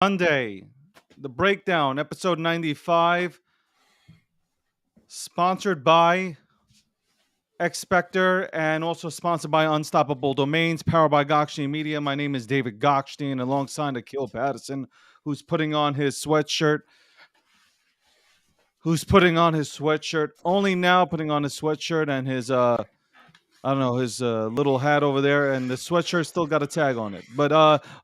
Monday, the breakdown, episode 95, sponsored by Expector and also sponsored by Unstoppable Domains, powered by Gokhshtein Media. My name is David Gokhshtein, alongside Akil Patterson, who's putting on his sweatshirt. Only now putting on his sweatshirt and his I don't know, his little hat over there, and the sweatshirt still got a tag on it. But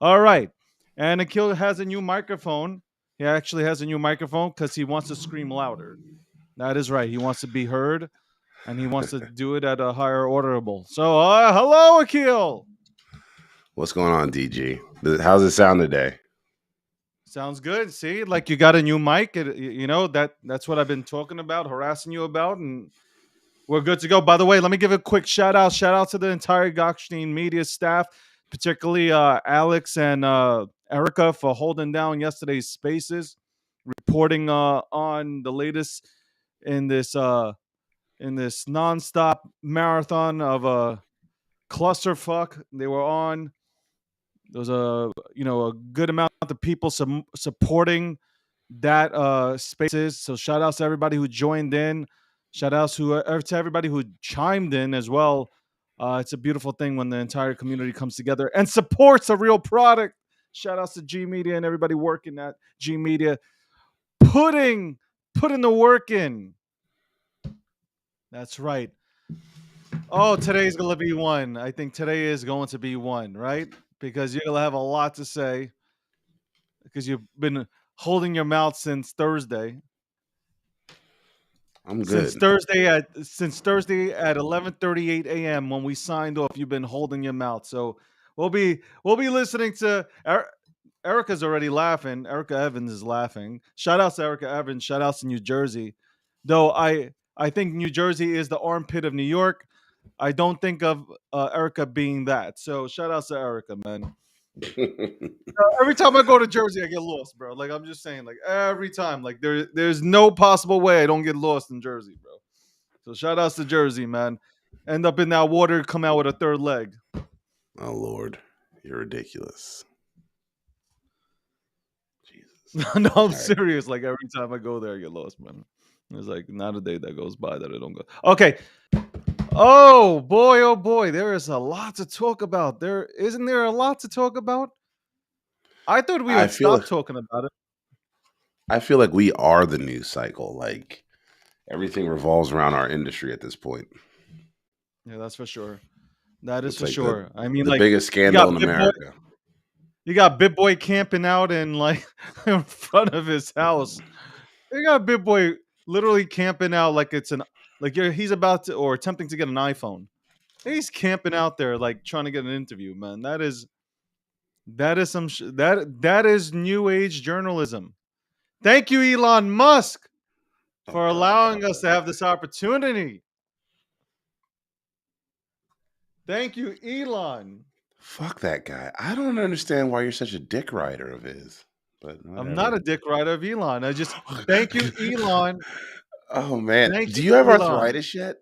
all right. And Akil has a new microphone. He actually has a new microphone because he wants to scream louder. That is right. He wants to be heard, and he wants to do it at a higher orderable. So, hello, Akil. What's going on, DG? How's it sound today? Sounds good. See, like you got a new mic. That's what I've been talking about, harassing you about, and we're good to go. By the way, let me give a quick shout out. Shout out to the entire Gokhshtein Media staff, particularly Alex and Erica for holding down yesterday's spaces, reporting on the latest in this nonstop marathon of a clusterfuck. They were on. There was a good amount of people supporting that spaces. So shout outs to everybody who joined in. Shout outs to everybody who chimed in as well. It's a beautiful thing when the entire community comes together and supports a real product. Shout outs to G Media and everybody working at G Media, putting the work in. That's right. Oh, today's gonna be one. I think today is going to be one, right? Because you'll have a lot to say because you've been holding your mouth since Thursday. I'm good. Since Thursday at 11:38 a.m. when we signed off, you've been holding your mouth. So we'll be listening to Erica's already laughing. Erica Evans is laughing. Shout outs to Erica Evans. Shout outs to New Jersey. Though I think New Jersey is the armpit of New York. I don't think of Erica being that. So shout outs to Erica, man. Every time I go to Jersey, I get lost, bro. Like I'm just saying, like every time, like there's no possible way I don't get lost in Jersey, bro. So shout outs to Jersey, man. End up in that water, come out with a third leg. Oh Lord, you're ridiculous. Jesus. No, I'm serious. Like every time I go there, I get lost, man. There's like not a day that goes by that I don't go. Okay. Oh boy, there is a lot to talk about. Isn't there a lot to talk about? I thought we would stop talking about it. I feel like we are the news cycle. Like everything revolves around our industry at this point. Yeah, that's for sure. That is It's for like sure. I mean, the like biggest scandal in America. You got Bitboy camping out in like in front of his house. You got Bitboy literally camping out like he's about to or attempting to get an iPhone. He's camping out there like trying to get an interview, man. That is that is new age journalism. Thank you, Elon Musk, for allowing us to have this opportunity. Thank you, Elon. Fuck that guy. I don't understand why you're such a dick rider of his. But I'm not a dick rider of Elon. I just thank you, Elon. Oh man, Thank do you have Elon. arthritis yet?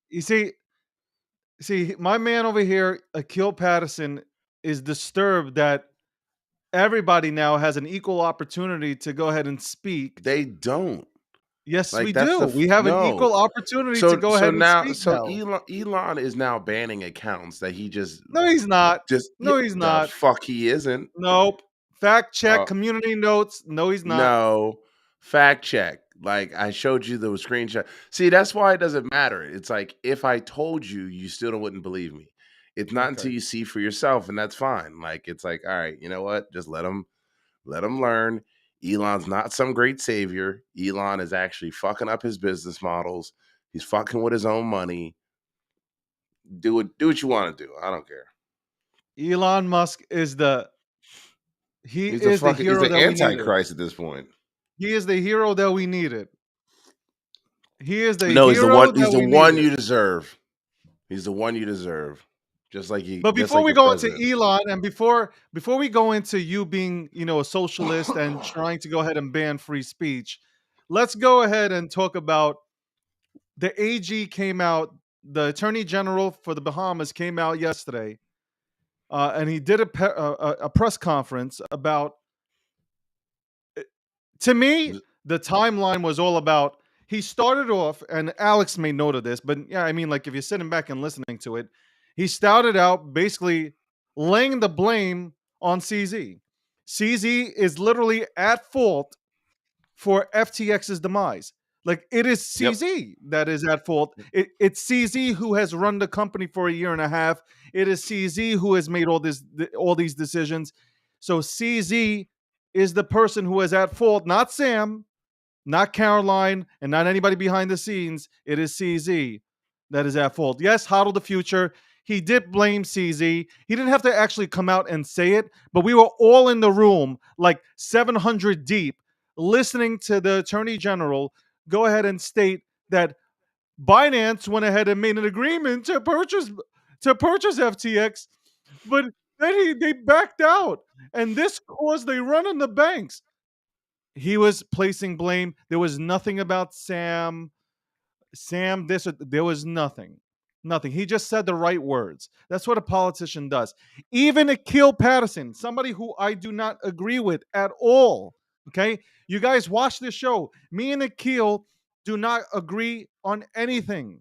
You see, my man over here, Akil Patterson, is disturbed that everybody now has an equal opportunity to go ahead and speak. They don't. Yes, like, we do. We have an equal opportunity to go ahead and speak now. Elon is now banning accounts that he just. No, he's not. He's not. Fuck, he isn't. Nope. Fact check. Community notes. No, he's not. No. Fact check. Like I showed you the screenshot. See, that's why it doesn't matter. It's like if I told you, you still wouldn't believe me. It's not until you see for yourself, and that's fine. Like it's like, all right, you know what? Just let him learn. Elon's not some great savior. Elon is actually fucking up his business models. He's fucking with his own money. Do what you want to do. I don't care. Elon Musk is the hero. He's the Antichrist at this point. He is the hero that we needed. He is the hero. He's the one you deserve. He's the one you deserve. Just like you. But before we go into Elon, and before we go into you being, a socialist and trying to go ahead and ban free speech, let's go ahead and talk about the AG came out. The Attorney General for the Bahamas came out yesterday and he did a press conference about. To me, the timeline was all about. He started off, and Alex made note of this, but yeah, I mean, like if you're sitting back and listening to it, he started out basically laying the blame on CZ. CZ is literally at fault for FTX's demise. Like it is Yep. CZ that is at fault. It's CZ who has run the company for a year and a half. It is CZ who has made all these decisions. So CZ is the person who is at fault, not Sam, not Caroline, and not anybody behind the scenes. It is CZ that is at fault. Yes, Hodl the Future. He did blame CZ. He didn't have to actually come out and say it, but we were all in the room, like 700 deep, listening to the Attorney General go ahead and state that Binance went ahead and made an agreement to purchase FTX, but then they backed out, and this caused a run on the banks. He was placing blame. There was nothing about Sam. There was nothing. Nothing. He just said the right words. That's what a politician does. Even Akil Patterson, somebody who I do not agree with at all. Okay. You guys watch this show. Me and Akil do not agree on anything.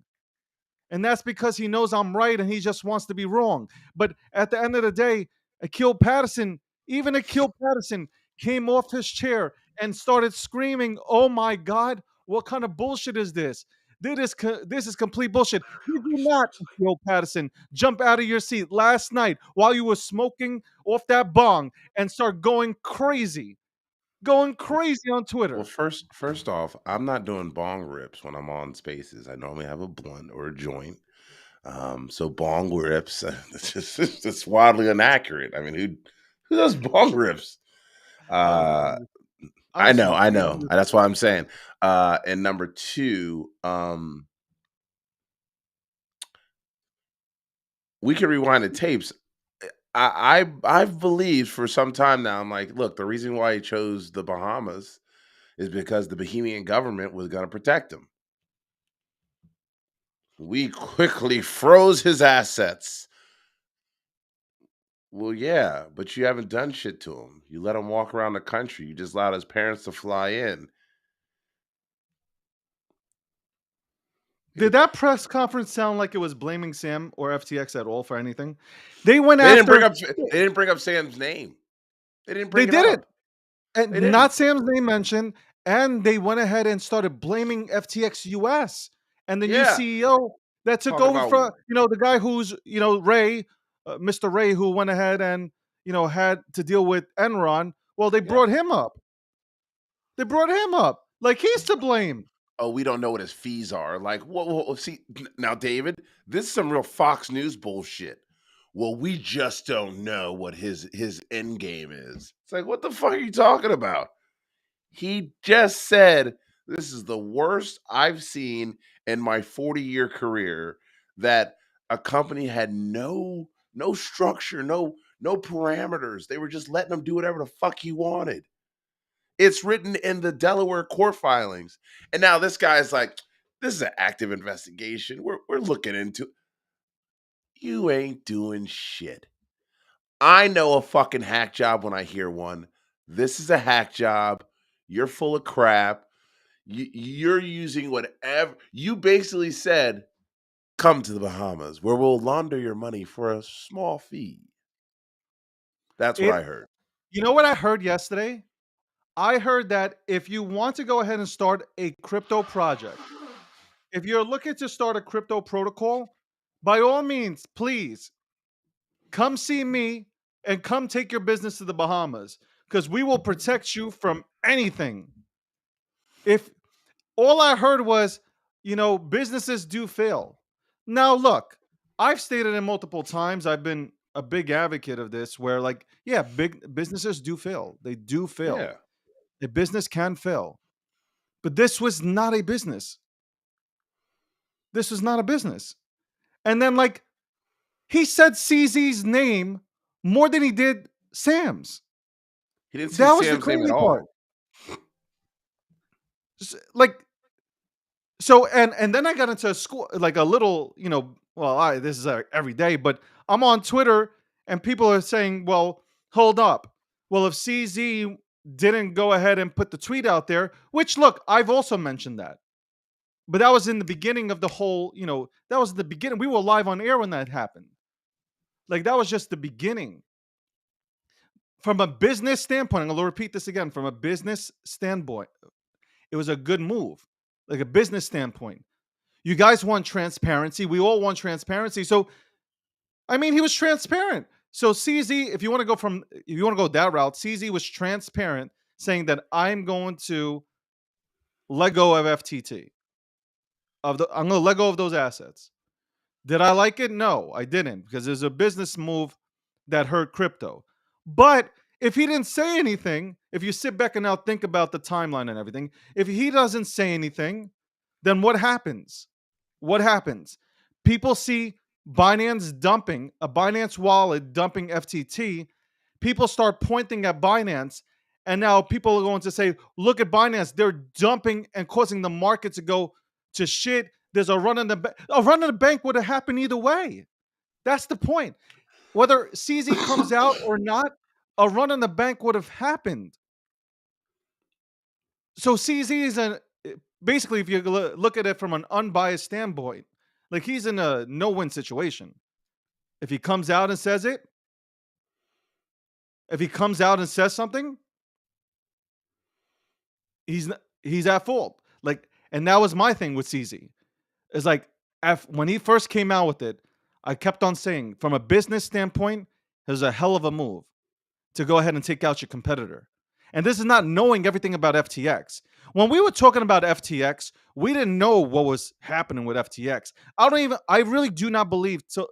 And that's because he knows I'm right and he just wants to be wrong. But at the end of the day, Akil Patterson, even Akil Patterson came off his chair and started screaming, "Oh my God, what kind of bullshit is this? This is complete bullshit." You do not, Akil Patterson, jump out of your seat last night while you were smoking off that bong and start going Well, crazy on well, Twitter. first off, I'm not doing bong rips when I'm on Spaces. I normally have a blunt or a joint. So bong rips, it's wildly inaccurate. I mean, who does bong rips? I don't Uh, know. I don't smoke I weed. know. That's why I'm saying. And number two, we can rewind the tapes. I've believed for some time now. I'm like, look, the reason why he chose the Bahamas is because the Bahamian government was going to protect him. We quickly froze his assets. Well, yeah, but you haven't done shit to him. You let him walk around the country. You just allowed his parents to fly in. Did It, that press conference sound like it was blaming Sam or FTX at all for anything? They went they didn't bring after. up. They didn't bring up Sam's name. They didn't They bring it did it, up. They and didn't. not Sam's name mentioned. And they went ahead and started blaming FTX US and the new Yeah, CEO that took talking over about. for the guy who's Ray, Mr. Ray, who went ahead and had to deal with Enron. Well, they Yep. brought him up. They brought him up like he's to blame. Oh, we don't know what his fees are. Like, whoa, see now, David, this is some real Fox News bullshit. Well, we just don't know what his end game is. It's like, what the fuck are you talking about? He just said this is the worst I've seen in my 40-year career. That a company had no structure, no parameters. They were just letting him do whatever the fuck he wanted. It's written in the Delaware court filings. And now this guy's like, this is an active investigation. We're looking into. You ain't doing shit. I know a fucking hack job when I hear one. This is a hack job. You're full of crap. You're using whatever. You basically said, come to the Bahamas where we'll launder your money for a small fee. That's what It. I heard. You know what I heard yesterday? I heard that if you want to go ahead and start a crypto project, if you're looking to start a crypto protocol, by all means, please come see me and come take your business to the Bahamas because we will protect you from anything. If all I heard was, businesses do fail. Now, look, I've stated it multiple times. I've been a big advocate of this where, like, yeah, big businesses do fail. They do fail. Yeah. A business can fail. But this was not a business. This was not a business. And then, like, he said CZ's name more than he did Sam's. He didn't see That was the Sam's name at crazy part. all. Like, so, and then I got into a school, like a little, well, this is every day, but I'm on Twitter And people are saying, well, hold up. Well, if CZ didn't go ahead and put the tweet out there, which look, I've also mentioned that. But that was in the beginning of the whole, that was the beginning. We were live on air when that happened. Like that was just the beginning. From a business standpoint, I'm going to repeat this again. From a business standpoint, it was a good move. Like a business standpoint. You guys want transparency. We all want transparency. So, I mean, he was transparent. So CZ, if you want to go that route, CZ was transparent saying that I'm going to let go of FTT. I'm going to let go of those assets. Did I like it? No, I didn't, because there's a business move that hurt crypto. But if he didn't say anything, if you sit back and now think about the timeline and everything, if he doesn't say anything, then what happens? What happens? People see Binance wallet dumping FTT. People start pointing at Binance, and now people are going to say, look at Binance. They're dumping and causing the market to go to shit. There's a run on the bank. A run on the bank would have happened either way. That's the point. Whether CZ comes out or not, a run on the bank would have happened. So CZ is basically, if you look at it from an unbiased standpoint, like he's in a no-win situation. If he comes out and says it, if he comes out and says something, he's at fault. Like, and that was my thing with CZ. It's like when he first came out with it, I kept on saying, from a business standpoint, it was a hell of a move to go ahead and take out your competitor. And this is not knowing everything about FTX. When we were talking about FTX, we didn't know what was happening with FTX. I really do not believe. So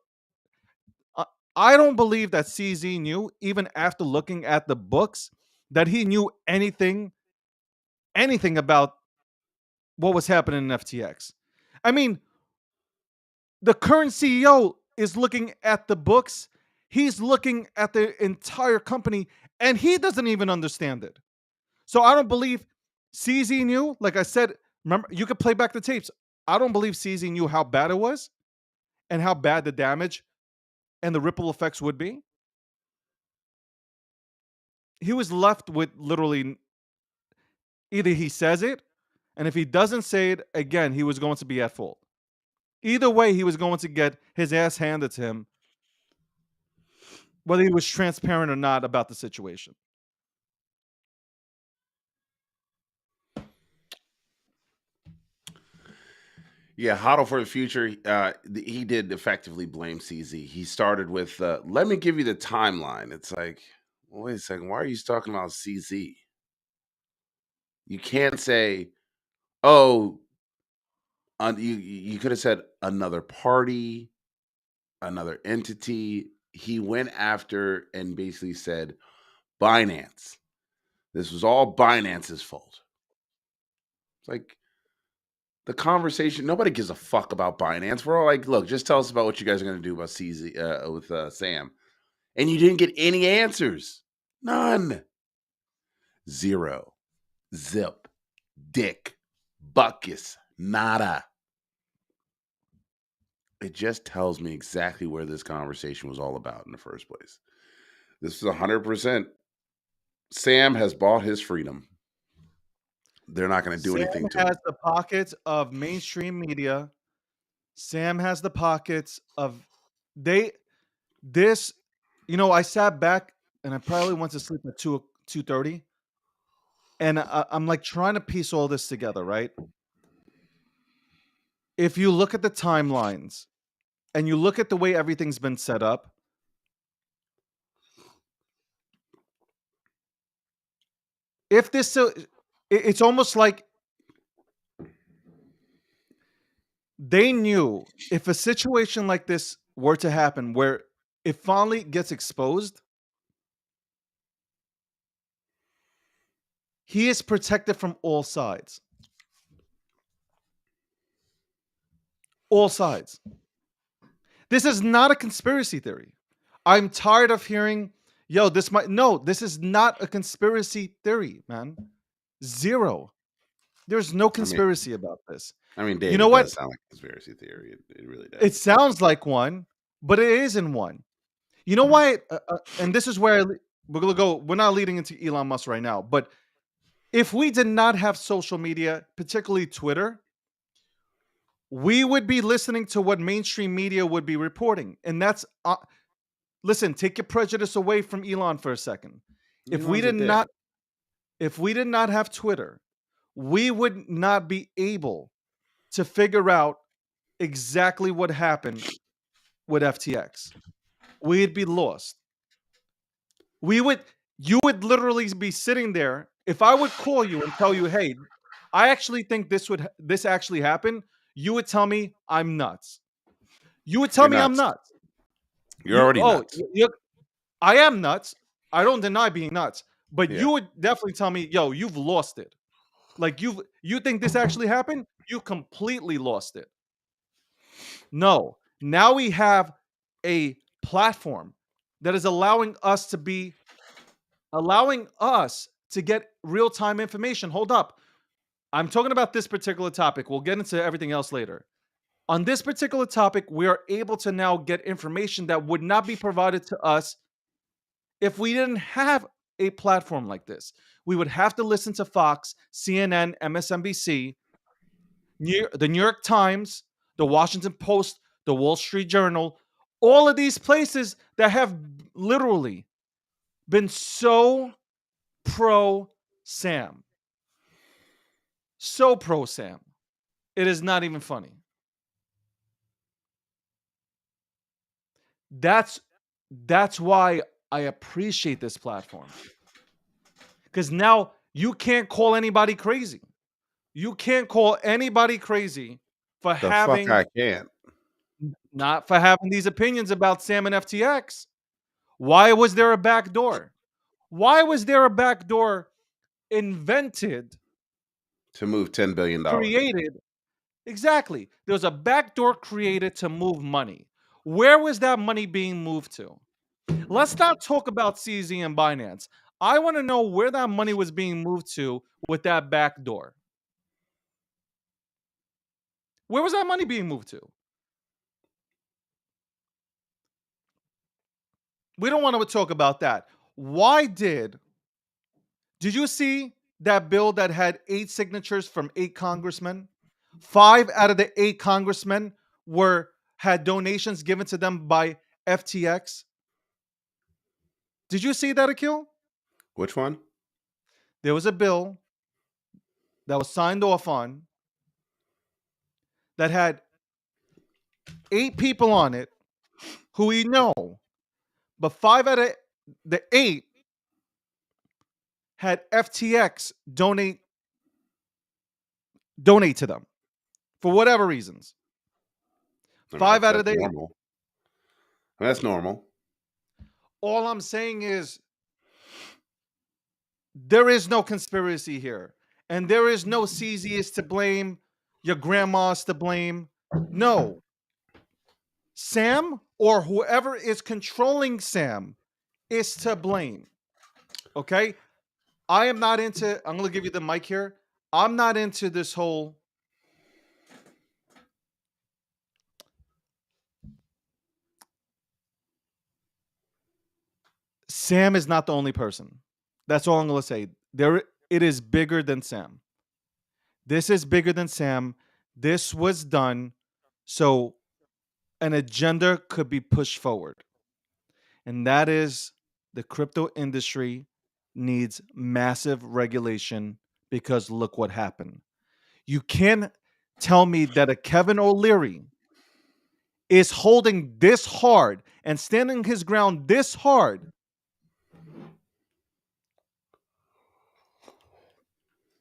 I don't believe that CZ knew, even after looking at the books, that he knew anything about what was happening in FTX. I mean, the current CEO is looking at the books. He's looking at the entire company, and he doesn't even understand it. So I don't believe CZ knew. Like I said, remember, you could play back the tapes. I don't believe CZ knew how bad it was and how bad the damage and the ripple effects would be. He was left with literally either he says it, and if he doesn't say it, again, he was going to be at fault. Either way, he was going to get his ass handed to him, whether he was transparent or not about the situation. Yeah, Hodl for the future. He did effectively blame CZ. He started with, "Let me give you the timeline." It's like, well, wait a second. Why are you talking about CZ? You can't say, "Oh, you could have said another party, another entity." He went after and basically said, "Binance. This was all Binance's fault." It's like, the conversation, nobody gives a fuck about Binance. We're all like, look, just tell us about what you guys are going to do about CZ with Sam. And you didn't get any answers. None. Zero. Zip. Dick. Buckus. Nada. It just tells me exactly where this conversation was all about in the first place. This is 100%. Sam has bought his freedom. They're not going to do anything to Sam him. has the pockets of mainstream media. Sam has the pockets of this. I sat back and I probably went to sleep at 2:30, and I'm like trying to piece all this together, right? If you look at the timelines and you look at the way everything's been set up, if this so it's almost like they knew if a situation like this were to happen where it finally gets exposed, he is protected from all sides. All sides. This is not a conspiracy theory. I'm tired of hearing, yo, this is not a conspiracy theory, man. Zero. There's no conspiracy about this. Dave, You know it what? does sound like a conspiracy theory. It really does. It sounds like one, but it isn't one. You know why? And this is where we're gonna go. We're not leading into Elon Musk right now, but if we did not have social media, particularly Twitter, we would be listening to what mainstream media would be reporting, and that's listen. Take your prejudice away from Elon for a second. If we Elon's a did dick. not, if we did not have Twitter, we would not be able to figure out exactly what happened with FTX. We'd be lost. We would You would literally be sitting there. If I would call you and tell you, "Hey, I actually think this actually happened," you would tell me I'm nuts. You would tell You're me I'm nuts. nuts. You're already nuts. I am nuts. I don't deny being nuts, but Yeah. you would definitely tell me, "Yo, you've lost it." Like you think this actually happened? You completely lost it. No. Now we have a platform that is allowing us to get real-time information. Hold up. I'm talking about this particular topic. We'll get into everything else later. On this particular topic, we are able to now get information that would not be provided to us if we didn't have a platform like this. We would have to listen to Fox, CNN, MSNBC, the New York Times, the Washington Post, the Wall Street Journal, all of these places that have literally been so pro Sam. So pro Sam. It is not even funny. That's why I appreciate this platform. Because now you can't call anybody crazy. You can't call anybody crazy for The fuck having I can't. not for having these opinions about Sam and FTX. Why was there a back door? Why was there a back door invented, To move $10 billion. created? Exactly. There was a back door created to move money. Where was that money being moved to? Let's not talk about CZ and Binance. I want to know where that money was being moved to with that back door. Where was that money being moved to? We don't want to talk about that. Why did you see that bill that had 8 signatures from 8 congressmen? 5 out of the 8 congressmen had donations given to them by FTX. Did you see that, Akil? Which one? There was a bill that was signed off on that had 8 people on it who we know, but 5 out of the 8 had FTX donate to them for whatever reasons. I mean, Five out of that's the 8. normal. That's normal. All I'm saying is there is no conspiracy here. And there is no CZ is to blame, your grandma's to blame. No. Sam or whoever is controlling Sam is to blame. Okay? I'm going to give you the mic here. I'm not into this whole Sam is not the only person. That's all I'm going to say. It is bigger than Sam. This is bigger than Sam. This was done so an agenda could be pushed forward. And that is the crypto industry needs massive regulation because look what happened. You can't tell me that a Kevin O'Leary is holding this hard and standing his ground this hard.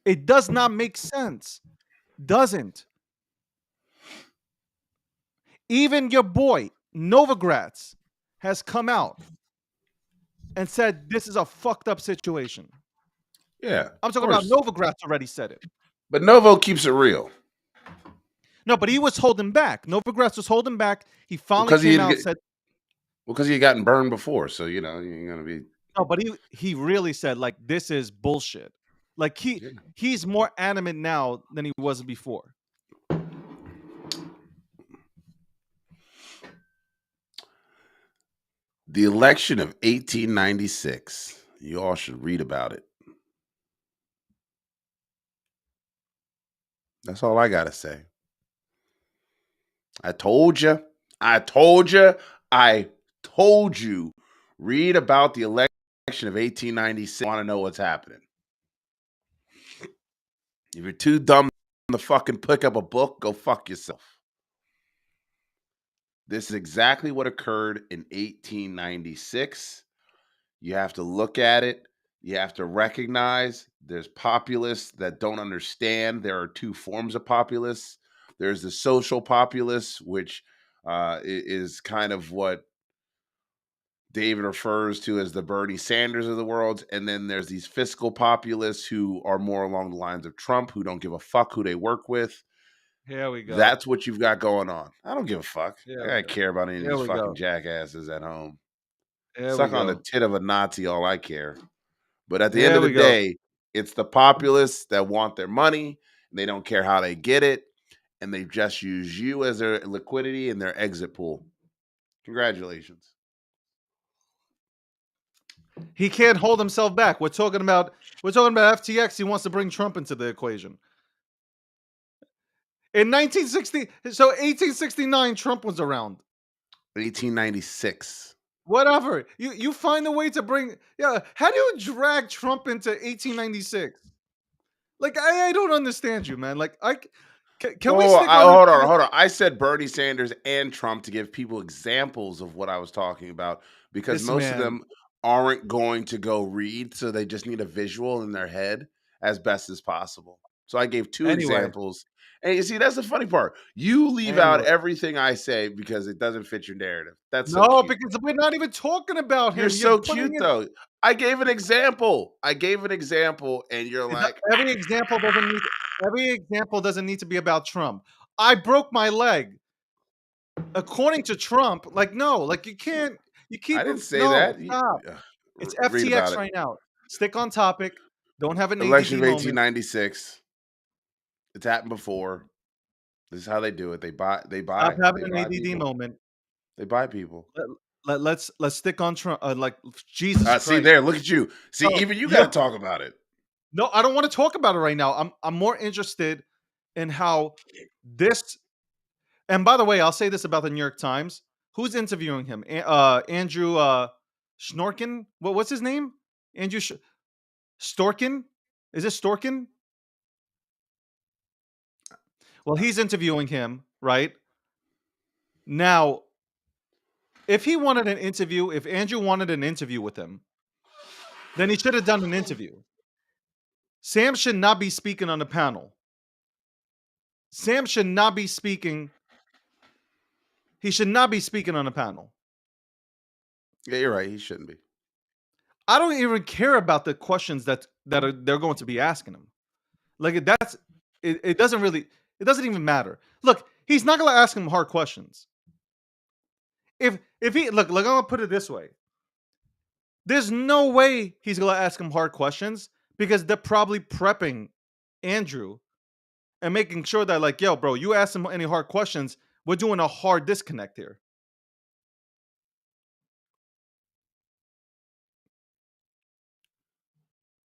It does not make sense. Doesn't. Even your boy, Novogratz, has come out and said this is a fucked up situation. Yeah, I'm of talking about course. Novogratz already said it. But Novo keeps it real. No, but he was holding back. Novogratz was holding back. He finally Because he came had out and get, said, because he had gotten burned before, so you know you're gonna be. no, but he really said, like, this is bullshit. Like Yeah. he's more animate now than he was before. The election of 1896. You all should read about it. That's all I got to say. I told you. I told you. I told you. Read about the election of 1896. Want to know what's happening. If you're too dumb to fucking pick up a book, go fuck yourself. This is exactly what occurred in 1896. You have to look at it. You have to recognize there's populists that don't understand. There are two forms of populists. There's the social populists, which is kind of what David refers to as the Bernie Sanders of the world. And then there's these fiscal populists who are more along the lines of Trump, who don't give a fuck who they work with. Here we go. That's what you've got going on. I don't give a fuck. Here I gotta care about any of Here these we fucking go. jackasses at home. Here we Suck on the go. tit of a Nazi, all I care. But at the end Here of the we go. day, it's the populists that want their money. And they don't care how they get it. And they just use you as their liquidity and their exit pool. Congratulations. He can't hold himself back. We're talking about FTX. He wants to bring Trump into the equation. In 1869, Trump was around. 1896. Whatever. You find a way to bring. Yeah. How do you drag Trump into 1896? Like I don't understand you, man. Like can we stick on hold on. I said Bernie Sanders and Trump to give people examples of what I was talking about because most of them aren't going to go read, so they just need a visual in their head as best as possible. So I gave two examples. And you see, that's the funny part. You leave out everything I say because it doesn't fit your narrative. That's so cute. Because we're not even talking about him. You're so cute, though. I gave an example. And you're like, every example doesn't need to be about Trump. I broke my leg. According to Trump, like no, like you can't. You keep. I didn't say that. Stop. It's FTX right now. Stick on topic. Don't have an election ADD of moment. 1896. It's happened before. This is how they do it. They buy. Stop having an ADD moment. They buy people. Let's stick on Trump. Like Jesus Christ. See there. Look at you. See, even you got to talk about it. No, I don't want to talk about it right now. I'm more interested in how this. And by the way, I'll say this about the New York Times. Who's interviewing him? Andrew Schnorkin? What's his name? Andrew Storkin? Is it Storkin? Well, he's interviewing him, right? Now, if Andrew wanted an interview with him, then he should have done an interview. Sam should not be speaking on the panel. Sam should not be speaking. He should not be speaking on a panel. Yeah, you're right. He shouldn't be. I don't even care about the questions that they're going to be asking him. Like it doesn't even matter. Look, he's not going to ask him hard questions. If he look, I'm gonna put it this way. There's no way he's going to ask him hard questions because they're probably prepping Andrew and making sure that like, yo, bro, you ask him any hard questions, we're doing a hard disconnect here.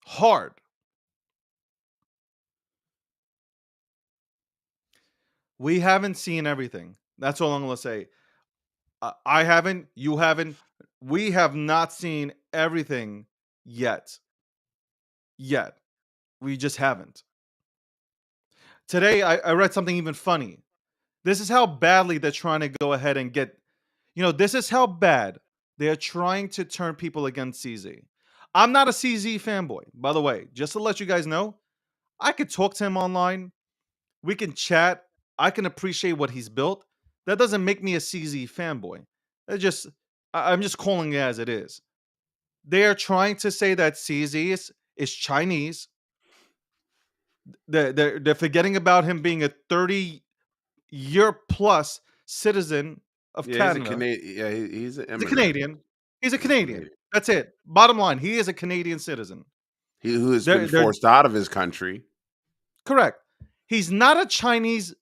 Hard. We haven't seen everything. That's all I'm going to say. I haven't. You haven't. We have not seen everything yet. We just haven't. Today, I read something even funny. This is how badly they're trying to go ahead and get, this is how bad they're trying to turn people against CZ. I'm not a CZ fanboy, by the way. Just to let you guys know, I could talk to him online. We can chat. I can appreciate what he's built. That doesn't make me a CZ fanboy. I'm just calling it as it is. They are trying to say that CZ is Chinese. They're forgetting about him being a 30-year plus citizen of Canada. He's a Canadian. He's a Canadian. That's it. Bottom line, he is a Canadian citizen. Who has been forced out of his country. Correct. He's not a Chinese.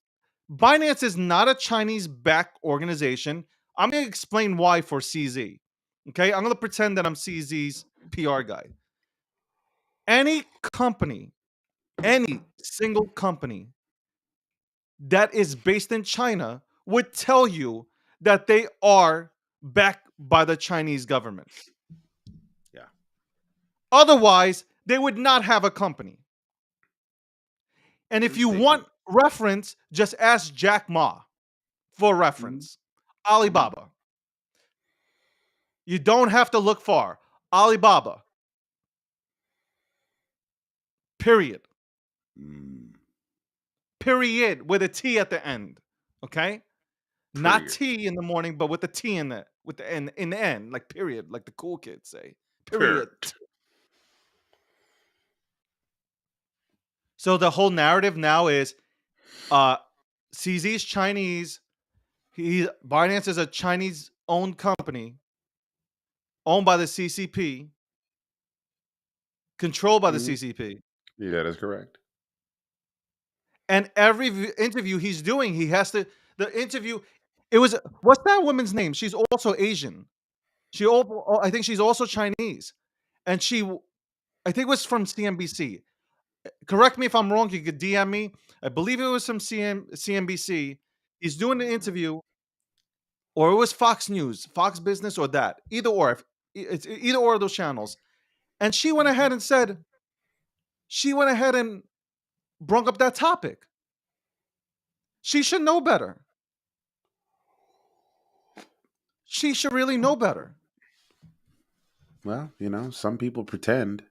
Binance is not a Chinese-backed organization. I'm going to explain why for CZ. Okay, I'm going to pretend that I'm CZ's PR guy. Any company, any single company that is based in China would tell you that they are backed by the Chinese government. Yeah. Otherwise, they would not have a company. And if you They want reference, just ask Jack Ma for Mhm. reference. Mhm. Alibaba. You don't have to look far. Alibaba. Period. Mm. Period with a T at the end. Okay? Not Period. T in the morning, but with the T in the with the N in the end, like period, like the cool kids say. Period. Period. So the whole narrative now is CZ's Chinese. Binance is a Chinese owned company owned by the CCP, controlled by the Mhm. CCP. Yeah, that is correct. And every interview he's doing, he has to the interview. It was what's that woman's name? She's also Asian. I think she's also Chinese, and I think it was from CNBC. Correct me if I'm wrong. You could DM me. I believe it was from CNBC. He's doing an interview, or it was Fox News, Fox Business, or that. Either or. It's either or of those channels. And she went ahead and brung up that topic. She should know better. She should really know better. Well, some people pretend.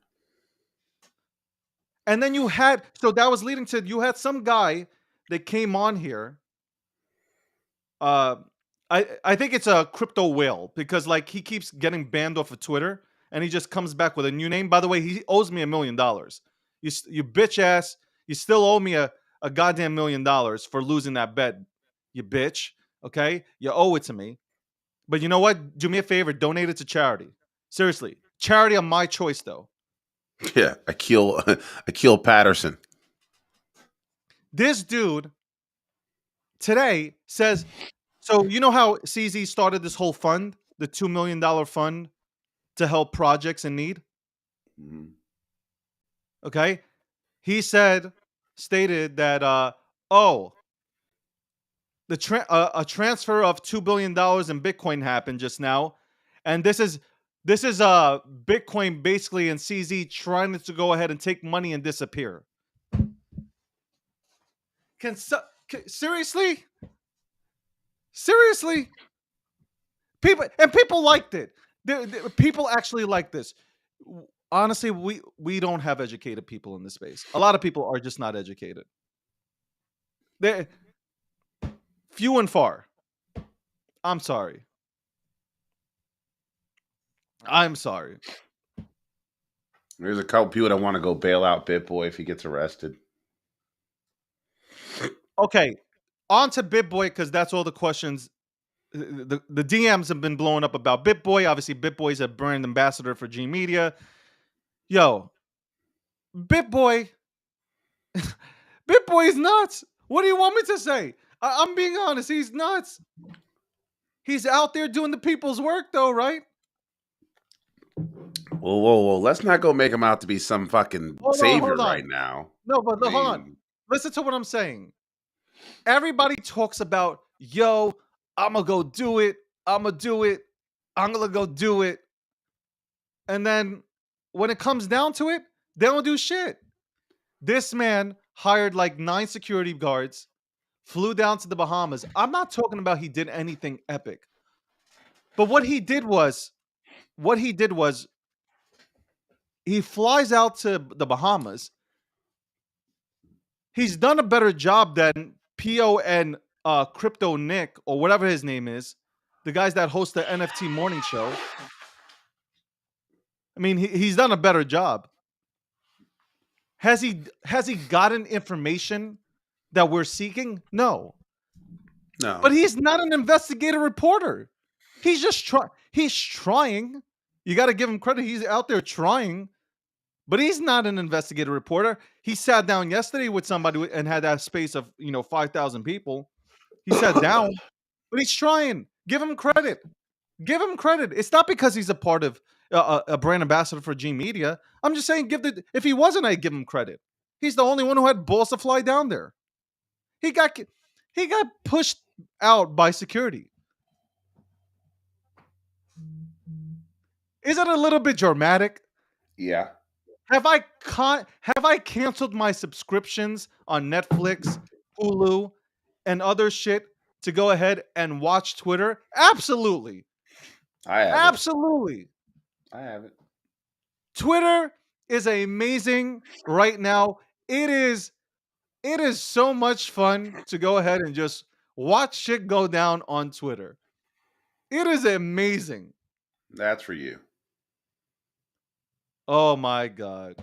And then so that was leading to you had some guy that came on here. Uh, I think it's a crypto whale because like he keeps getting banned off of Twitter and he just comes back with a new name. By the way, he owes me $1 million. You bitch ass. You still owe me a goddamn $1 million for losing that bet. You bitch. Okay, you owe it to me. But you know what? Do me a favor. Donate it to charity. Seriously, charity of my choice though. Yeah, Akil Patterson. This dude today says, so you know how CZ started this whole fund, the $2 million fund to help projects in need? Mhm. Okay. He stated that, oh, a transfer of $2 billion in Bitcoin happened just now. And this is Bitcoin basically and CZ trying to go ahead and take money and disappear. Can, so, seriously? Seriously? People liked it. People actually like this. Honestly, we don't have educated people in this space. A lot of people are just not educated. They're few and far. I'm sorry. I'm sorry. There's a couple people that want to go bail out Bitboy if he gets arrested. Okay, on to Bitboy because that's all the questions. The DMs have been blowing up about Bitboy. Obviously, Bitboy's a brand ambassador for G Media. Yo, Bitboy, Bitboy is nuts. What do you want me to say? I'm being honest. He's nuts. He's out there doing the people's work, though, right? Whoa, whoa, whoa! Let's not go make him out to be some fucking Hold on, savior hold right on. now. No, but I no, hold on. mean, Listen to what I'm saying. Everybody talks about, yo, I'm gonna go do it. I'm gonna do it. I'm gonna go do it. And then when it comes down to it, they don't do shit. This man hired like 9 security guards, flew down to the Bahamas. I'm not talking about he did anything epic. But what he did was he flies out to the Bahamas. He's done a better job than PO and Crypto Nick or whatever his name is, the guys that host the NFT morning show. I mean, he's done a better job. Has he gotten information that we're seeking? No. But no, he's not an investigative reporter. He's trying. You got to give him credit. He's out there trying. But he's not an investigative reporter. He sat down yesterday with somebody and had that space of, 5,000 people. He sat down, but he's trying. Give him credit. Give him credit. It's not because he's a part of a brand ambassador for G Media. I'm just saying, if he wasn't, I'd give him credit. He's the only one who had balls to fly down there. He got he got pushed out by security. Is it a little bit dramatic? Yeah, Have I canceled my subscriptions on Netflix, Hulu, and other shit to go ahead and watch Twitter? Absolutely. I have it. Absolutely. I have it. Twitter is amazing right now. It is so much fun to go ahead and just watch shit go down on Twitter. It is amazing. That's for you. Oh my god.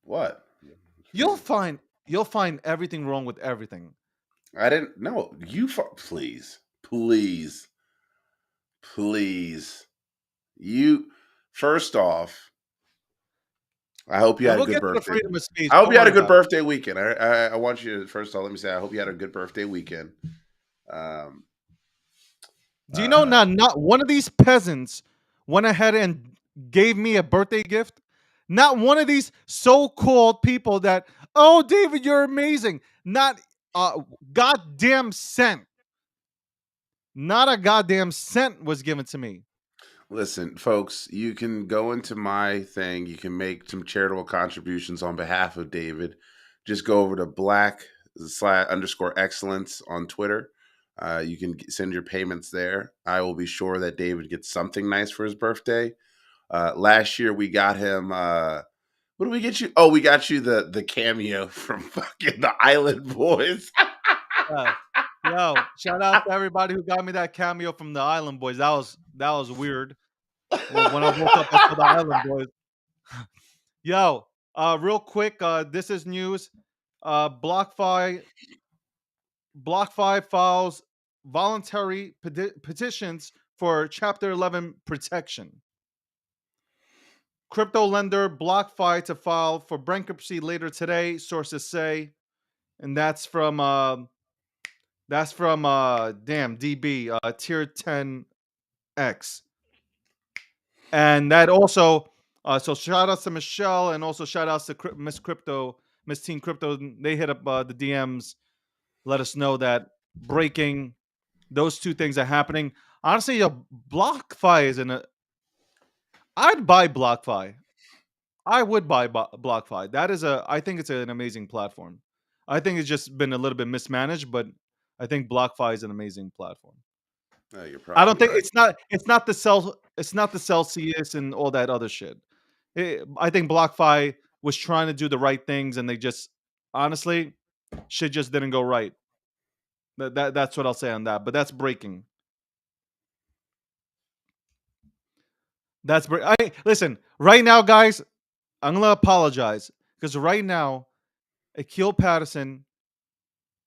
What? It's for You'll you. find you'll find everything wrong with everything. I didn't. No, please, please, please. You. First off, I hope you And had a we'll good get to the birthday. freedom of speech. I hope Don't you had worry a good about it. birthday weekend. I want you to first of all let me say I hope you had a good birthday weekend. Um, Do you know uh, not one of these peasants went ahead and gave me a birthday gift? Not one of these so-called people that, oh, David, you're amazing. Not a goddamn cent. Not a goddamn cent was given to me. Listen, folks, you can go into my thing. You can make some charitable contributions on behalf of David. Just go over to black/_excellence on Twitter. You can send your payments there. I will be sure that David gets something nice for his birthday. Last year we got him. What did we get you? Oh, we got you the cameo from fucking the Island Boys. Uh, yo, shout out to everybody who got me that cameo from the Island Boys. That was weird. When I woke up, I saw the Island Boys. Yo, real quick, this is news. BlockFi files voluntary petitions for Chapter 11 protection. Crypto lender BlockFi to file for bankruptcy later today, sources say, and that's from damn DB tier 10x, and that also so shout outs to Michelle and also shout outs to Miss Teen Crypto. They hit up the DMs, let us know that breaking those two things are happening. Honestly, BlockFi is in a. I'd buy BlockFi. I would buy BlockFi. That is a. I think it's an amazing platform. I think it's just been a little bit mismanaged, but I think BlockFi is an amazing platform. Oh, you're I don't probably think right. it's not the Celsius and all that other shit. I think BlockFi was trying to do the right things, and they just honestly shit just didn't go right. That's what I'll say on that. But that's breaking. I listen right now, guys. I'm gonna apologize because right now, Akil Patterson.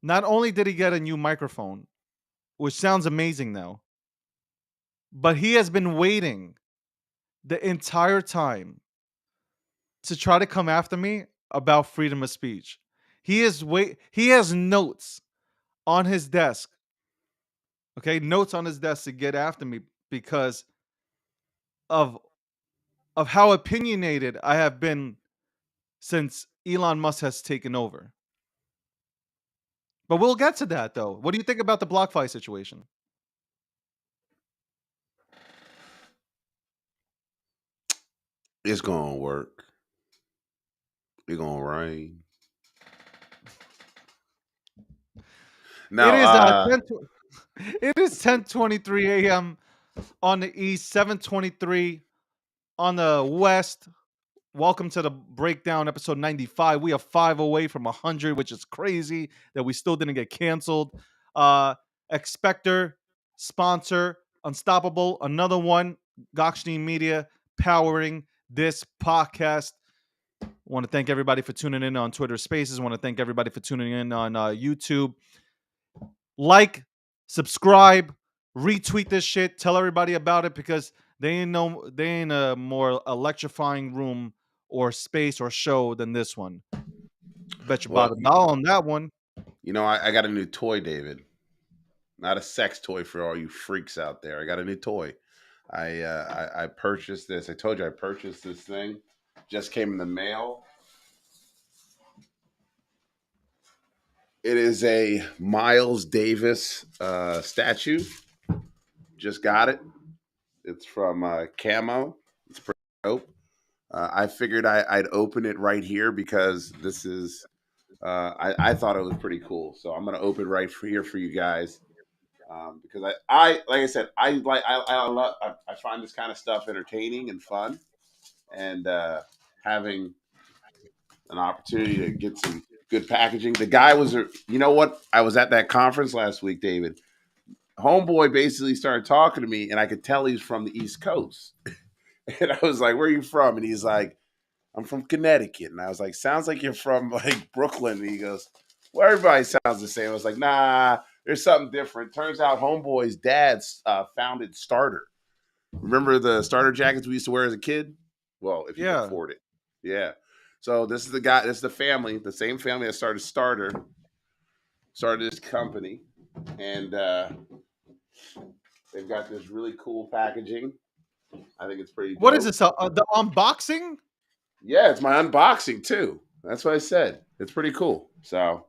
Not only did he get a new microphone, which sounds amazing now, but he has been waiting the entire time to try to come after me about freedom of speech. He has notes on his desk. Okay, notes on his desk to get after me because of how opinionated I have been since Elon Musk has taken over. But we'll get to that though. What do you think about the BlockFi situation? It's gonna work. It's gonna rain. It Now, is 10:23 a.m. on the east, 7:23 on the west. Welcome to the breakdown, episode 95. We are 5 away from 100, which is crazy that we still didn't get canceled. Expector, sponsor, Unstoppable, another one. Gokhshtein Media powering this podcast. I want to thank everybody for tuning in on Twitter Spaces. I want to thank everybody for tuning in on YouTube. Like, subscribe, retweet this shit, tell everybody about it because they ain't a more electrifying room or space or show than this one. Bet your well, bottom dollar on that one. I got a new toy, David. Not a sex toy for all you freaks out there. I got a new toy. I purchased this. I told you I purchased this thing. Just came in the mail. It is a Miles Davis statue. Just got it. It's from Camo. It's pretty dope. I figured I'd open it right here because this is. I thought it was pretty cool, so I'm gonna open right here for you guys because I like I said I find this kind of stuff entertaining and fun, and having an opportunity to get some good packaging. The guy was, you know what? I was at that conference last week, David. Homeboy basically started talking to me, and I could tell he's from the East Coast. And I was like, "Where are you from?" And he's like, "I'm from Connecticut." And I was like, "Sounds like you're from like Brooklyn." And he goes, "Well, everybody sounds the same." I was like, "Nah, there's something different." Turns out, Homeboy's dad founded Starter. Remember the starter jackets we used to wear as a kid? Well, if you could Yeah. afford it. Yeah. So this is the guy, this is the family, the same family that started Starter, started this company. And they've got this really cool packaging. I think it's pretty What is dope. this? The unboxing? Yeah, it's my unboxing too. That's what I said. It's pretty cool. So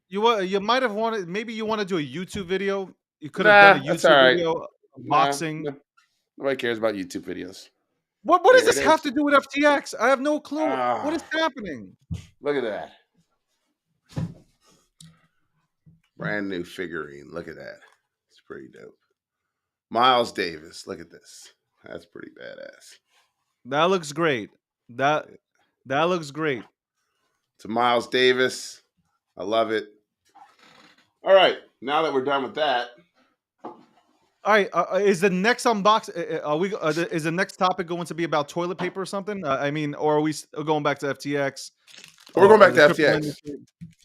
You might have wanted, maybe you want to do a YouTube video. You could have done a nah, that's all YouTube right. video Nah, unboxing. nobody cares about YouTube videos. What does Here it this have is. to do with FTX? I have no clue. What is Ah, happening? look at that. Brand new figurine. Look at that. It's pretty dope. Miles Davis. Look at this. That's pretty badass. That looks great. That that looks great. To Miles Davis. I love it. All right. Now that we're done with that, All right, is the next unbox? Are we? Is the next topic going to be about toilet paper or something? I mean, or are we going back to FTX we're going back the to crypto FTX. industry?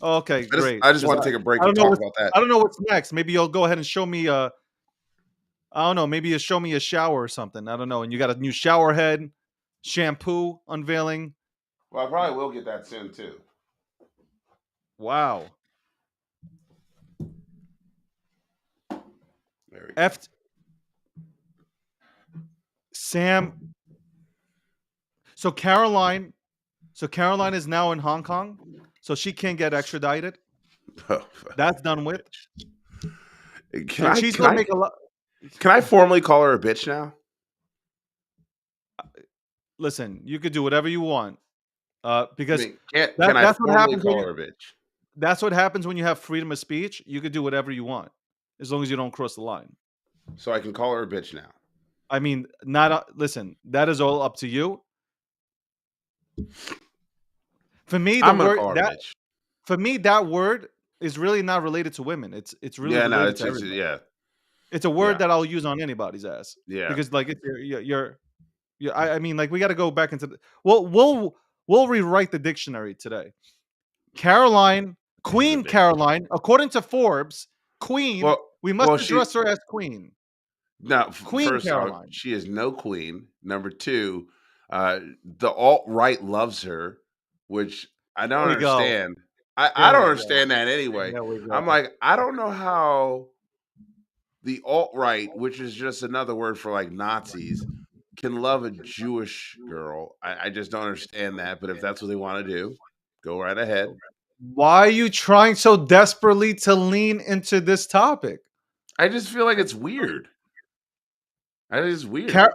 Okay, I just great. I just Because want to take a break I and don't know talk what's about that. I don't know what's next. Maybe you'll go ahead and show me. I don't know. Maybe you show me a shower or something. I don't know. And you got a new shower head, shampoo unveiling. Well, I probably will get that soon too. Wow. There we go. F Sam. So Caroline. So Caroline is now in Hong Kong. So she can't get extradited. Oh, That's done with. can So I she's can gonna I make a lot. can I formally call her a bitch now? Listen, you could do whatever you want. I Because mean, can I that's what formally happens when call you her a bitch? that's what happens when you have freedom of speech. You could do whatever you want, as long as you don't cross the line. So I can call her a bitch now. I mean, not listen. That is all up to you. For me, the I'm gonna word call her a that bitch. for me that word is really not related to women. It's really Yeah, no, related it's to just everybody. yeah, It's a yeah, word that I'll use on anybody's ass yeah. because like it's I mean like we got to go back into the we'll rewrite the dictionary today. Caroline, She's a Queen bitch. Caroline, according to Forbes, Queen. Well, We must well, address her as Queen. now Queen first off, Caroline. she is no queen. Number two, the alt right loves her, which I There don't we go. understand. I There don't we go. understand that anyway. There we I'm go. like, I don't know how the alt right, which is just another word for like Nazis, can love a Jewish girl. I just don't understand that. But if that's what they want to do, go right ahead. Why are you trying so desperately to lean into this topic? I just feel like it's weird. I think it's weird. Car-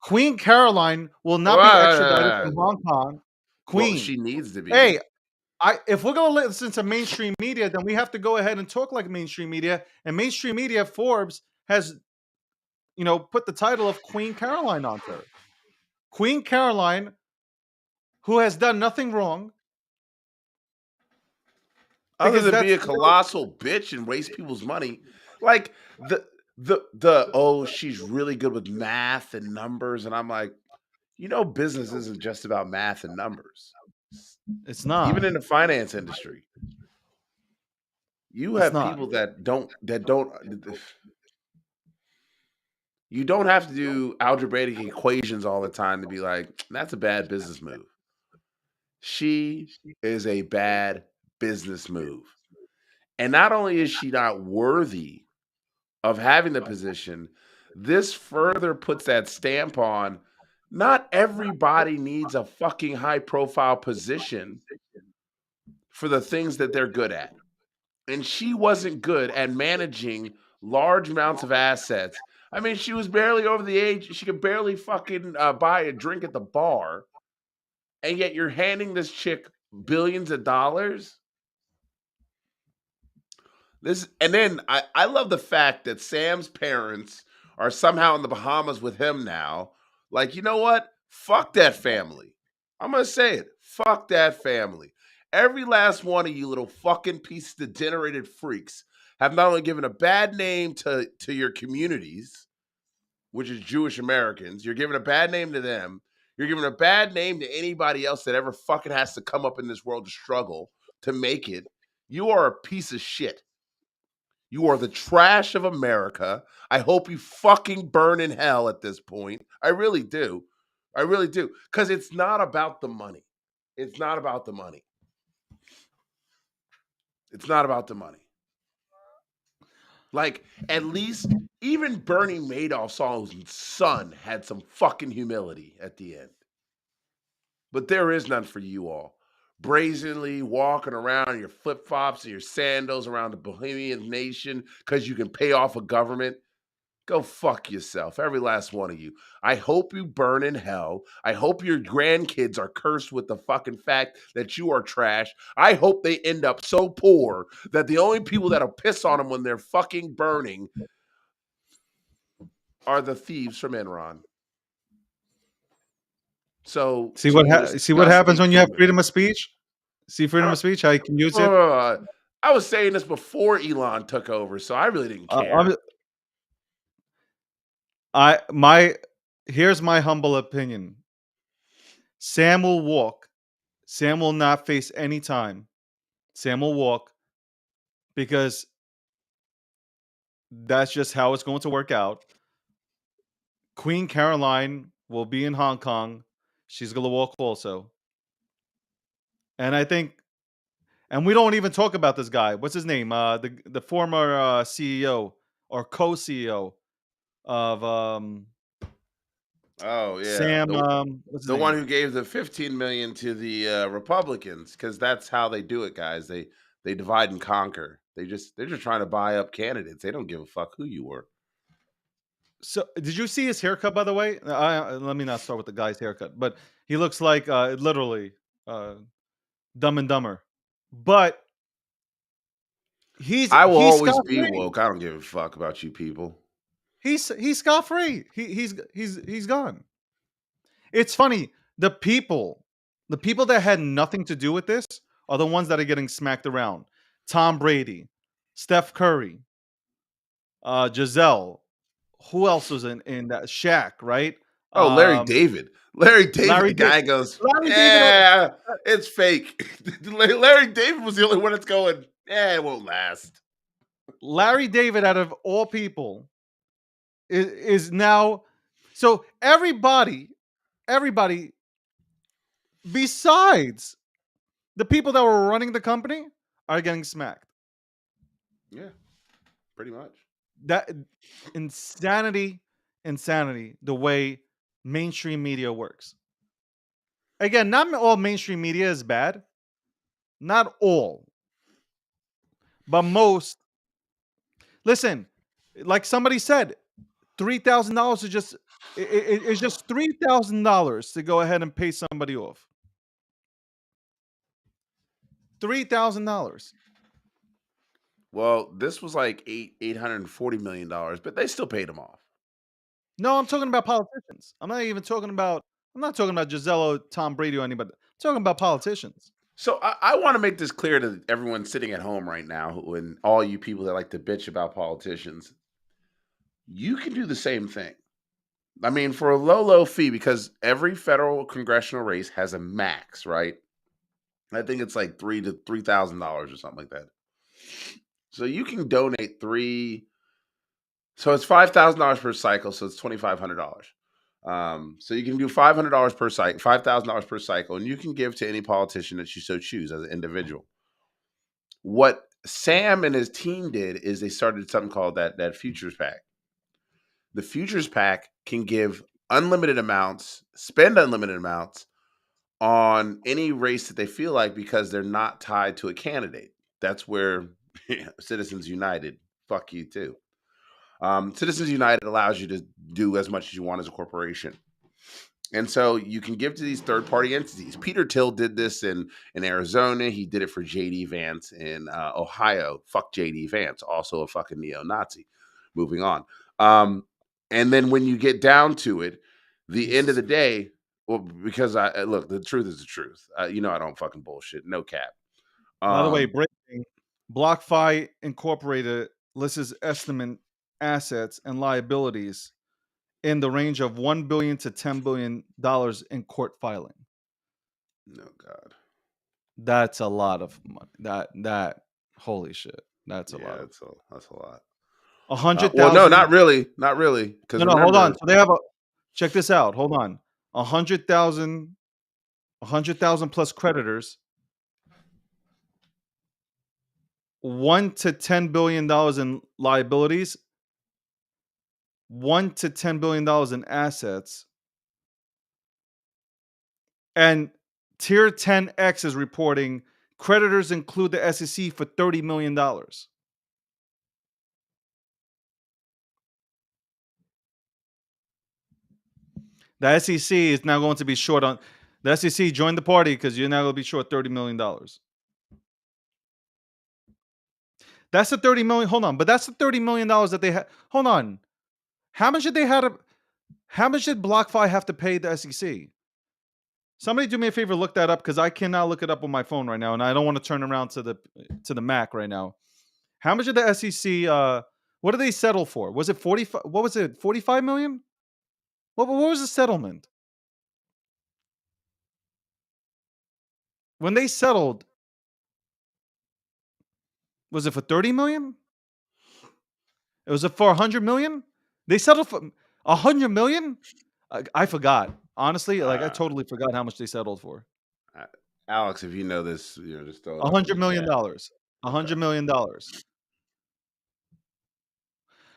Queen Caroline will not be extradited Well, from Hong Kong. she Queen. needs to be. Hey, if we're gonna listen to mainstream media, then we have to go ahead and talk like mainstream media. And mainstream media, Forbes has put the title of Queen Caroline onto her. Queen Caroline, who has done nothing wrong, Other because than be that's a colossal bitch and waste people's money, like the oh, she's really good with math and numbers, and I'm like, business isn't just about math and numbers. it's Even not. in the finance industry, you It's have not. people that don't you don't have to do algebraic equations all the time to be like, that's a bad business move. She is a bad business move. And not only is she not worthy of having the position, this further puts that stamp on not everybody needs a fucking high profile position for the things that they're good at. And she wasn't good at managing large amounts of assets. I mean, she was barely over the age. She could barely fucking buy a drink at the bar. And yet you're handing this chick billions of dollars. And then I love the fact that Sam's parents are somehow in the Bahamas with him now. Like, you know what? Fuck that family. I'm gonna say it. Fuck that family. Every last one of you little fucking pieces of degenerated freaks have not only given a bad name to your communities, which is Jewish Americans, you're giving a bad name to them. You're giving a bad name to anybody else that ever fucking has to come up in this world to struggle to make it. You are a piece of shit. You are the trash of America. I hope you fucking burn in hell at this point. I really do. I really do. Because it's not about the money. It's not about the money. It's not about the money. Like, at least even Bernie Madoff's own son had some fucking humility at the end. But there is none for you all. Brazenly walking around in your flip-flops and your sandals around the Bohemian nation because you can pay off a government. Go fuck yourself, every last one of you. I hope you burn in hell. I hope your grandkids are cursed with the fucking fact that you are trash. I hope they end up so poor that the only people that'll piss on them when they're fucking burning are the thieves from Enron. So See what happens when you have freedom of speech? See freedom of speech, how you can use it? I was saying this before Elon took over, so I really didn't care. Here's my humble opinion. Sam will walk. Sam will not face any time. Sam will walk because that's just how it's going to work out. Queen Caroline will be in Hong Kong. She's going to walk also. And I think, and we don't even talk about this guy. What's his name? The former CEO or co-CEO of oh yeah, Sam. What's his name? One who gave the $15 million to the Republicans, because that's how they do it, guys. They divide and conquer. They're just trying to buy up candidates. They don't give a fuck who you were. So, did you see his haircut, by the way? Let me not start with the guy's haircut, but he looks like literally Dumb and Dumber. But I will always be woke. I don't give a fuck about you people. He's scot free. He's gone. It's funny. The people that had nothing to do with this are the ones that are getting smacked around. Tom Brady, Steph Curry, Giselle. Who else was in that? Shaq, right? Oh, Larry David. Larry David, the guy goes, yeah, it's fake. Larry David was the only one that's going, it won't last. Larry David, out of all people, is now. So everybody, besides the people that were running the company, are getting smacked. Yeah, pretty much. That insanity, the way mainstream media works. Again, not all mainstream media is bad. Not all. But most. Listen, like somebody said, $3,000 is just it's just $3,000 to go ahead and pay somebody off. $3,000. Well, this was like $840 million, but they still paid him off. No, I'm talking about politicians. I'm not talking about Giselle, Tom Brady, or anybody. I'm talking about politicians. So I want to make this clear to everyone sitting at home right now, and all you people that like to bitch about politicians. You can do the same thing. I mean, for a low fee, because every federal congressional race has a max, right? I think it's like $3,000 or something like that. So you can donate so it's $5,000 per cycle, so it's $2,500. So you can do $500 per cycle, $5,000 per cycle, and you can give to any politician that you so choose as an individual. What Sam and his team did is they started something called that futures pack. The futures pack can give unlimited amounts, spend unlimited amounts on any race that they feel like because they're not tied to a candidate. That's where Citizens United, fuck you too. Citizens United allows you to do as much as you want as a corporation. And so you can give to these third-party entities. Peter Thiel did this in Arizona. He did it for J.D. Vance in Ohio. Fuck J.D. Vance, also a fucking neo-Nazi. Moving on. And then when you get down to it, the end of the day, well, because I look, the truth is the truth. I don't fucking bullshit. No cap. By the way, breaking BlockFi Incorporated lists its estimate assets and liabilities in the range of $1 billion to $10 billion in court filing. No God. That's a lot of money. That holy shit. That's a lot. That's a lot. 100,000. Well, no, not really, because no, hold on. So they have check this out. Hold on. 100,000 plus creditors. $1 to $10 billion in liabilities. $1 to $10 billion in assets. And Tier 10X is reporting creditors include the SEC for $30 million. The SEC is now going to be short on the SEC. Join the party because you're now going to be short $30 million. That's the $30 million. Hold on, but that's the $30 million that they had. Hold on, how much did they have? How much did BlockFi have to pay the SEC? Somebody do me a favor, look that up because I cannot look it up on my phone right now, and I don't want to turn around to the Mac right now. How much did the SEC? What did they settle for? Was it 45? What was it? 45 million? What was the settlement? When they settled, was it for 30 million? It was for 100 million? They settled for 100 million? I forgot. Honestly, I totally forgot how much they settled for. Alex, if you know this, just throw it. $100 million. $100 million.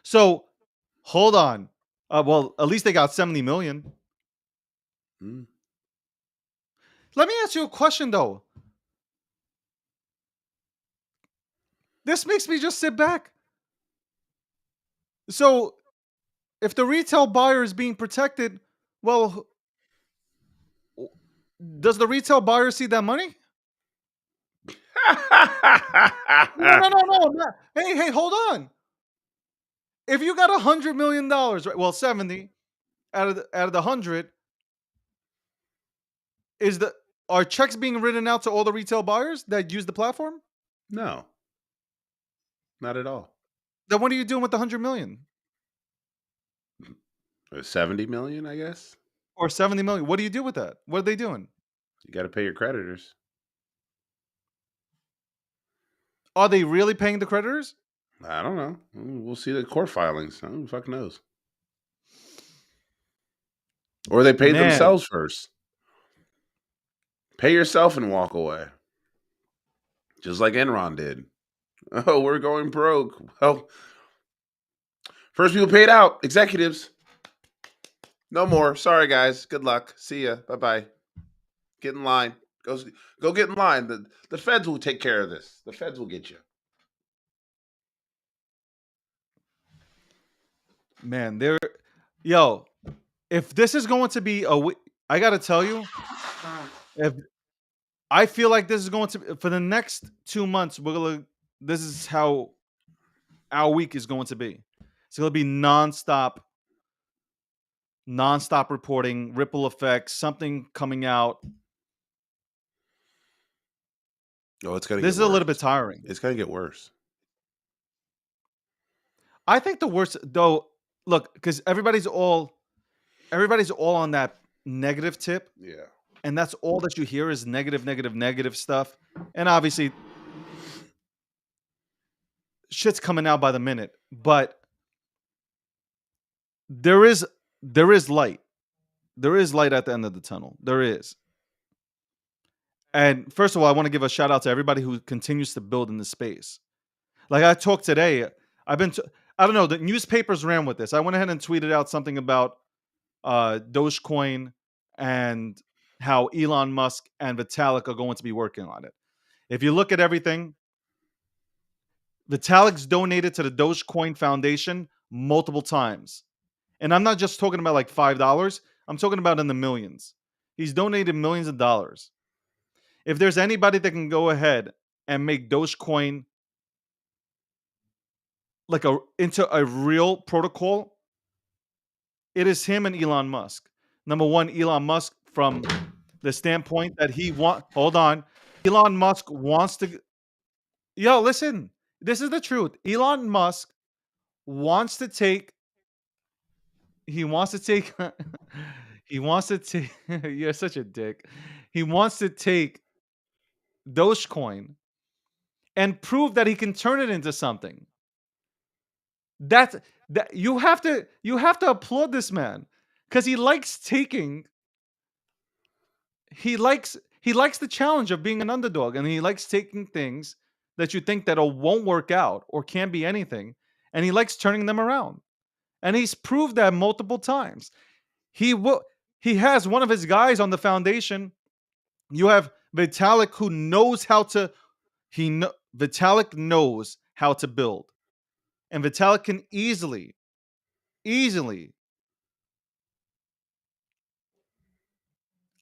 So, hold on. Well, at least they got 70 million. Let me ask you a question, though. This makes me just sit back. So, if the retail buyer is being protected, well, does the retail buyer see that money? No. Hey, hold on. If you got $100 million, right? Well, 70 out of the 100, are checks being written out to all the retail buyers that use the platform? No, not at all. Then what are you doing with the 100 million? 70 million, I guess. Or 70 million. What do you do with that? What are they doing? You got to pay your creditors. Are they really paying the creditors? I don't know. We'll see the court filings. Who the fuck knows? Or they paid themselves first. Pay yourself and walk away. Just like Enron did. Oh, we're going broke. Well, first people paid out. Executives. No more. Sorry, guys. Good luck. See ya. Bye-bye. Get in line. Go get in line. The feds will take care of this. The feds will get you. Man, if this is going to be I got to tell you, if I feel like this is going to for the next 2 months, this is how our week is going to be. It's going to be nonstop reporting, ripple effects, something coming out. Oh, it's going to get worse. This is a little bit tiring. It's going to get worse. I think the worst, though, look, because everybody's all on that negative tip. Yeah. And that's all that you hear is negative stuff. And obviously, shit's coming out by the minute. But there is light. There is light at the end of the tunnel. There is. And first of all, I want to give a shout out to everybody who continues to build in this space. Like I talked today, I've been. I don't know. The newspapers ran with this. I went ahead and tweeted out something about Dogecoin and how Elon Musk and Vitalik are going to be working on it. If you look at everything, Vitalik's donated to the Dogecoin Foundation multiple times. And I'm not just talking about like $5. I'm talking about in the millions. He's donated millions of dollars. If there's anybody that can go ahead and make Dogecoin like into a real protocol, it is him and Elon Musk. Number one, Elon Musk from the standpoint that hold on. Elon Musk wants to listen. This is the truth. Elon Musk wants to take he wants to take he wants to take you're such a dick. He wants to take Dogecoin and prove that he can turn it into something. That's that you have to applaud this man because he likes the challenge of being an underdog, and he likes taking things that you think that won't work out or can't be anything, and he likes turning them around. And he's proved that multiple times. He will he has one of his guys on the foundation. You have Vitalik who knows how to Vitalik knows how to build. And Vitalik can easily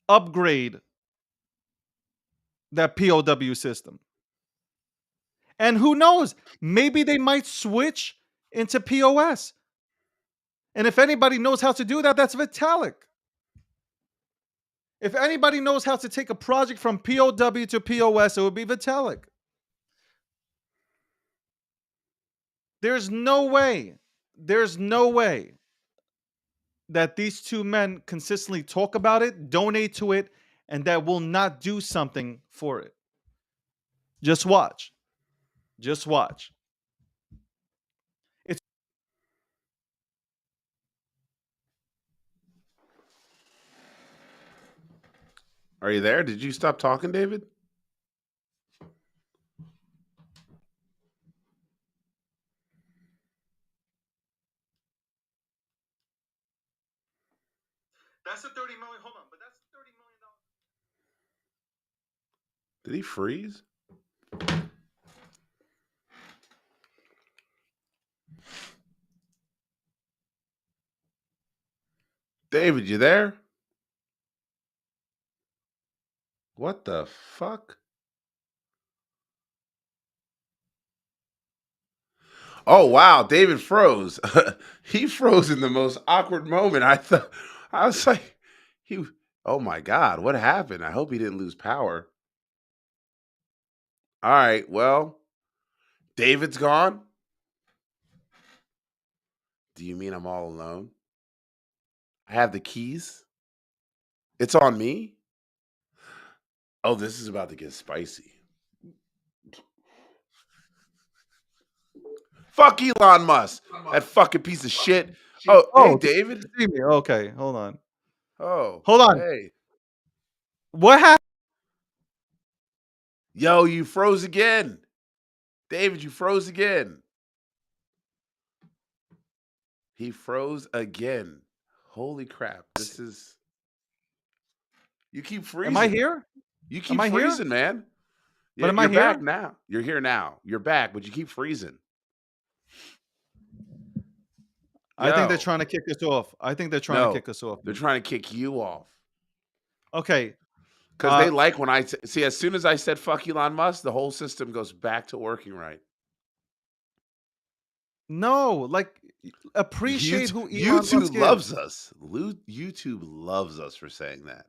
upgrade that POW system. And who knows, maybe they might switch into POS. And if anybody knows how to do that, that's Vitalik. If anybody knows how to take a project from POW to POS, it would be Vitalik. There's no way that these two men consistently talk about it, donate to it, and that will not do something for it. Just watch. Just watch. It's Are you there? Did you stop talking, David? That's the 30 million. Hold on, but that's $30 million. Did he freeze? David, you there? What the fuck? Oh wow, David froze. He froze in the most awkward moment. I was like, he. Oh my god, what happened? I hope he didn't lose power. All right, well, David's gone. Do you mean I'm all alone? I have the keys. It's on me. Oh, this is about to get spicy. Fuck Elon Musk, that fucking piece of shit. Oh, hey, Oh, David. see me. Okay, hold on. Oh, Hold on. hey. What happened? Yo, you froze again. David, you froze again. He froze again. Holy crap. This is. You keep freezing. Am I here? You keep Am I here? freezing, man. But Yeah, am I you're back here? now. You're here now. You're back, but you keep freezing. I think they're Yo. trying to kick us off. No, they're trying to kick you off. Okay. Because they like when I see, as soon as I said fuck Elon Musk, the whole system goes back to working right. No, like appreciate who Elon Musk YouTube is. loves us. YouTube loves us for saying that.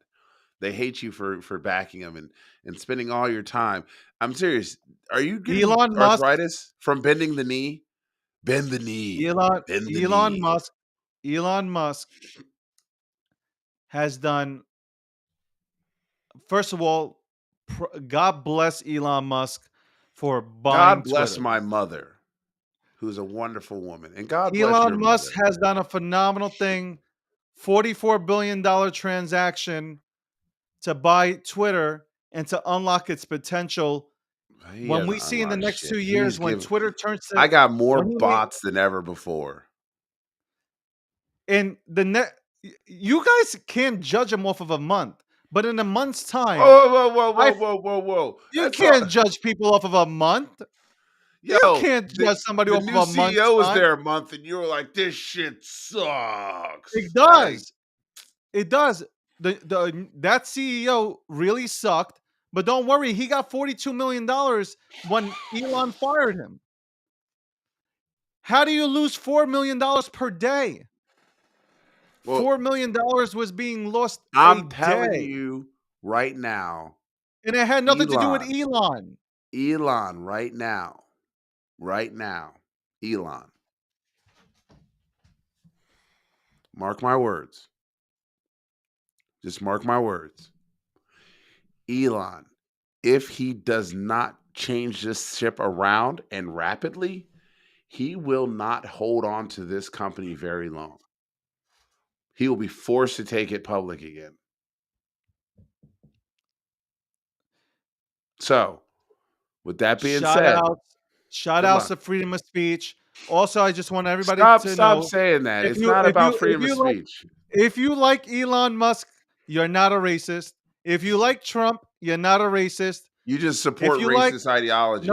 They hate you for backing them and spending all your time. I'm serious. Are you getting Elon Musk, arthritis from bending the knee? Bend the knee. Bend the knee. Elon Musk has done. First of all, God bless Elon Musk for buying God bless Twitter. my mother, who's a wonderful woman, and God bless your Elon Musk mother. has done a phenomenal thing. $44 billion transaction to buy Twitter and to unlock its potential He When we hasn't see in the unlocked next shit. 2 years when Twitter turns to I got more when he bots than ever before. in the net, you guys can't judge him off of a month, but in a month's time, Whoa, whoa, whoa, I whoa, whoa, whoa, whoa. you That's all. can't judge people off of a month. You Yo, can't judge somebody the off of new a month's CEO was time. there a month, and you were like, "This shit It sucks." Like, does. It does. The that CEO really sucked, but don't worry, he got $42 million when Elon fired him. How do you lose $4 million per day? well, $4 million was being lost a I'm telling day, you right now, and it had nothing to do with Elon, Elon. Elon, right now, Elon. Mark my words. Just mark my words. Elon, if he does not change this ship around and rapidly, he will not hold on to this company very long. He will be forced to take it public again. So, with that being Shout said, outs, shout good outs luck. to freedom of speech. Also, I just want everybody Stop, to stop know saying that. if It's you not if about you if freedom of you like speech. if you like Elon Musk, you're not a racist. If you like Trump, you're not a racist. You just If support you like racist nope, ideologies.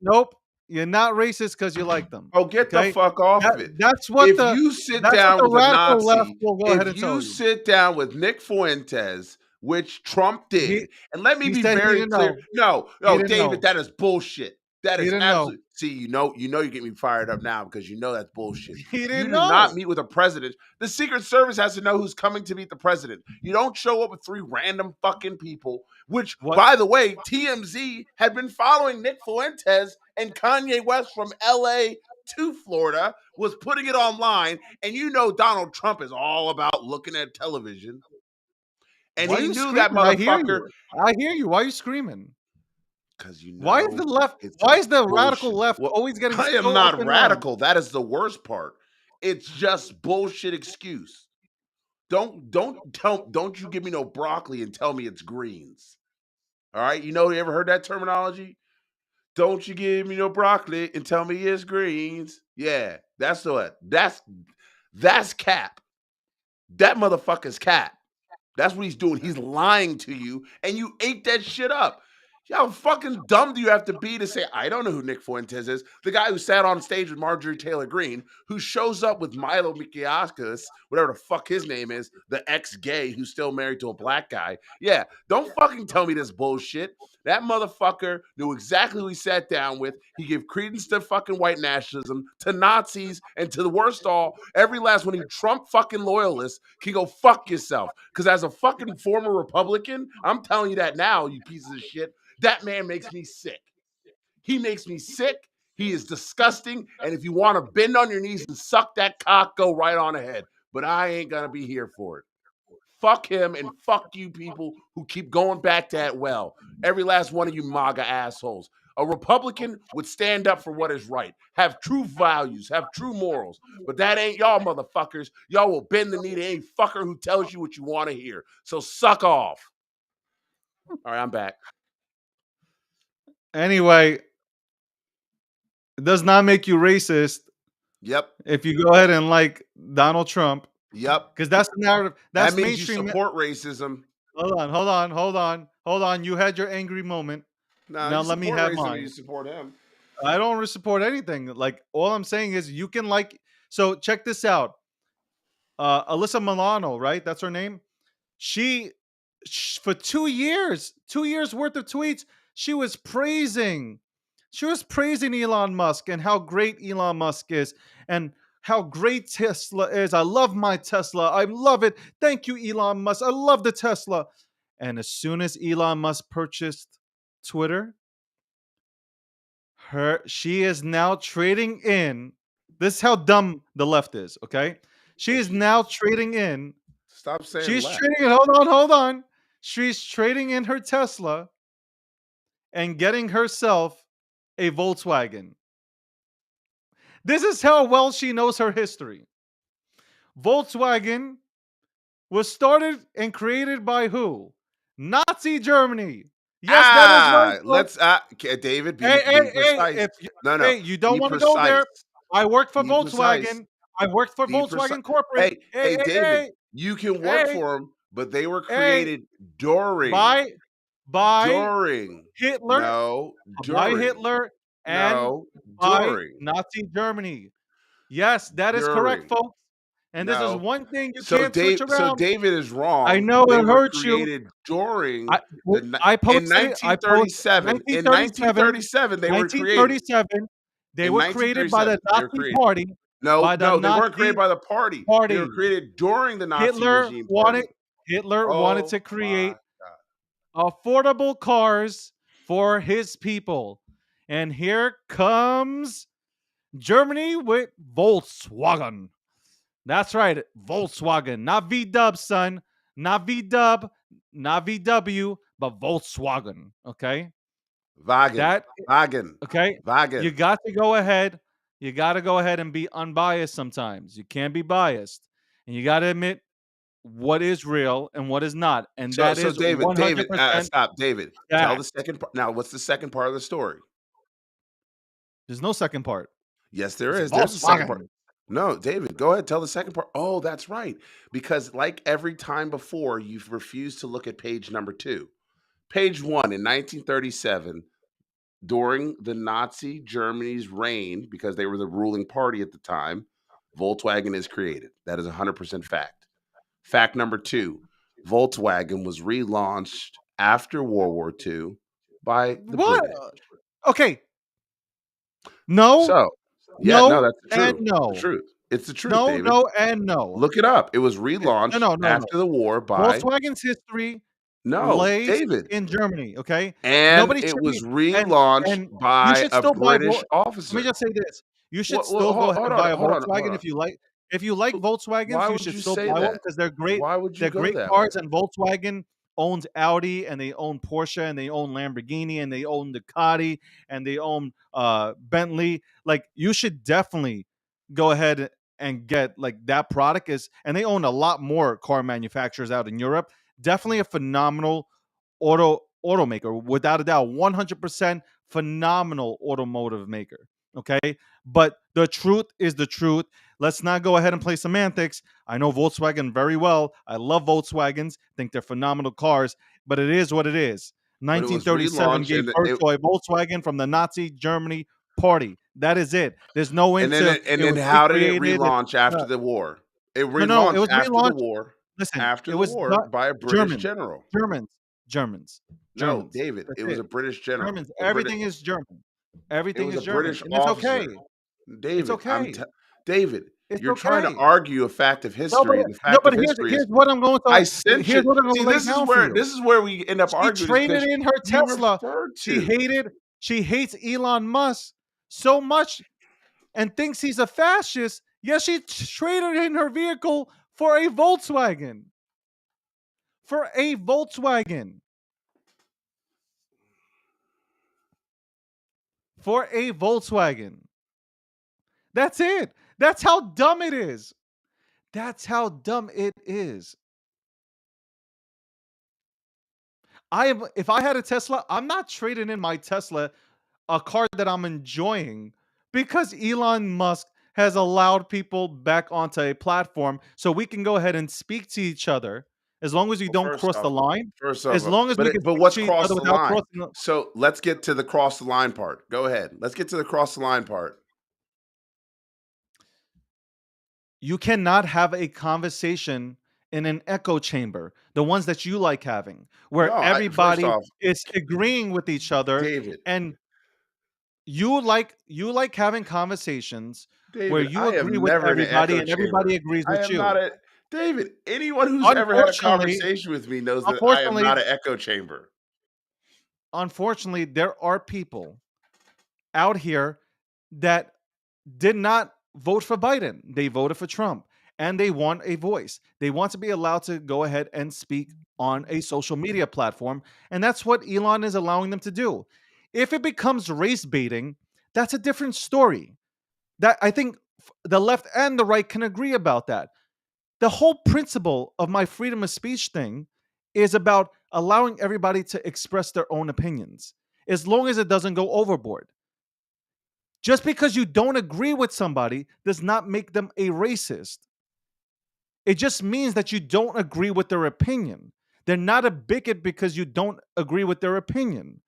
nope, you're not racist because you like them. Oh, get the Okay? fuck off That of it. that's what If the you sit that's what down the with a radical left Nazi, will go ahead if and tell you you. sit down with Nick Fuentes, which Trump He did, and let me he be said he very didn't clear. know. No, He no, didn't David, know. that is bullshit. That He is didn't know. absolute. See, you know, you get me fired up now because you know that's bullshit. He You didn't do not know. meet with a president. The Secret Service has to know who's coming to meet the president. You don't show up with three random fucking people. Which, What by the way, TMZ had been following Nick Fuentes and Kanye West from LA to Florida, was putting it online, and you know Donald Trump is all about looking at television. And why are he you knew that screaming? I hear motherfucker you. I hear you. Why are you screaming? because you Why is the know left it's why is the radical bullshit. left Well, always getting I am so up not in arms? radical. That is the worst part. It's just bullshit excuse. Don't you give me no broccoli and tell me it's greens. All right, you ever heard that terminology? Don't you give me no broccoli and tell me it's greens. Yeah, that's what. That's cap. That motherfucker's cap. That's what he's doing. He's lying to you, and you ate that shit up. How fucking dumb do you have to be to say, I don't know who Nick Fuentes is? The guy who sat on stage with Marjorie Taylor Greene, who shows up with Milo Mikiakis, whatever the fuck his name is, the ex-gay who's still married to a black guy. Yeah, don't fucking tell me this bullshit. That motherfucker knew exactly who he sat down with. He gave credence to fucking white nationalism, to Nazis, and to the worst all, every last one of you Trump fucking loyalists can go fuck yourself. Because as a fucking former Republican, I'm telling you that now, you pieces of shit, that man makes me sick. He makes me sick. He is disgusting. And if you want to bend on your knees and suck that cock, go right on ahead. But I ain't going to be here for it. Fuck him and fuck you people who keep going back to that well. Every last one of you MAGA assholes. A Republican would stand up for what is right, have true values, have true morals. But that ain't y'all motherfuckers. Y'all will bend the knee to any fucker who tells you what you want to hear. So suck off. All right, I'm back. Anyway, it does not make you racist Yep. if you go ahead and like Donald Trump, Yep. because that's the narrative. That That's means you mainstream. support racism. Hold on. You had your angry moment. No, Now you let me support have racism and you mine. support him. I don't support anything. Like all I'm saying is you can like. So check this out. Alyssa Milano, right? That's her name. She for 2 years worth of tweets, she was praising. She was praising Elon Musk and how great Elon Musk is and how great Tesla is. I love my Tesla. I love it. Thank you, Elon Musk. I love the Tesla. And as soon as Elon Musk purchased Twitter, she is now trading in. This is how dumb the left is, okay? She is now trading in. Stop saying She's left. trading in. Hold on. She's trading in her Tesla and getting herself a Volkswagen. This is how well she knows her history. Volkswagen was started and created by who? Nazi Germany. Yes, that is right, folks. Let's David, Hey, be hey, hey! precise. If you, No, no, hey, you don't be want to go precise. there. I worked for Be precise. Volkswagen. I worked for Be precise. Volkswagen Corporate. Hey, Hey, hey, hey, David, hey, you can work hey, for them, but they were hey! created during, By by during, Hitler, no, by during, Hitler, and no, by during, Nazi Germany. Yes, that is correct, during, folks. And this is no. one thing you can't switch So around. David is I wrong. know They it were hurts you. created during I the w I in posted it. I posted 1937. In 1937, 1937, they were created. 1937. They In were created by the 1937, they were Nazi created. Party, No, by the no, they weren't created Nazi by the party. They were Party. created during the Nazi Hitler regime wanted party. Hitler wanted Oh to my create god. affordable cars for his people. And here comes Germany with Volkswagen. That's right, Volkswagen, not V-Dub, son, not V-Dub, not VW, but Volkswagen. Okay, Wagen, that Wagen, okay. You Wagen. got to go ahead. You got to go ahead and be unbiased. Sometimes you can't be biased, and you got to admit what is real and what is not, and So that so is David, David, 100% stop, David. Tell the fact. second part. Now, what's the second part of the story? There's no second part. Yes, there It's is. There's a second part. Volkswagen. No, David, go ahead. Tell the second part. Oh, that's right. Because like every time before, you've refused to look at page number two. Page one in 1937, during the Nazi Germany's reign, because they were the ruling party at the time, Volkswagen is created. That is 100% fact. Fact number two, Volkswagen was relaunched after World War II by the What? British. Okay. No, So, yeah, no, no, that's the and truth. The no. truth. It's the truth, No, David. no, and no. Look it up. It was No, relaunched no, no, no. after the war by Volkswagen's history no, lays David. in Germany, okay? And Nobody it should be was relaunched and you by should a still buy British let me officer. just say this. You should What still go ahead hold and on, buy a hold on, hold Volkswagen on. if you like. If you like Volkswagens, Why you would should you still say buy one that? because they're great. Why would you They're go great that way? cars, and Volkswagen owns Audi, and they own Porsche, and they own Lamborghini, and they own Ducati, and they own Bentley. Like you should definitely go ahead and get like that product is, and they own a lot more car manufacturers out in Europe. Definitely a phenomenal automaker, without a doubt, 100% phenomenal automotive maker. Okay, but the truth is the truth. Let's not go ahead and play semantics. I know Volkswagen very well. I love Volkswagens. Think they're phenomenal cars, but it is what it is. But it was 1937 relaunched gave birth to a Volkswagen from the Nazi Germany party. That is it. There's no into and it then was how did it recreated. relaunch after Uh, the war? It no, no, it relaunched was relaunched. Listen, after it the was war by a British German, general. Germans, Germans, No, Germans. David, That's it was it. a British general. Germans. A British Everything is German. it Everything was is a German, British and it's okay. officer. It's David, okay. David, It's you're trying to okay. argue a fact of No, but history, and the no, fact but of history here's is what I'm going to I sent here's you. what I'm going to See, lay down for you. this is where we end up She arguing is traded because in her you Tesla. referred She to. hated. She hates Elon Musk so much and thinks he's a fascist. Yes, she traded in her vehicle for a Volkswagen. For a Volkswagen. For a Volkswagen. That's it. That's how dumb it is. That's how dumb it is. I am if I had a Tesla, I'm not trading in my Tesla, a car that I'm enjoying, because Elon Musk has allowed people back onto a platform so we can go ahead and speak to each other as long as we Well, don't cross the line. first As off, long as we can but speak what's to each other crossed the without line? crossing the So let's get to the cross the line part. Go ahead. Let's get to the cross the line part. you cannot have a conversation in an echo chamber, the ones that you like having, No, where first everybody off, is agreeing with each other, David, and you like having conversations where David, you I agree am with never in an everybody echo and everybody chamber. agrees I with am not you. a David. Anyone who's ever had a Unfortunately, conversation with me knows that I am unfortunately, not an echo chamber. unfortunately, there are people out here that did not vote for Biden. They voted for Trump, and they want a voice. They want to be allowed to go ahead and speak on a social media platform, and that's what Elon is allowing them to do. If it becomes race baiting, that's a different story. That I think the left and the right can agree about that. The whole principle of my freedom of speech thing is about allowing everybody to express their own opinions, as long as it doesn't go overboard. Just because you don't agree with somebody does not make them a racist. It just means that you don't agree with their opinion. They're not a bigot because you don't agree with their opinion.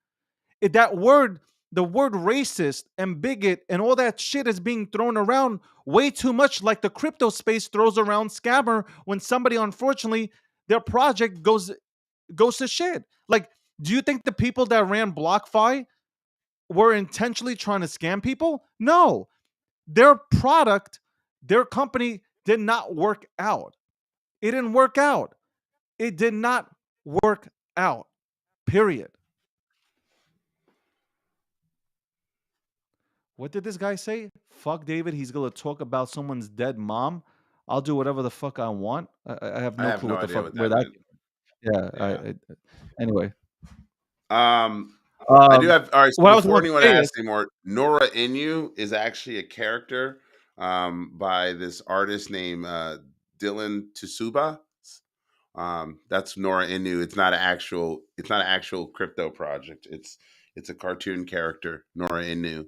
That word, the word racist and bigot and all that shit is being thrown around way too much, like the crypto space throws around scammer when somebody, unfortunately, their project goes to shit. Like, do you think the people that ran BlockFi were intentionally trying to scam people? No. Their product, their company did not work out. It didn't work out. It did not work out. Period. What did this guy say? Fuck David. He's gonna talk about someone's dead mom. I'll do whatever the fuck I want. I have I no have clue no what the idea fuck what where that that. meant. Yeah. Yeah. Anyway. Um, I do Um, have, all right. So what I was before going to anyone say is asks anymore, Nora Inu is actually a character by this artist named Dylan Tsuba. That's Nora Inu. It's not an actual crypto project. It's a cartoon character, Nora Inu.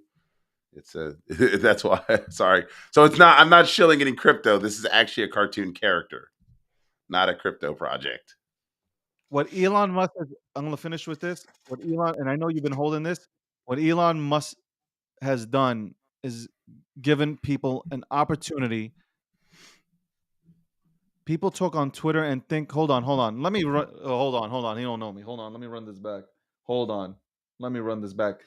It's a that's why sorry. So it's not, I'm not shilling any crypto. This is actually a cartoon character, not a crypto project. what Elon Musk. I'm going to finish with this. What Elon, and I know you've been holding this. What Elon Musk has done is given people an opportunity. People talk on Twitter and think, hold on. Let me run. Oh, hold on. He don't know me. Hold on. Let me run this back. Hold on. Let me run this back.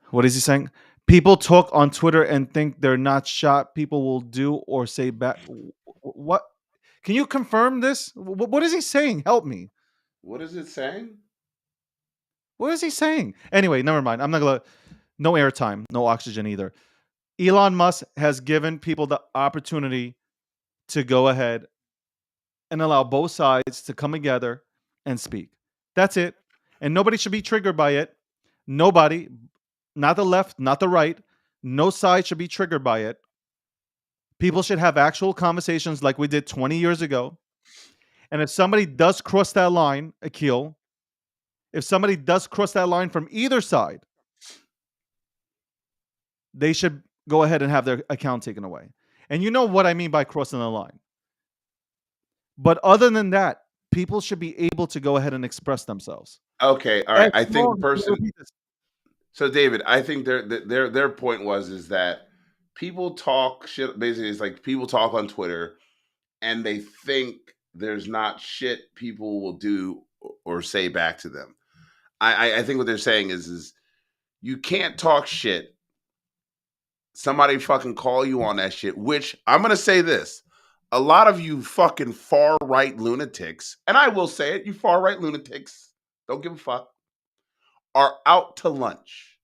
What is he saying? People talk on Twitter and think they're not shot. People will do or say back. What? Can you confirm this? What is he saying? Help me. What is it saying? What is he saying? Anyway, never mind. I'm not gonna. No airtime, no oxygen either. Elon Musk has given people the opportunity to go ahead and allow both sides to come together and speak. That's it. And nobody should be triggered by it. Nobody, not the left, not the right. No side should be triggered by it. People should have actual conversations like we did 20 years ago. And if somebody does cross that line, Akil, if somebody does cross that line from either side, they should go ahead and have their account taken away. And you know what I mean by crossing the line. But other than that, people should be able to go ahead and express themselves. Okay, all As right. I think the long, person, so David, I think their point was is that people talk shit. Basically, it's like people talk on Twitter and they think there's not shit people will do or say back to them. I think what they're saying is you can't talk shit. Somebody fucking call you on that shit. Which I'm gonna say this: a lot of you fucking far right lunatics, and I will say it, you far right lunatics, don't give a fuck, are out to lunch.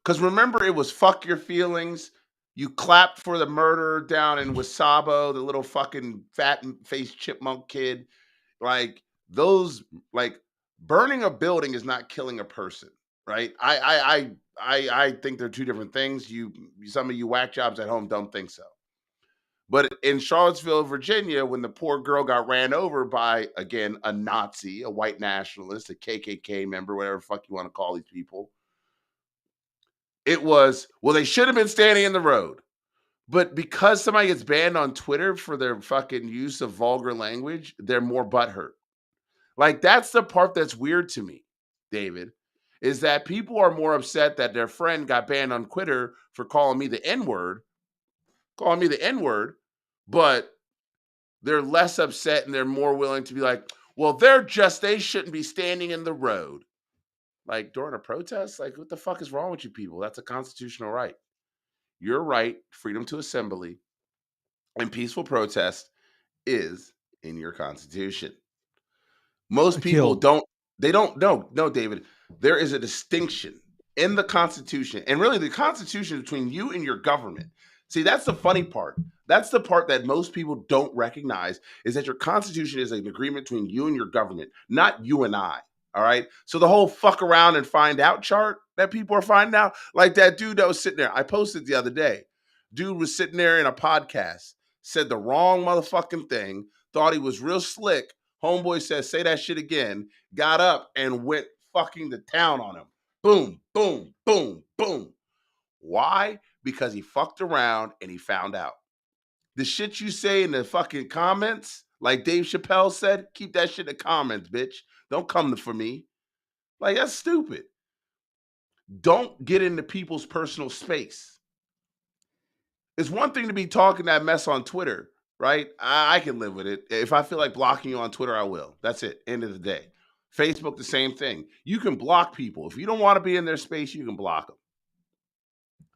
Because remember, it was fuck your feelings. You clapped for the murder down in Wasabo, the little fucking fat faced chipmunk kid. Like those, like burning a building is not killing a person, right? I think they're two different things. Some of you whack jobs at home don't think so. But in Charlottesville, Virginia, when the poor girl got ran over by, again, a Nazi, a white nationalist, a KKK member, whatever the fuck you want to call these people, it was, well, they should have been standing in the road. But because somebody gets banned on Twitter for their fucking use of vulgar language, they're more butthurt. Like, that's the part that's weird to me, David, is that people are more upset that their friend got banned on Twitter for calling me the N-word, but they're less upset and they're more willing to be like, well, they shouldn't be standing in the road. Like, during a protest? Like, what the fuck is wrong with you people? That's a constitutional right. Your right, freedom to assembly, and peaceful protest is in your constitution. Most people Akil, don't, they don't know. No, David, there is a distinction in the Constitution and really the Constitution between you and your government. See, that's the funny part. That's the part that most people don't recognize is that your Constitution is an agreement between you and your government, not you and I. All right. So the whole fuck around and find out chart that people are finding out, like that dude that was sitting there, I posted the other day. Dude was sitting there in a podcast, said the wrong motherfucking thing, thought he was real slick, Homeboy says, say that shit again, got up and went fucking to town on him. Boom, boom, boom, boom. Why? Because he fucked around and he found out. The shit you say in the fucking comments, like Dave Chappelle said, keep that shit in the comments, bitch. Don't come for me. Like, that's stupid. Don't get into people's personal space. It's one thing to be talking that mess on Twitter, right? I can live with it. If I feel like blocking you on Twitter, I will. That's it. End of the day. Facebook, the same thing. You can block people. If you don't want to be in their space, you can block them.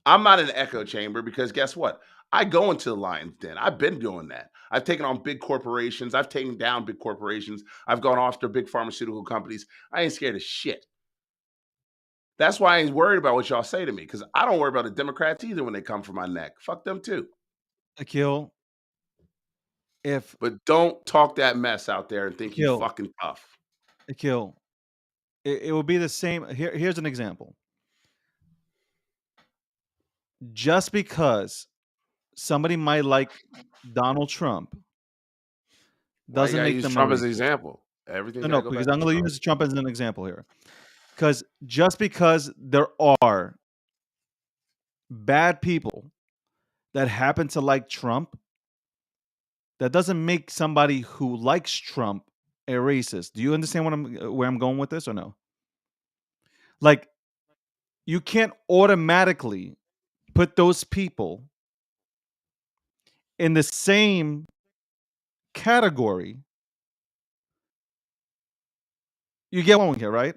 I'm not in an echo chamber because guess what? I go into the lion's den. I've been doing that. I've taken on big corporations. I've taken down big corporations. I've gone after big pharmaceutical companies. I ain't scared of shit. That's why I ain't worried about what y'all say to me, because I don't worry about the Democrats either when they come for my neck. Fuck them too. Akil, but don't talk that mess out there and think you fucking tough. Akil, it will be the same. Here's an example. Just because somebody might like Donald Trump doesn't make them Trump as an example. Everything. No, because I'm going to use Trump as an example here. Because just because there are bad people that happen to like Trump, that doesn't make somebody who likes Trump a racist. Do you understand where I'm going with this or no? Like, you can't automatically put those people in the same category. You get one here, right?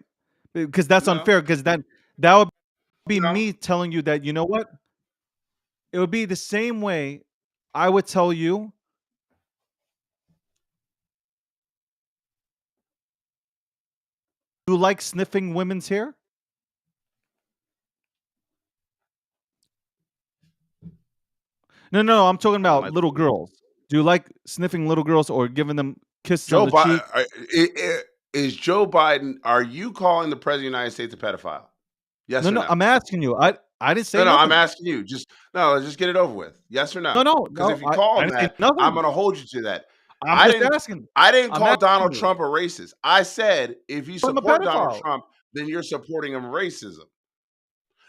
Because that's unfair. Because that would be me telling you that, you know what? It would be the same way I would tell you you like sniffing women's hair? No, I'm talking about little girls. Do you like sniffing little girls or giving them kisses on the cheek? Is Joe Biden, are you calling the president of the United States a pedophile? Yes or no? I'm asking you. I didn't say no, nothing. I'm asking you. Just get it over with. Yes or no? No. Because if you call him that, I'm going to hold you to that. I'm just asking. I didn't call Donald Trump a racist. I said if you support Donald Trump, then you're supporting him racism.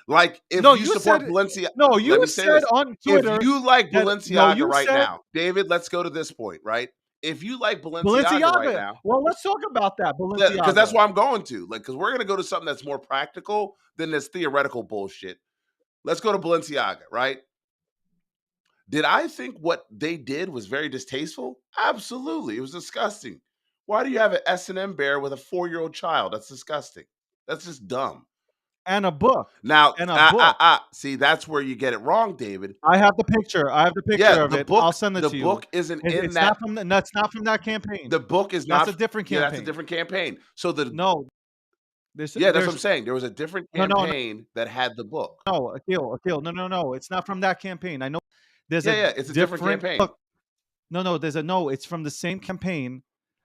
Like if you support Balenciaga. No, you said on Twitter. If you like Balenciaga right now, David, let's go to this point, right? If you like Balenciaga right now, well, let's talk about that. Because that's why I'm going to. Like, because we're going to go to something that's more practical than this theoretical bullshit. Let's go to Balenciaga, right? Did I think what they did was very distasteful? Absolutely. It was disgusting. Why do you have an S&M bear with a 4-year-old child? That's disgusting. That's just dumb. And a book. Now, see, that's where you get it wrong, David. I have the picture. Of it. I'll send it to you. The book isn't in that. That's not from that campaign. The book is not. That's a different campaign. Yeah, that's a different campaign. So no. That's what I'm saying. There was a different campaign that had the book. No, Akil. No. It's not from that campaign. I know. It's a different campaign. Book. No. It's from the same campaign.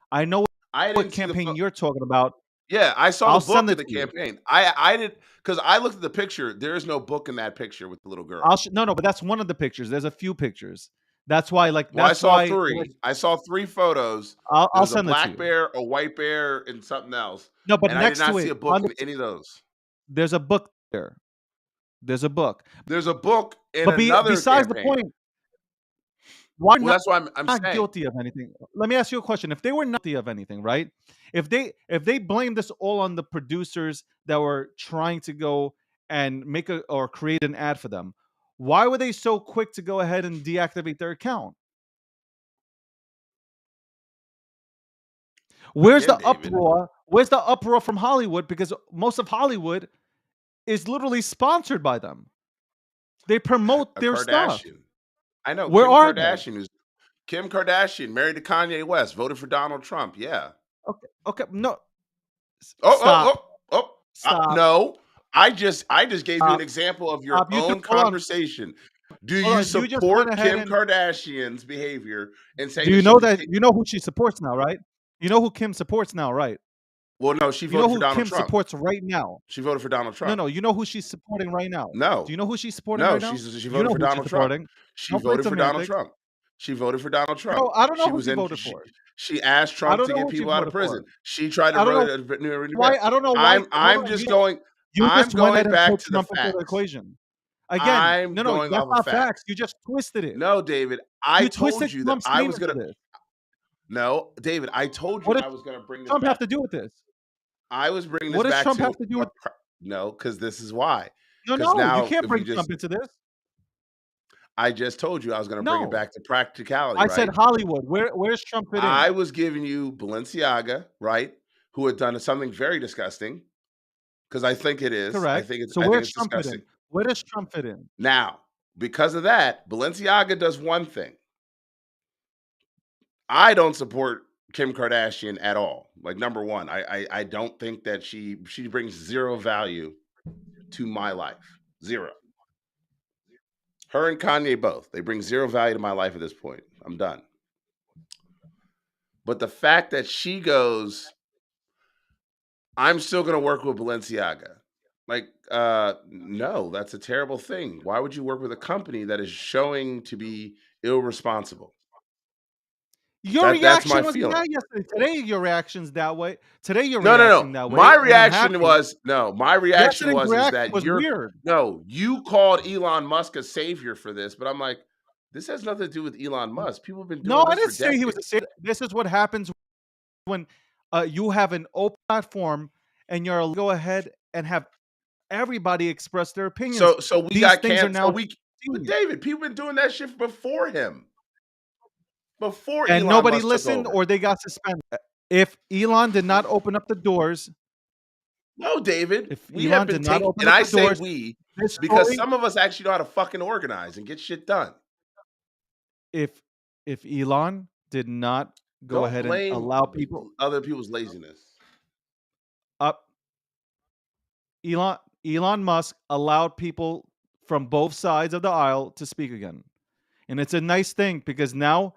I know what campaign you're talking about. Yeah, I saw the book of the campaign. I did, because I looked at the picture. There is no book in that picture with the little girl. No, but that's one of the pictures. There's a few pictures. That's why, I saw three. I saw 3 photos. I'll send a black bear, a white bear, and something else. No, but next I did not see a book in any of those. There's a book there. There's a book. There's a book in another besides campaign. the point. Why not? That's why I'm not saying. Guilty of anything. Let me ask you a question. If they were not guilty of anything, right? If they blame this all on the producers that were trying to go and create an ad for them, why were they so quick to go ahead and deactivate their account? Where's the uproar? Where's the uproar from Hollywood? Because most of Hollywood is literally sponsored by them. They promote their stuff. I know. Where are they? Kim Kardashian married to Kanye West, voted for Donald Trump. Yeah. Okay. No. Stop. Stop. No. I just gave you an example of your own conversation. Do you support Kim Kardashian's behavior and say? Do you know that you know who she supports now, right? You know who Kim supports now, right? Well, no, she voted for Donald Trump. Kim supports right now. She voted for Donald Trump. No, you know who she's supporting right now. No. Do you know who she's supporting right now? No, she voted for Donald Trump. She voted for Donald Trump. She voted for Donald Trump. No, I don't know who she voted for. She asked I Trump don't to know get who she people out of voted for. prison. She tried to I don't know renew. why. I don't know why. Hold on. You I'm just went going ahead and back put to the Trump into the facts. equation. Again, I'm no, going that's off of not facts. facts. You just twisted it. No, David, I You told twisted you that Trump's I name was into gonna. this. No, David, I told you What does I was gonna bring this Trump have back. to do with this? I was bringing this What does back Trump to have to do with? no, because this is why. No, Because no, you now, can't if you bring just, Trump into this. I just told you I was going to bring it No, back to practicality, I said right? Hollywood. Where's Trump fit I in? was giving you Balenciaga, right? Who had done something very disgusting. Because I think it is. Correct. So I think where's it's Trump fit disgusting. in? Where does Trump fit in? Now, because of that, Balenciaga does one thing. I don't support Kim Kardashian at all. Like, number one, I don't think that she brings zero value to my life. Zero. Her and Kanye both. They bring zero value to my life at this point. I'm done. But the fact that she goes, I'm still going to work with Balenciaga. Like, no, that's a terrible thing. Why would you work with a company that is showing to be irresponsible? Your That's my reaction was feeling. that yesterday. Today your reaction's that way. Today you're No, no, reacting no. that way, My and I'm reaction happy. was no. My reaction Yesterday's is reaction that was you're weird. no. You called Elon Musk a savior for this, but I'm like, this has nothing to do with Elon Musk. People have been No, doing I this for didn't say he was a decades. saint. This is what happens when you have an open platform and you're go ahead and have everybody express their opinions. So we These got things are canceled. So now we, but seen. David, people been doing that shit before him, before And Elon nobody Musk took listened over. or they got suspended. If Elon did not open up the doors, No, David, if we have Elon been did not taking, open and up I the say doors, we this because story, some of us actually know how to fucking organize and get shit done. if if Elon did not go Don't ahead and allow blame people other people's laziness. up, Elon Musk allowed people from both sides of the aisle to speak again. And it's a nice thing because now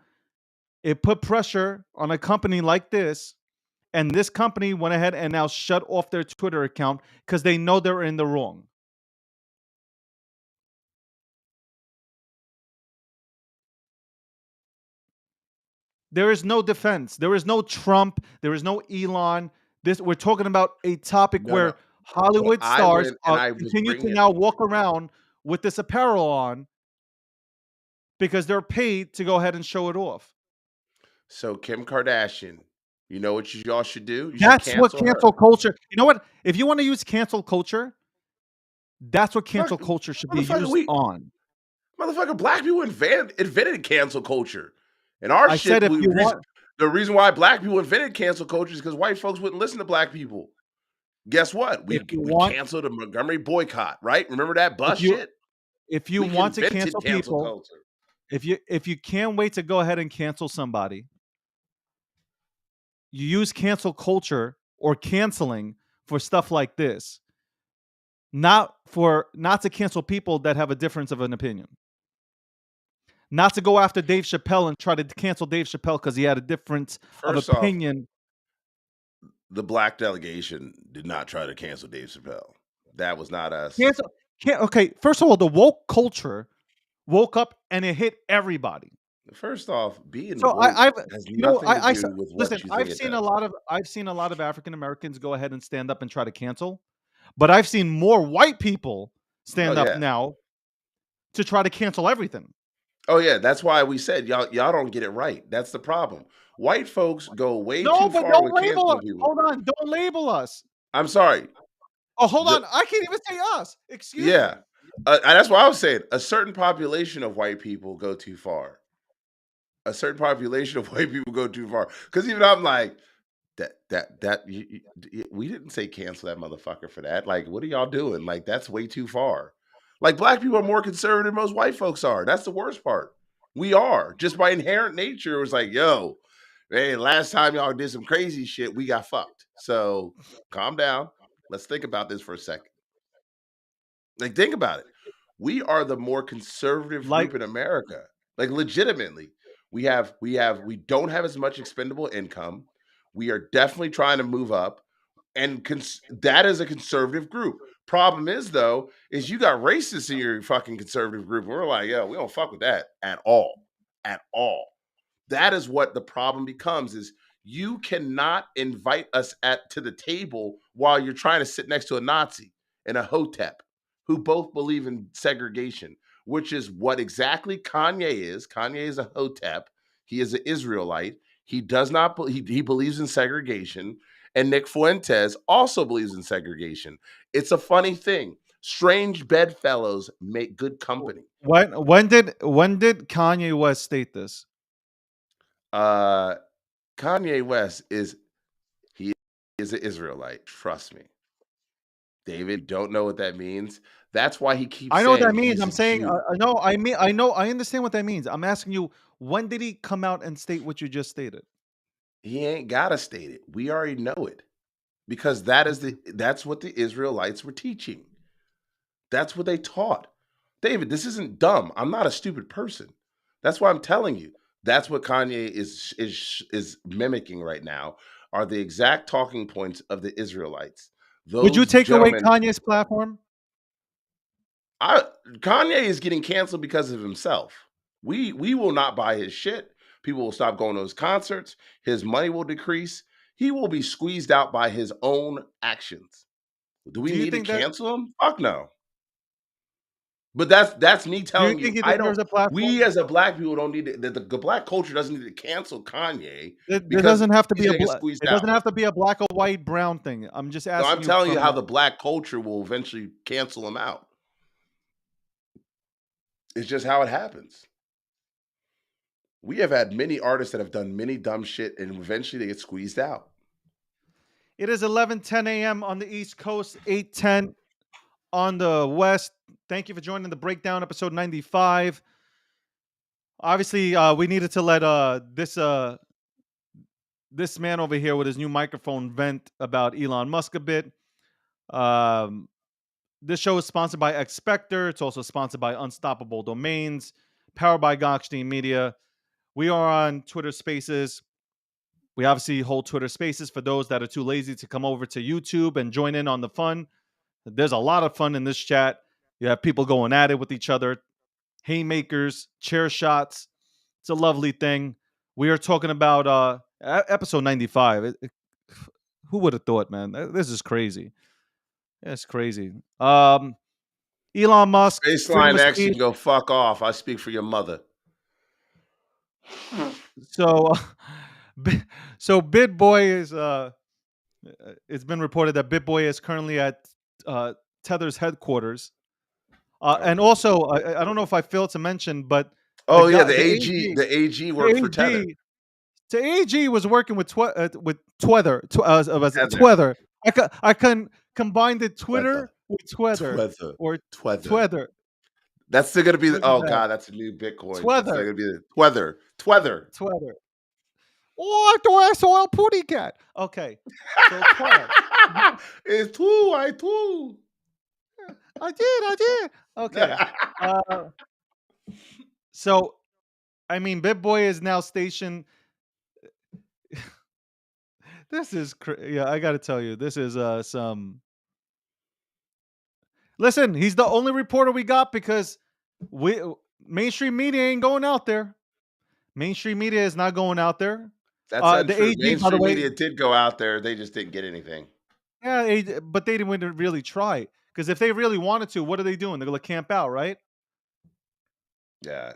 it put pressure on a company like this. And this company went ahead and now shut off their Twitter account because they know they're in the wrong. There is no defense. There is no Trump. There is no Elon. This we're talking about a topic No, no. where But Hollywood I stars went and I was continue to bringing. now walk around with this apparel on because they're paid to go ahead and show it off. So Kim Kardashian, you know what y'all should do? You should That's what cancel her. cancel culture. You know what? If you want to use cancel culture, that's what Fuck, cancel culture should be motherfucker, used on. motherfucker, black people invented cancel culture, and our I said shit. if you want, The reason why black people invented cancel culture is because white folks wouldn't listen to black people. Guess what? if you We want, canceled the Montgomery boycott, right? Remember that if bus you shit? if you We want to invented cancel cancel people, culture. if you can't wait to go ahead and cancel somebody, you use cancel culture or canceling for stuff like this, not to cancel people that have a difference of an opinion. Not to go after Dave Chappelle and try to cancel Dave Chappelle because he had a difference of First off, opinion. the black delegation did not try to cancel Dave Chappelle. That was not us. Cancel, okay, first of all, the woke culture woke up and it hit everybody. First off, being So woke I've, has you know, nothing to do with listen. what you think it does. I've seen a lot of African Americans go ahead and stand up and try to cancel, but I've seen more white people Oh stand up yeah. now to try to cancel everything. Oh yeah. That's why we said y'all don't get it right. That's the problem. White folks go way No, too but far don't with label us. canceling people. Hold on, don't label us. I'm sorry. Oh, hold The on. I can't even say us. Excuse Yeah. me. And that's what I was saying. A certain population of white people go too far. A certain population of white people go too far. Because even I'm like, we didn't say cancel that motherfucker for that. Like, what are y'all doing? Like, that's way too far. Like, black people are more conservative than most white folks are. That's the worst part. We are just by inherent nature. It was like, yo, man, last time y'all did some crazy shit, we got fucked. So calm down. Let's think about this for a second. Like, think about it. We are the more conservative Like group in America. Like, legitimately, we don't have as much expendable income. We are definitely trying to move up, and that is a conservative group. Problem is, though, is you got racists in your fucking conservative group. We're like, yo, we don't fuck with that at all, at all. That is what the problem becomes is you cannot invite us to the table while you're trying to sit next to a Nazi and a Hotep who both believe in segregation, which is what exactly Kanye is. Kanye is a Hotep. He is an Israelite. He does not he believes in segregation, and Nick Fuentes also believes in segregation. It's a funny thing. Strange bedfellows make good company. When did Kanye West state this? Uh Kanye West he is an Israelite. Trust me. David, don't know what that means. That's why he keeps I know what that saying means. he's I'm a saying, Jew. no, I know, I understand what that means. I'm asking you, when did he come out and state what you just stated? He ain't gotta state it. We already know it. Because that's what the Israelites were teaching. That's what they taught. David, this isn't dumb. I'm not a stupid person. That's why I'm telling you. That's what Kanye is mimicking right now are the exact talking points of the Israelites. Would you Those take away gentlemen, Kanye's platform? I Kanye is getting canceled because of himself. We will not buy his shit. People will stop going to his concerts. His money will decrease. He will be squeezed out by his own actions. Do we Do you need to think that? cancel him? Fuck no. But that's me Do you telling think you. he I don't. deserves a platform? We as a black people don't need to, the black culture doesn't need to cancel Kanye There because doesn't have to he's be a gonna get squeezed it out. doesn't have to be a black or white brown thing. I'm just No, I'm asking you telling you from how the black culture will eventually cancel him out. It's just how it happens. We have had many artists that have done many dumb shit and eventually they get squeezed out. It is 11:10 a.m. on the East Coast, 8:10 on the West. Thank you for joining the breakdown, episode 95. Obviously, we needed to let this man over here with his new microphone vent about Elon Musk a bit. Um, this show is sponsored by Expector. It's also sponsored by Unstoppable Domains, powered by Gokhshtein Media. We are on Twitter Spaces. We obviously hold Twitter Spaces for those that are too lazy to come over to YouTube and join in on the fun. There's a lot of fun in this chat. You have people going at it with each other, haymakers, chair shots. It's a lovely thing. We are talking about episode 95. Who would have thought, man? This is crazy. It's crazy. Elon Musk, freedom Baseline of X, you speech. can go fuck off. I speak for your mother. So, so Bitboy is. It's been reported that Bitboy is currently at uh, Tether's headquarters. Oh And my god. also, I don't know if I failed to mention, but Oh yeah, the The AG the worked for Tether. AG, the AG was working with Twether, Tether. Twether. I can combine the Twether. Twitter with Twether Twether. or Twether. Twether. That's still gonna be Look at oh that, god, that's a new Bitcoin. That's still Twether, gonna be the Twether. Twether. Twether. Oh, I saw a putty cat. Okay, so Twether. It's too, I too. I did. Okay, uh, so I mean, Bitboy is now stationed. This is yeah. I got to tell you, this is some. Listen, he's the only reporter we got because we mainstream media ain't going out there. Mainstream media is not going out there. That's The untrue. AG, by the Mainstream way, media did go out there. They just didn't get anything. yeah, but they didn't really try because if they really wanted to, what are they doing? They're gonna camp out, right? Yeah.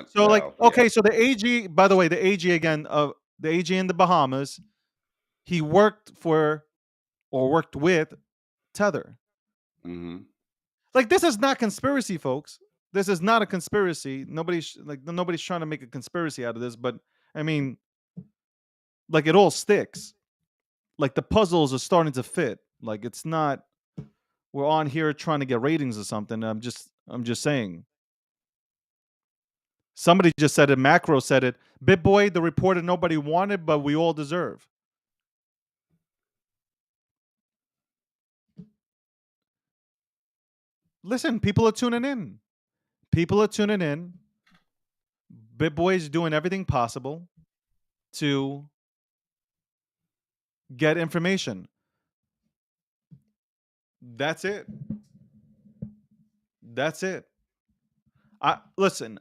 So, like, Well, yeah. okay, so the AG, by the way, the AG again, the AG in the Bahamas, he worked for or worked with Tether. Hmm. Like, this is not conspiracy, folks. This is not a conspiracy. Nobody's trying to make a conspiracy out of this, but I mean, like, it all sticks. Like, the puzzles are starting to fit. Like, it's not we're on here trying to get ratings or something. I'm just saying. Somebody just said it. Macro said it. Bitboy, the reporter nobody wanted, but we all deserve. Listen, people are tuning in. People are tuning in. Bitboy is doing everything possible to get information. That's it. That's it. I listen.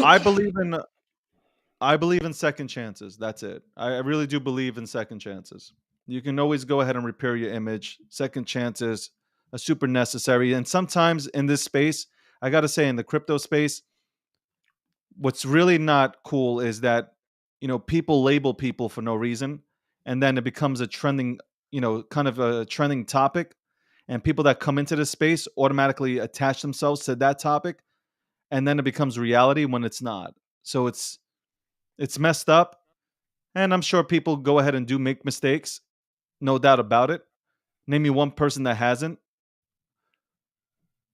I believe in I believe in second chances. That's it. I really do believe in second chances. You can always go ahead and repair your image. Second chances are super necessary. And sometimes in this space, I got to say, in the crypto space, what's really not cool is that, people label people for no reason. And then it becomes a trending, kind of a trending topic. And people that come into this space automatically attach themselves to that topic. And then it becomes reality when it's not. So it's messed up. And I'm sure people go ahead and do make mistakes, no doubt about it. Name me one person that hasn't.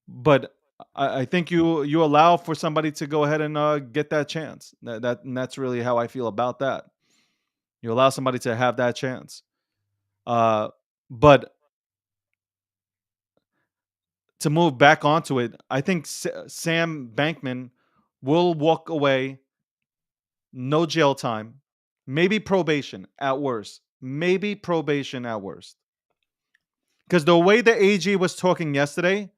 But I think you allow for somebody to go ahead and get that chance. And that's really how I feel about that. You allow somebody to have that chance. Uh, but to move back onto it, I think Sam Bankman will walk away, no jail time, maybe probation at worst. Maybe probation at worst. Because the way the AG was talking yesterday,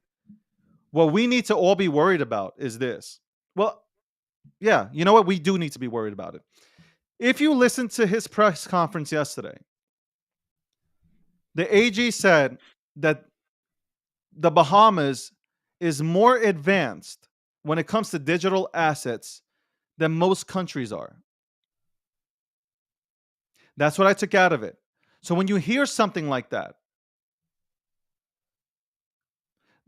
what we need to all be worried about is this. Well, yeah, you know what? We do need to be worried about it. If you listen to his press conference yesterday, the AG said that the Bahamas is more advanced when it comes to digital assets than most countries are. That's what I took out of it. So when you hear something like that,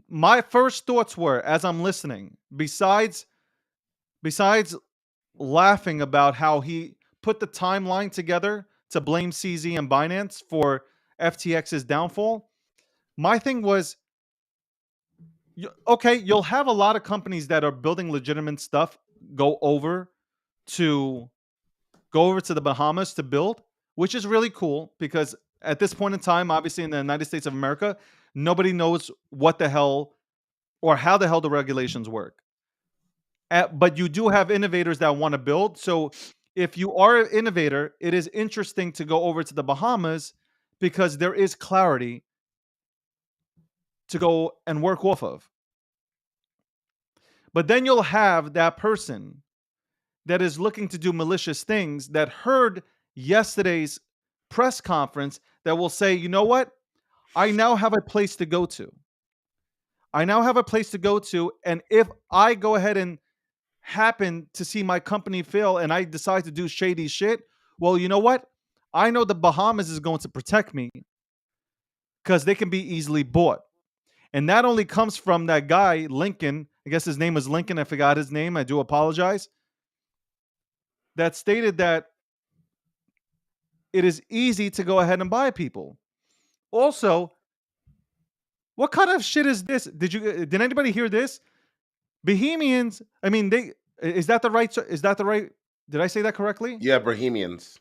my first thoughts were, as I'm listening, besides laughing about how he put the timeline together to blame CZ and Binance for FTX's downfall, my thing was, okay, you'll have a lot of companies that are building legitimate stuff go over to the Bahamas to build, which is really cool because at this point in time, obviously in the United States of America, nobody knows what the hell or how the hell the regulations work. But you do have innovators that want to build. So if you are an innovator, it is interesting to go over to the Bahamas because there is clarity to go and work off of. But then you'll have that person that is looking to do malicious things that heard yesterday's press conference that will say, you know what? I now have a place to go to. I now have a place to go to. And if I go ahead and happen to see my company fail and I decide to do shady shit, well, you know what? I know the Bahamas is going to protect me because they can be easily bought. And that only comes from that guy, Lincoln. I guess his name was Lincoln. I forgot his name. I do apologize. That stated that it is easy to go ahead and buy people. Also, what kind of shit is this? Did anybody hear this? Bohemians, I mean, is that the right did I say that correctly? Yeah, Bohemians.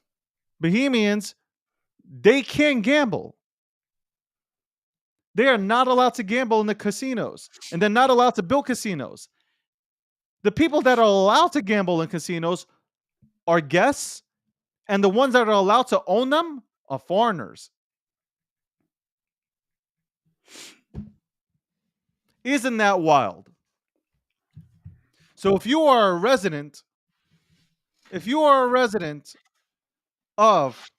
Bohemians, they can't gamble. They are not allowed to gamble in the casinos, and they're not allowed to build casinos. The people that are allowed to gamble in casinos are guests, and the ones that are allowed to own them are foreigners. Isn't that wild? So if you are a resident of,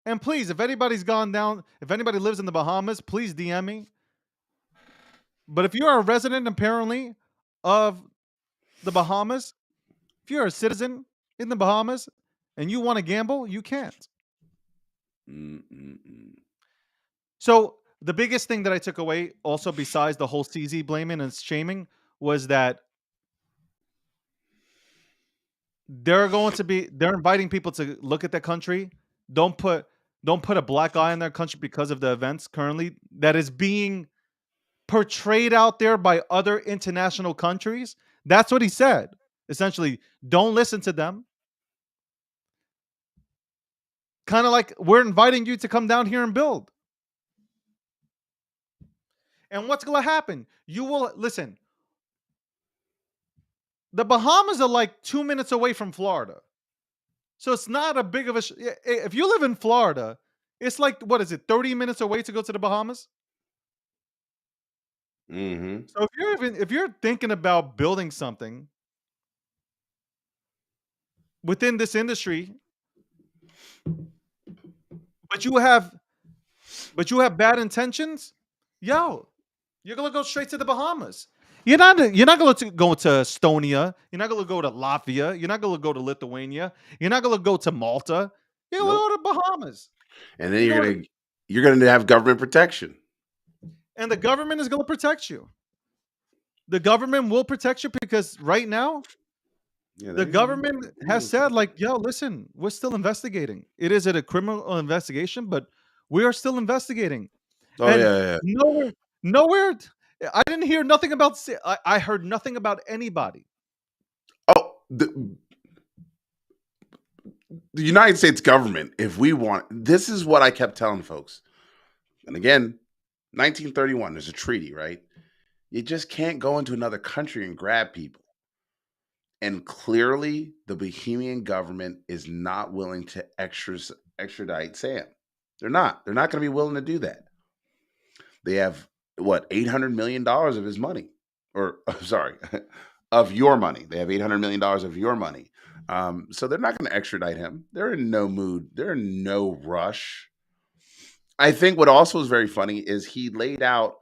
and please, if anybody's gone down, if anybody lives in the Bahamas, please DM me. But if you are a resident, apparently, of the Bahamas, if you're a citizen in the Bahamas and you want to gamble, you can't. Mm-mm-mm. So the biggest thing that I took away, also besides the whole CZ blaming and shaming, was that they're inviting people to look at their country. Don't put a black eye on their country because of the events currently that is being portrayed out there by other international countries. That's what he said. Essentially, don't listen to them. Kind of like we're inviting you to come down here and build. And what's going to happen? You will listen. The Bahamas are like 2 minutes away from Florida. So it's not a big of a if you live in Florida, it's like, what is it, 30 minutes away to go to the Bahamas? Mm-hmm. So if you're thinking about building something within this industry, but you have bad intentions, yo, you're gonna go straight to the Bahamas. You're not going to go to Estonia. You're not going to go to Latvia. You're not going to go to Lithuania. You're not going to go to Malta. You're going Nope. to go to Bahamas. And then You're going to, you're gonna have government protection. and the government is going to protect you. The government will protect you because right now Yeah, the they government has mm, said, like, yo, listen, we're still investigating. It is a criminal investigation, but we are still investigating. oh And yeah, yeah. nowhere, I didn't hear nothing about, I heard nothing about anybody. Oh, the United States government, if we want, this is what I kept telling folks. And again, 1931, there's a treaty, right? You just can't go into another country and grab people. And clearly, the Bohemian government is not willing to extradite Sam. They're not. They're not going to be willing to do that. They have what, $800 million of his money, or sorry, of your money. They have $800 million of your money. So they're not going to extradite him. They're in no mood. They're in no rush. I think what also is very funny is he laid out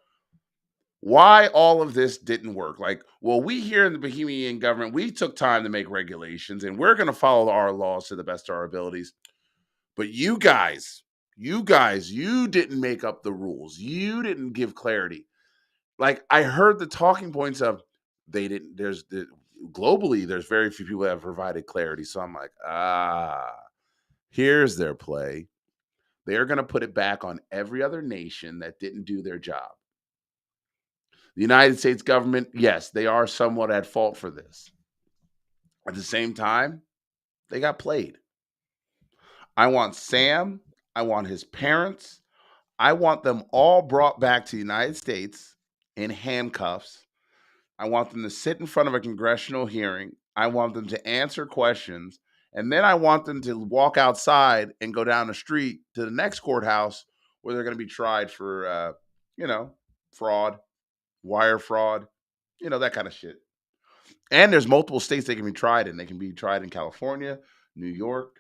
why all of this didn't work. Like, well, we here in the Bohemian government, we took time to make regulations and we're going to follow our laws to the best of our abilities. But you didn't make up the rules. You didn't give clarity. Like, I heard the talking points of they didn't, globally, there's very few people that have provided clarity. So I'm like, here's their play. They're going to put it back on every other nation that didn't do their job. The United States government, yes, they are somewhat at fault for this. At the same time, they got played. I want Sam. I want his parents. I want them all brought back to the United States in handcuffs. I want them to sit in front of a congressional hearing. I want them to answer questions. And then I want them to walk outside and go down the street to the next courthouse where they're going to be tried for, fraud, wire fraud, that kind of shit. And there's multiple states they can be tried in. They can be tried in California, New York,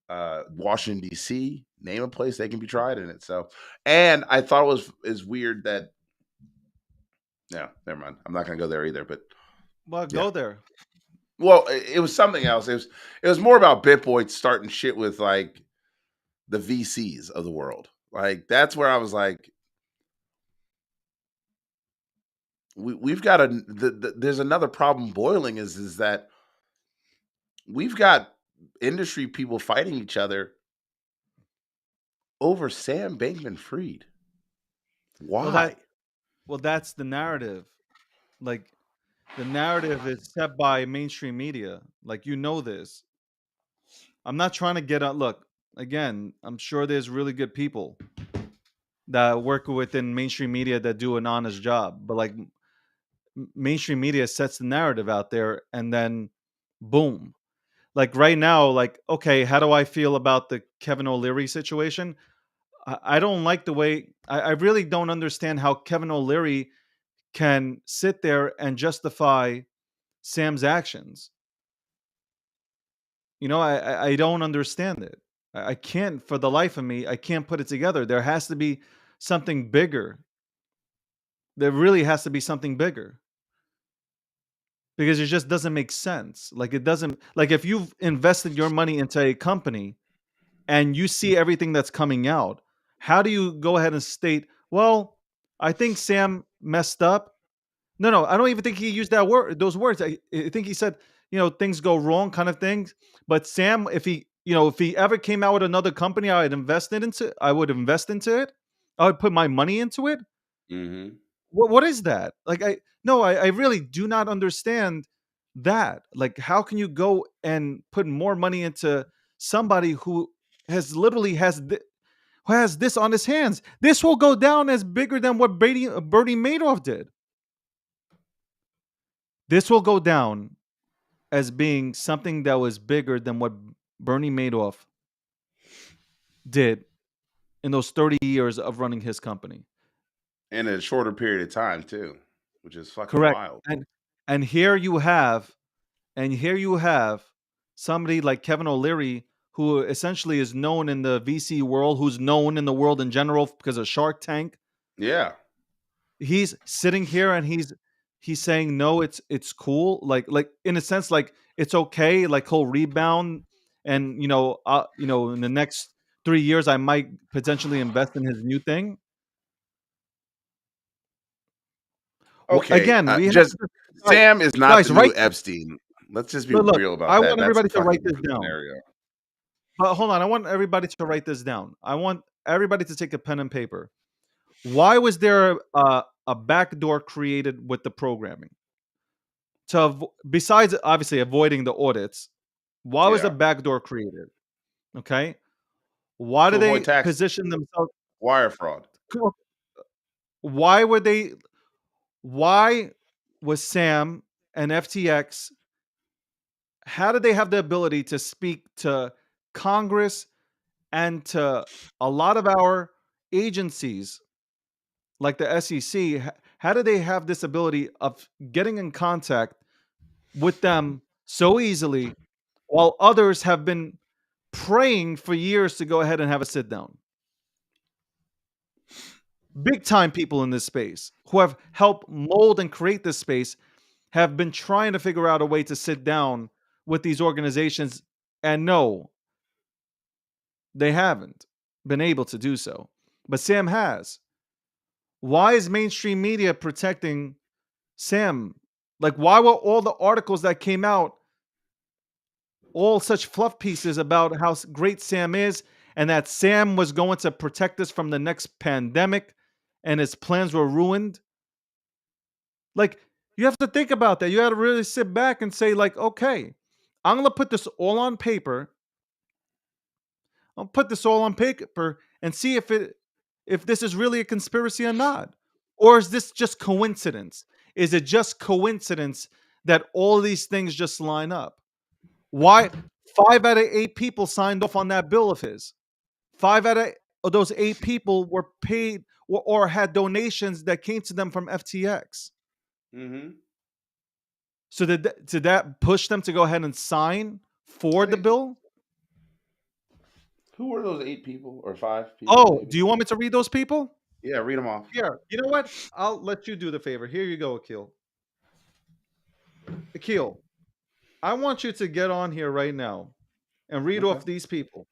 Washington D.C. Name a place they can be tried in it. So, and I thought it was is weird that. Yeah, never mind. I'm not going to go there either. But Well, yeah, go there. well, it was something else. It was more about Bitboy starting shit with like the VCs of the world. Like that's where I was like, we've got there's another problem boiling is that we've got industry people fighting each other over Sam Bankman-Fried. Well, Why? that's the narrative. Like, the narrative is set by mainstream media. Like, this. I'm not trying to get out. Look, again, I'm sure there's really good people that work within mainstream media that do an honest job, but like mainstream media sets the narrative out there, and then boom. Like right now, like, okay, how do I feel about the Kevin O'Leary situation? I don't like the way, I really don't understand how Kevin O'Leary can sit there and justify Sam's actions. I don't understand it. I can't, for the life of me, I can't put it together. There has to be something bigger. There really has to be something bigger because it just doesn't make sense. Like, it doesn't, like, if you've invested your money into a company and you see everything that's coming out, how do you go ahead and state, well, I think Sam messed up? No, no, I don't even think he used those words. I think he said, things go wrong, kind of things. But Sam, if he ever came out with another company, I would invest into it. I would put my money into it. Mm-hmm. What is that? Like, I really do not understand that. Like, how can you go and put more money into somebody who has literally who has this on his hands? This will go down as bigger than what Bernie Madoff did. This will go down as being something that was bigger than what Bernie Madoff did in those 30 years of running his company. In a shorter period of time too. which is fucking Correct. wild. And here you have somebody like Kevin O'Leary, who essentially is known in the VC world, who's known in the world in general because of Shark Tank. Yeah. He's sitting here and he's saying no, it's cool, like in a sense, like it's okay, like he'll rebound, and in the next 3 years I might potentially invest in his new thing. Okay. Again, we have Just to, guys, Sam is not the guys, new write Epstein. Let's just be look, real about I that. want That's a everybody to fucking write this different down. scenario. But hold on, I want everybody to write this down. I want everybody to take a pen and paper. Why was there a backdoor created with the programming? Besides obviously avoiding the audits, why was the Yeah. backdoor created? Okay. Why To do avoid they taxes, position themselves? wire fraud. Why were they? Why was Sam and FTX? How did they have the ability to speak to Congress and to a lot of our agencies like the SEC? How did they have this ability of getting in contact with them so easily, while others have been praying for years to go ahead and have a sit down? Big time people in this space who have helped mold and create this space have been trying to figure out a way to sit down with these organizations, and no, they haven't been able to do so. But Sam has. Why is mainstream media protecting Sam? Like, why were all the articles that came out all such fluff pieces about how great Sam is, and that Sam was going to protect us from the next pandemic and his plans were ruined? Like, you have to think about that. You got to really sit back and say, like, okay, I'm going to put this all on paper. I'll put this all on paper and see if this is really a conspiracy or not. Or is this just coincidence? Is it just coincidence that all these things just line up? Why 5 out of 8 people signed off on that bill of his? 5 out of those 8 people were paid or had donations that came to them from FTX. Mm-hmm. So did that push them to go ahead and sign I for the think. bill? Who were those 8 people or 5 people? Oh, Maybe. do you want me to read those people? Yeah, read them off. Here, you know what? I'll let you do the favor. Here you go, Akil. Akil, I want you to get on here right now and read Okay. off these people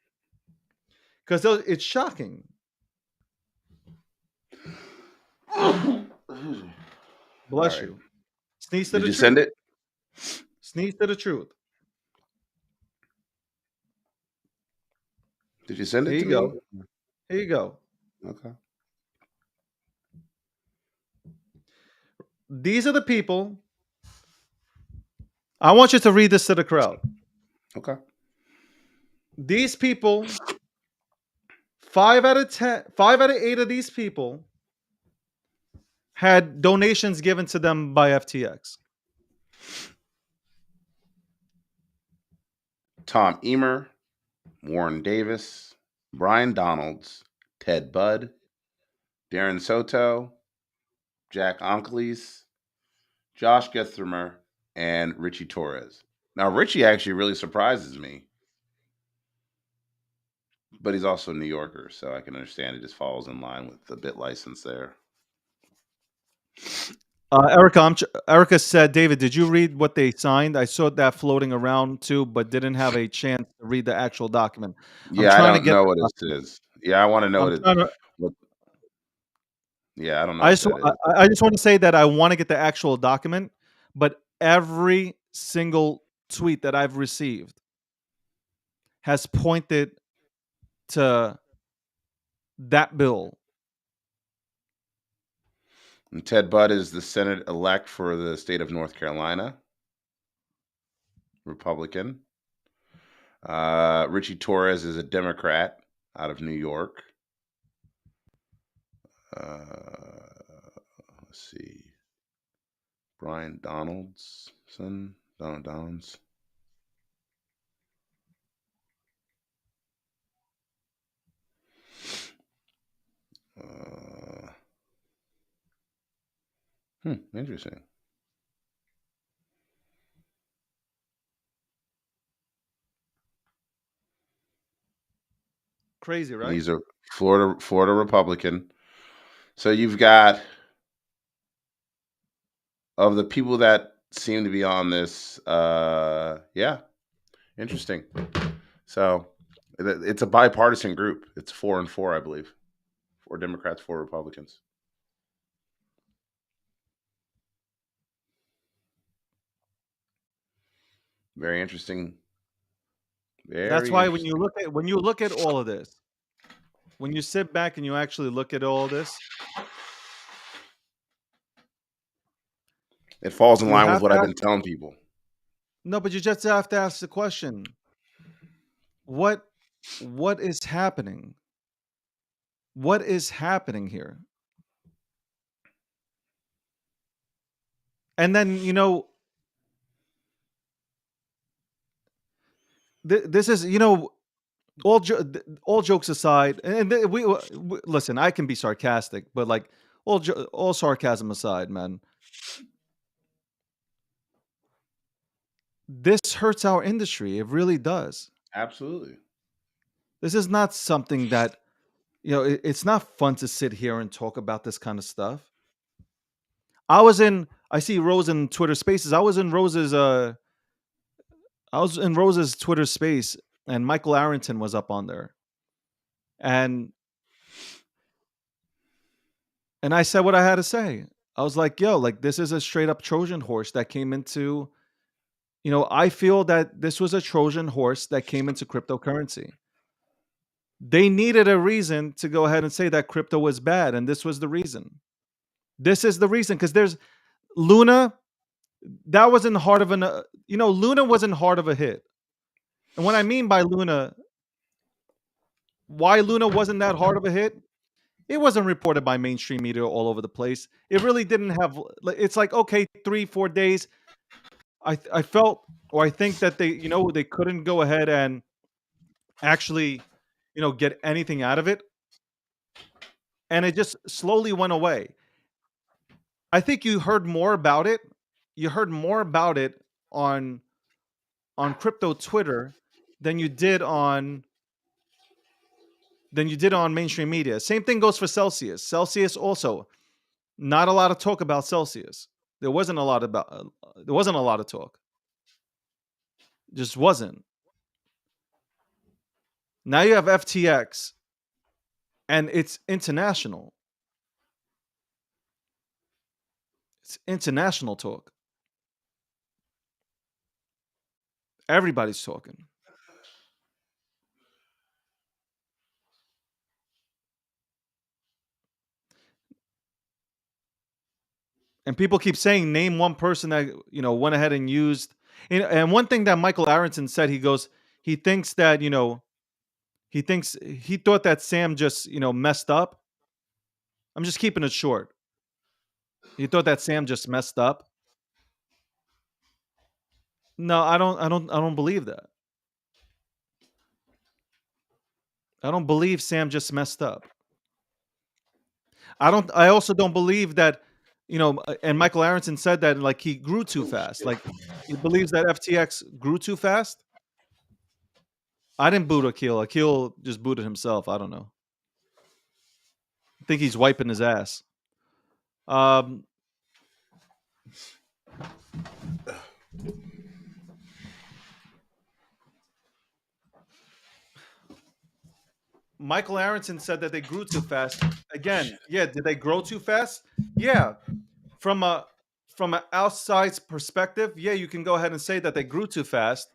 because it's shocking. All Bless right. you. Sneeze to Did the you send truth. it? Sneeze to the truth. Did you send Here it you to me? go. Here you go. Okay. These are the people. I want you to read this to the crowd. Okay. These people, 5 out of 10, 5 out of 8 of these people had donations given to them by FTX. Tom Emer, Warren Davis, Brian Donalds, Ted Budd, Darren Soto, Jack Onkeles, Josh Gethrimer, and Richie Torres. Now, Richie actually really surprises me, but he's also a New Yorker, so I can understand it just falls in line with the bit license there. Erica said, David, did you read what they signed? I saw that floating around too, but didn't have a chance to read the actual document. I'm Yeah, I trying to don't get know the what it document. is. Yeah, I want to know I'm what it. trying to. What, yeah, I don't know what that is. I just want to say that I want to get the actual document, but every single tweet that I've received has pointed to that bill. And Ted Budd is the Senate elect for the state of North Carolina, Republican. Richie Torres is a Democrat out of New York. Let's see. Brian Donaldson. Donalds. Interesting. Crazy, And right? he's a Florida Republican. So you've got, of the people that seem to be on this, yeah, interesting. So it's a bipartisan group. It's 4-4, I believe. 4 Democrats, 4 Republicans. Very interesting. That's Very why when you interesting. look at all of this, when you sit back and you actually look at all this, It falls in you line with have what to I've ask, been telling people. no, but you just have to ask the question, what what is happening? What is happening here? And then, this is, all jokes aside, and listen, I can be sarcastic, but like all sarcasm aside, man, this hurts our industry. It really does. Absolutely. This is not something that, it's not fun to sit here and talk about this kind of stuff. I see Rose in Twitter Spaces. I was in Rose's Twitter space, and Michael Arrington was up on there, and I said what I had to say. I was like, "Yo, like this is a straight up Trojan horse that came into." I feel that this was a Trojan horse that came into cryptocurrency. They needed a reason to go ahead and say that crypto was bad, and this was the reason. This is the reason because there's Luna. That wasn't hard of Luna wasn't hard of a hit. And what I mean by Luna, why Luna wasn't that hard of a hit? It wasn't reported by mainstream media all over the place. It really didn't have. It's like, okay, 3 4 days. I felt, or I think that they couldn't go ahead and actually get anything out of it, and it just slowly went away. I think you heard more about it. You heard more about it on crypto Twitter than you did on mainstream media. Same thing goes for Celsius. Celsius also, not a lot of talk about Celsius. There wasn't a lot of talk. Just wasn't. Now you have FTX, and it's international. It's international talk. Everybody's talking. And people keep saying, name one person that went ahead and used. And one thing that Michael Aronson said, he thinks that he thought that Sam just messed up. I'm just keeping it short. He thought that Sam just messed up. No, I don't believe that. I don't believe Sam just messed up. I also don't believe that, and Michael Aronson said that like he grew too fast. Like he believes that FTX grew too fast. I didn't boot Akil. Akil just booted himself. I don't know. I think he's wiping his ass. Um, Michael Aronson said that they grew too fast. Again, yeah, did they grow too fast? Yeah, from a an outside perspective, yeah, you can go ahead and say that they grew too fast.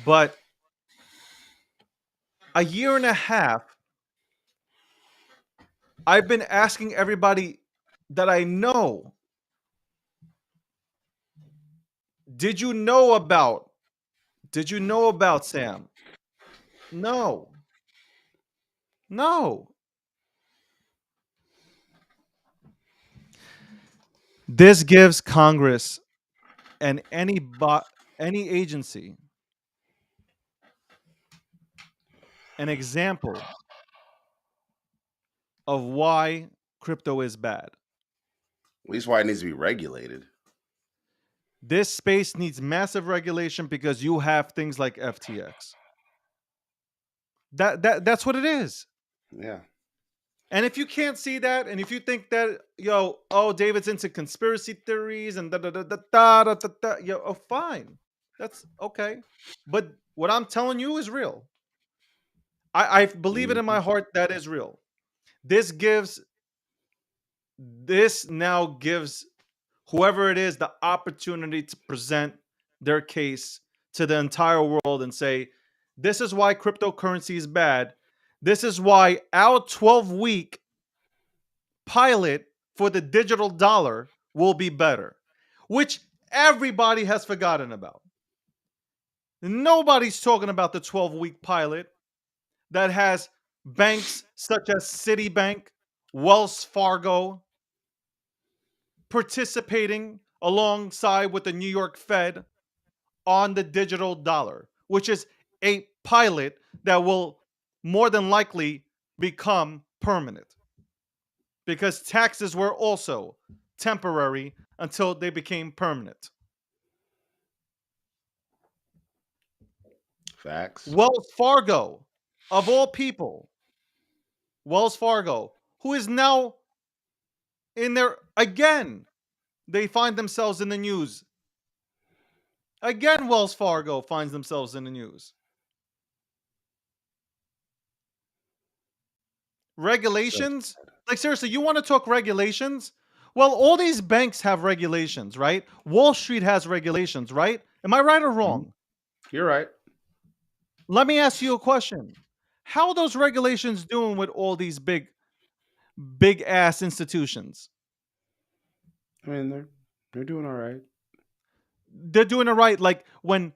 But a year and a half, I've been asking everybody that I know, did you know about Sam? No. No. This gives Congress and any agency an example of why crypto is bad. At least why it needs to be regulated. This space needs massive regulation because you have things like FTX. That's what it is. Yeah. And if you can't see that, and if you think that, David's into conspiracy theories and fine. That's okay. But what I'm telling you is real. I believe it in my Mhm. heart that is real. This now gives whoever it is the opportunity to present their case to the entire world and say, this is why cryptocurrency is bad. This is why our 12-week pilot for the digital dollar will be better, which everybody has forgotten about. Nobody's talking about the 12-week pilot that has banks such as Citibank, Wells Fargo participating alongside with the New York Fed on the digital dollar, which is a pilot that will more than likely become permanent because taxes were also temporary until they became permanent. Facts. Wells Fargo, of all people, Wells Fargo, who is now in there again, they find themselves in the news. Again, Wells Fargo finds themselves in the news. So Regulations? Like, seriously, you want to talk regulations? Well, all these banks have regulations, right? Wall Street has regulations, right? Am I right or mhm. wrong? You're right. Let me ask you a question. How are those regulations doing with all these big ass institutions? I mean, they're doing all right. They're doing it right. Like when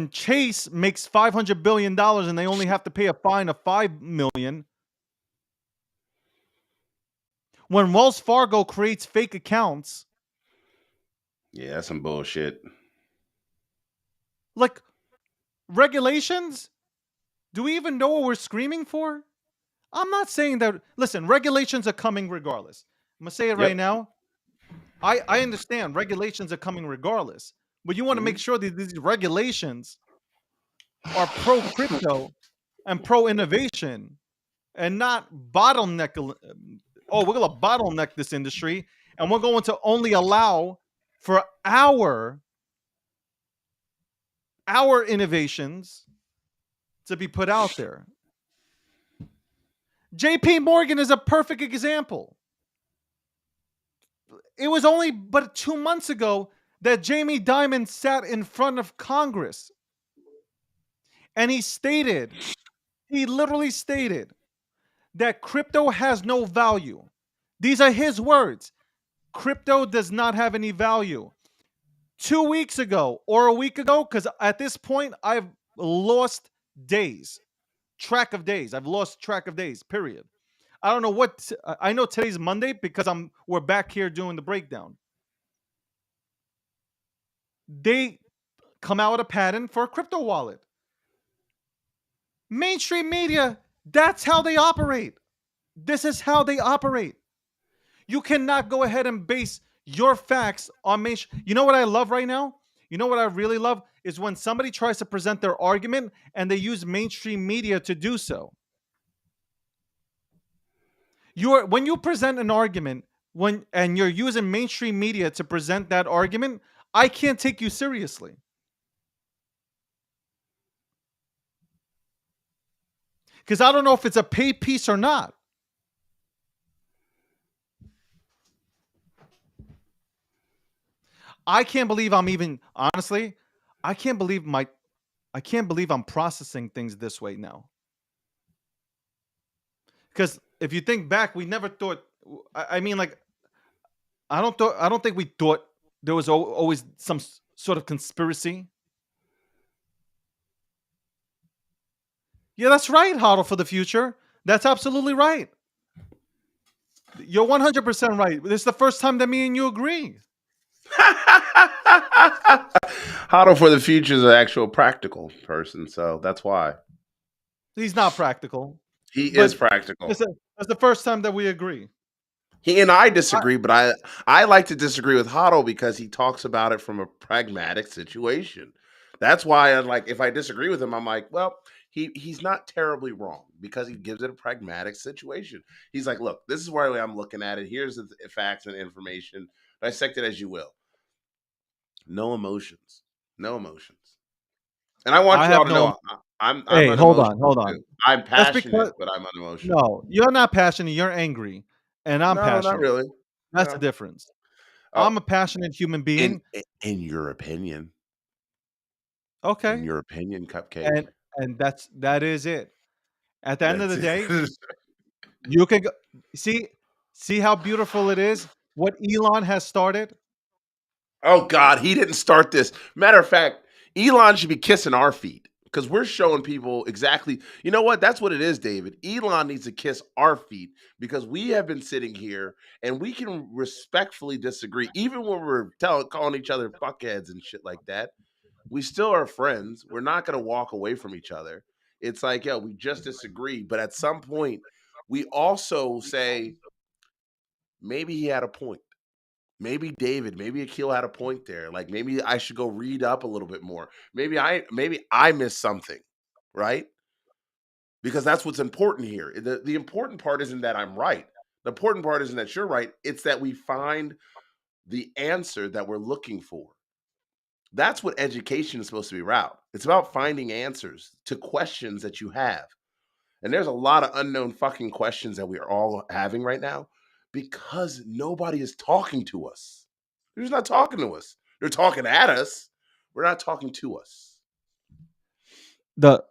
Chase makes $500 billion and they only have to pay a fine of 5 million. When Wells Fargo creates fake accounts, Yeah, that's some bullshit. like regulations, do we even know what we're screaming for? I'm not saying that. Listen, regulations are coming regardless. I'm gonna say it right Yep. now. I understand regulations are coming regardless, but you want to make Mhm. sure that these regulations are pro crypto and pro innovation and not bottleneck. Oh, we're gonna bottleneck this industry, and we're going to only allow for our innovations to be put out there. JP Morgan is a perfect example. It was only but 2 months ago that Jamie Dimon sat in front of Congress and he literally stated that crypto has no value. These are his words. Crypto does not have any value. 2 weeks ago or a week ago, because at this point I've lost days, track of days. I've lost track of days, period. I don't know what I know today's Monday because we're back here doing the breakdown. They come out with a patent for a crypto wallet. Mainstream media, that's how they operate. This is how they operate. You cannot go ahead and base your facts on mainstream. You know what I love right now? You know what I really love is when somebody tries to present their argument and they use mainstream media to do so. When you present an argument and you're using mainstream media to present that argument, I can't take you seriously. Because I don't know if it's a paid piece or not. I can't believe I'm even honestly, I can't believe I'm processing things this way now. Because if you think back, we never thought. I mean, like I don't think we thought there was always some sort of conspiracy. Yeah, that's right, Huddle for the future. That's absolutely right. You're 100% right. This is the first time that me and you agree. Hodl for the future is an actual practical person, so that's why He's not practical, he is but practical. that's the first time that we agree. He and I I disagree, but I like to disagree with Hotto because he talks about it from a pragmatic situation. That's why I like if I disagree with him, I'm like, well, he's not terribly wrong because he gives it a pragmatic situation. He's like, look, this is where I'm looking at it. Here's the facts and information. Dissect it as you will. No emotions. No emotions. And I want I you all have to no. know I'm Hey, hold on, unemotional hold too. on. I'm That's passionate, because but I'm unemotional. no, you're not passionate. You're angry, and I'm No, not passionate. really. That's the No. difference. Oh, I'm a passionate human being. in your opinion. In Okay, your opinion, Cupcake. and that is it. At the end of That's the day, it. you can go, see see how beautiful it is. What Elon has started. Oh God, he didn't start this. Matter of fact, Elon should be kissing our feet because we're showing people exactly. You know what? That's what it is, David. Elon needs to kiss our feet because we have been sitting here and we can respectfully disagree, even when we're calling each other fuckheads and shit like that. We still are friends. We're not going to walk away from each other. It's like, yeah, we just disagree, but at some point, we also say maybe he had a point. Maybe David, maybe Akil had a point there. Like maybe I should go read up a little bit more. Maybe I missed something, right? Because that's what's important here. The important part isn't that I'm right. The important part isn't that you're right. It's that we find the answer that we're looking for. That's what education is supposed to be about. It's about finding answers to questions that you have. And there's a lot of unknown fucking questions that we are all having right now because nobody is talking to us. They're just not talking to us. They're talking at us. We're not talking to us. the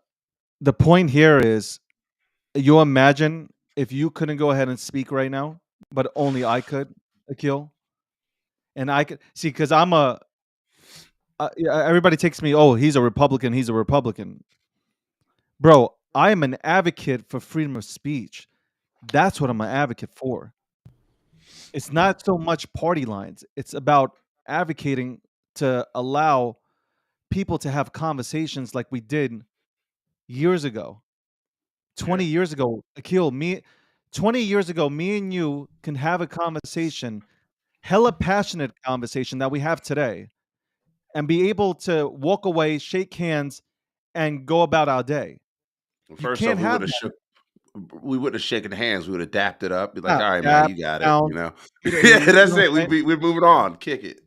The point here is, you imagine if you couldn't go ahead and speak right now, but only I could, Akil, and I could see because yeah, everybody takes me. Oh, he's a Republican. He's a Republican, bro. I am an advocate for freedom of speech. That's what I'm an advocate for. It's not so much party lines. It's about advocating to allow people to have conversations like we did years ago. Yeah. 20 years ago, Akil, 20 years ago, me and you can have a conversation, hella passionate conversation that we have today, and be able to walk away, shake hands, and go about our day. You First off, can't have that. we wouldn't have shaken hands. We would have dapped it up. Be like, Yeah, all right, man, dap you got it. down. Yeah, You that's know what it. I'm saying? We're moving on. Kick it.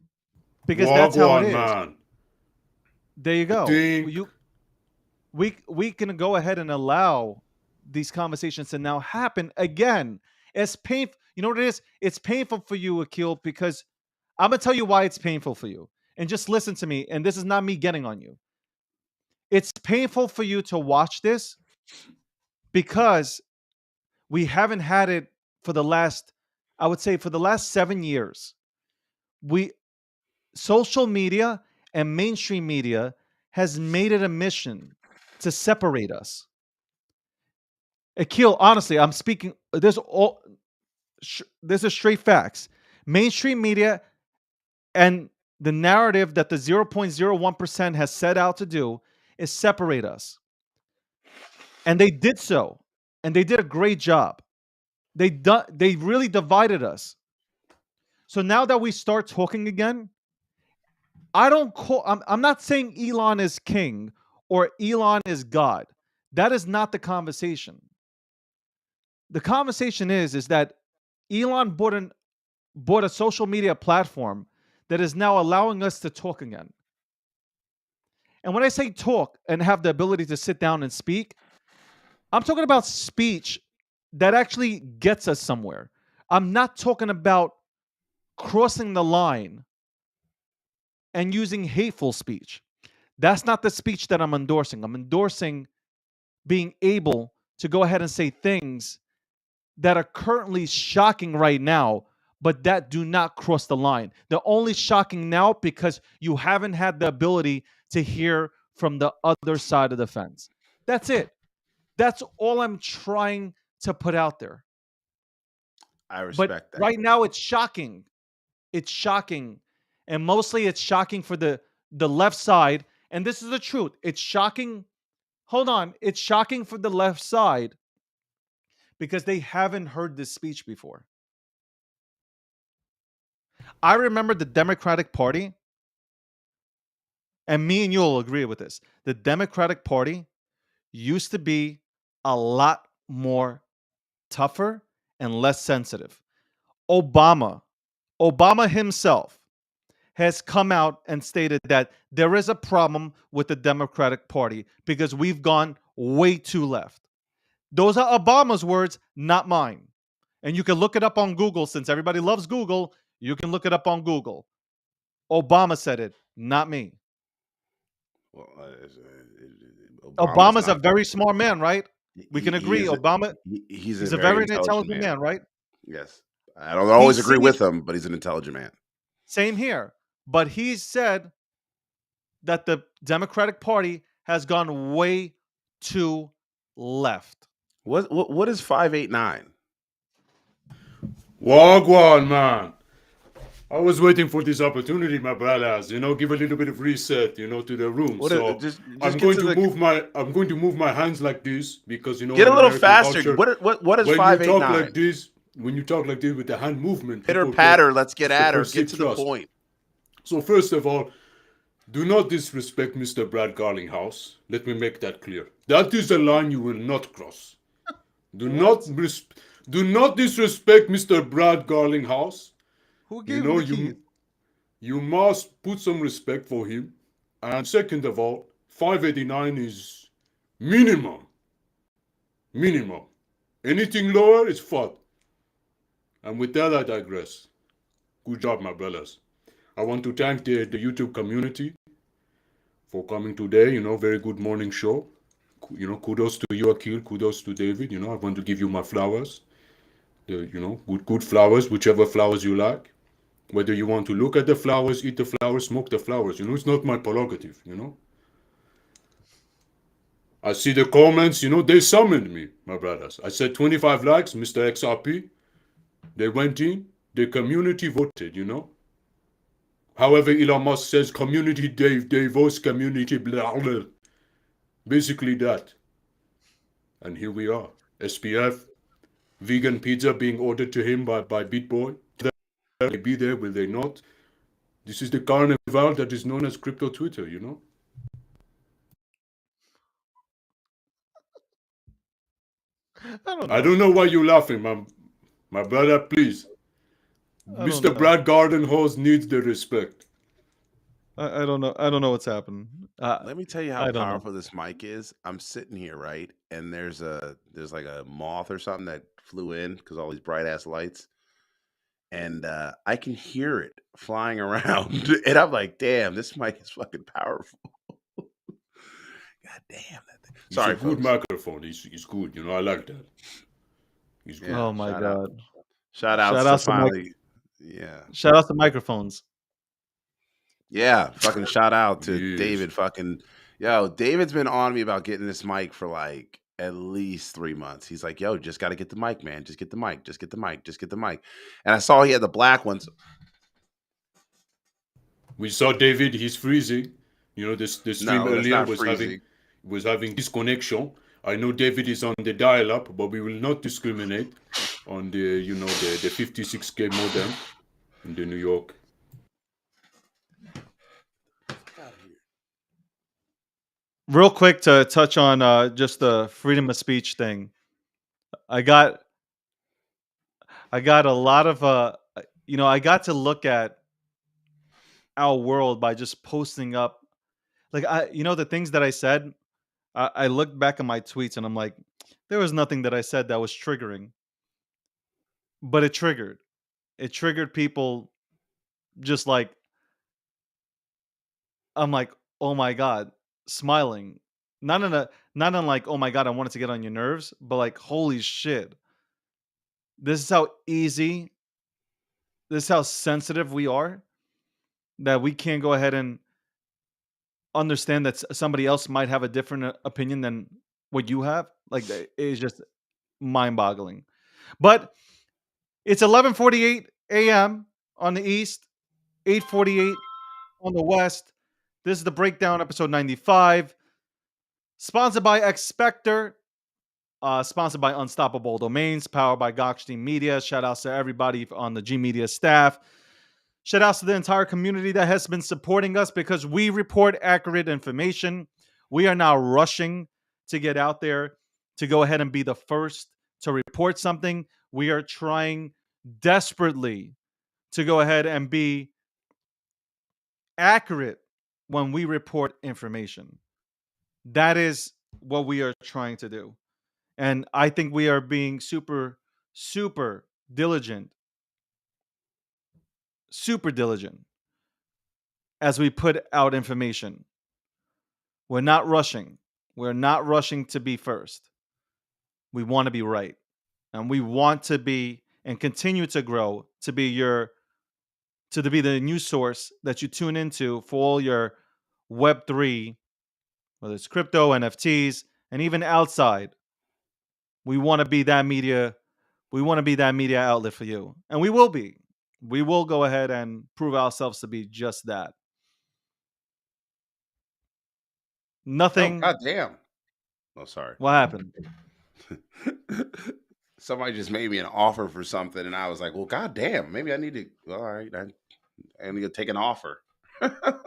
Because that's how it Wagwan is. man. There you I go. think We can go ahead and allow these conversations to now happen again. It's painful. You know what it is? It's painful for you, Akil, because I'm gonna tell you why it's painful for you. And just listen to me. And this is not me getting on you. It's painful for you to watch this because we haven't had it for the last, I would say, for the last 7 years. We Social media and mainstream media has made it a mission to separate us. Akil, honestly, I'm speaking. There's a straight facts. Mainstream media and the narrative that the 0.01% has set out to do is separate us, and they did so, and they did a great job. They really divided us. So now that we start talking again, I'm not saying Elon is king or Elon is God. That is not the conversation. The conversation is that Elon bought a social media platform that is now allowing us to talk again. And when I say talk and have the ability to sit down and speak, I'm talking about speech that actually gets us somewhere. I'm not talking about crossing the line and using hateful speech. That's not the speech that I'm endorsing. I'm endorsing being able to go ahead and say things that are currently shocking right now, but that do not cross the line. They're only shocking now because you haven't had the ability to hear from the other side of the fence. That's it. That's all I'm trying to put out there. I But respect that. right now it's shocking. It's shocking. And mostly it's shocking for the left side. And this is the truth. It's shocking. Hold on. It's shocking for the left side because they haven't heard this speech before. I remember the Democratic Party, and me and you will agree with this. The Democratic Party used to be a lot more tougher and less sensitive. Obama, Obama himself has come out and stated that there is a problem with the Democratic Party because we've gone way too left. Those are Obama's words, not mine. And you can look it up on Google since everybody loves Google. You can look it up on Google. Obama said it, not me. Well, Obama's Obama's a not. very smart man, right? We can He agree. is. Obama, He's a he's a very very intelligent intelligent man. man, right? Yes, I don't He always agree said, with him, but he's an intelligent man. same here. But he said that the Democratic Party has gone way too left. What is 589? Wagwan, man. I was waiting for this opportunity, my brothers. Give a little bit of reset, to the room. What is, So just get to the I'm going to move my hands like this because get in a little American faster. culture, What is when you talk 589? like this, with the hand movement, Pitter people get patter. Let's get it's a at her. Get perceived to the trust. point. So first of all, do not disrespect Mr. Brad Garlinghouse. Let me make that clear. That is a line you will not cross. Do not do not disrespect Mr. Brad Garlinghouse. Who You gave him know the keys? you must put some respect for him. And second of all, 589 is minimum. Minimum. Anything lower is FUD. And with that, I digress. Good job, my brothers. I want to thank the YouTube community for coming today. Very good morning show. Kudos to you, Akil. Kudos to David. I want to give you my flowers. Good flowers, whichever flowers you like. Whether you want to look at the flowers, eat the flowers, smoke the flowers, it's not my prerogative. I see the comments, they summoned me, my brothers. I said 25 likes, Mr. XRP. They went in, the community voted. However, Elon Musk says community, they vote community, blah, blah. Basically that. And here we are. SBF, vegan pizza being ordered to him by Bitboy. Will they be there? Will they not? This is the carnival that is known as crypto Twitter. I don't know why you're laughing, my brother. Please, I don't Mr. know. Brad Gardenhose needs the respect. I don't know. I don't know what's happening. Let me tell you how I don't know. powerful this mic is. I'm sitting here, right? And there's like a moth or something that flew in because all these bright ass lights. And I can hear it flying around. And I'm like, damn, this mic is fucking powerful. God damn that thing. Sorry, It's a good folks. microphone. He's good. I like that. He's good. Yeah, Oh my god! shout outs Shout to out to finally. Yeah. shout out to microphones. Yeah. Fucking shout out to Yes. David. Yo, David's been on me about getting this mic for like at least 3 months. He's like, yo, just got to get the mic, man. Just get the mic. Just get the mic. Just get the mic. And I saw he had the black ones. We saw David. He's freezing. The stream No, that's earlier not freezing. was having disconnection. I know David is on the dial-up, but we will not discriminate on the 56K modem in the New York. Real quick to touch on just the freedom of speech thing. I got a lot of I got to look at our world by just posting up like the things that I said. I looked back at my tweets and I'm like, there was nothing that I said that was triggering, but it triggered. It triggered people. Just like I'm like, oh my god, smiling, not in like, oh my god, I wanted to get on your nerves, but like, holy shit, this is how easy, this is how sensitive we are, that we can't go ahead and understand that somebody else might have a different opinion than what you have. Like it's just mind-boggling. But it's 11:48 a.m. on the east, 8:48 on the west. This is the breakdown, episode 95, sponsored by Expector, sponsored by Unstoppable Domains, powered by Gokhshtein Media. Shout outs to everybody on the G Media staff. Shout outs to the entire community that has been supporting us because we report accurate information. We are now rushing to get out there to go ahead and be the first to report something. We are trying desperately to go ahead and be accurate when we report information. That is what we are trying to do. And I think we are being super diligent, super diligent as we put out information. We're not rushing. We're not rushing to be first. We want to be right. And we want to be and continue to grow to be the news source that you tune into for all your Web3, whether it's crypto, NFTs, and even outside. We want to be that media. We want to be that media outlet for you. And we will be. We will go ahead and prove ourselves to be just that. Oh, Nothing. goddamn. Oh, sorry. What happened? Somebody just made me an offer for something, and I was like, well, goddamn, maybe I need to, all right, I need to take an offer.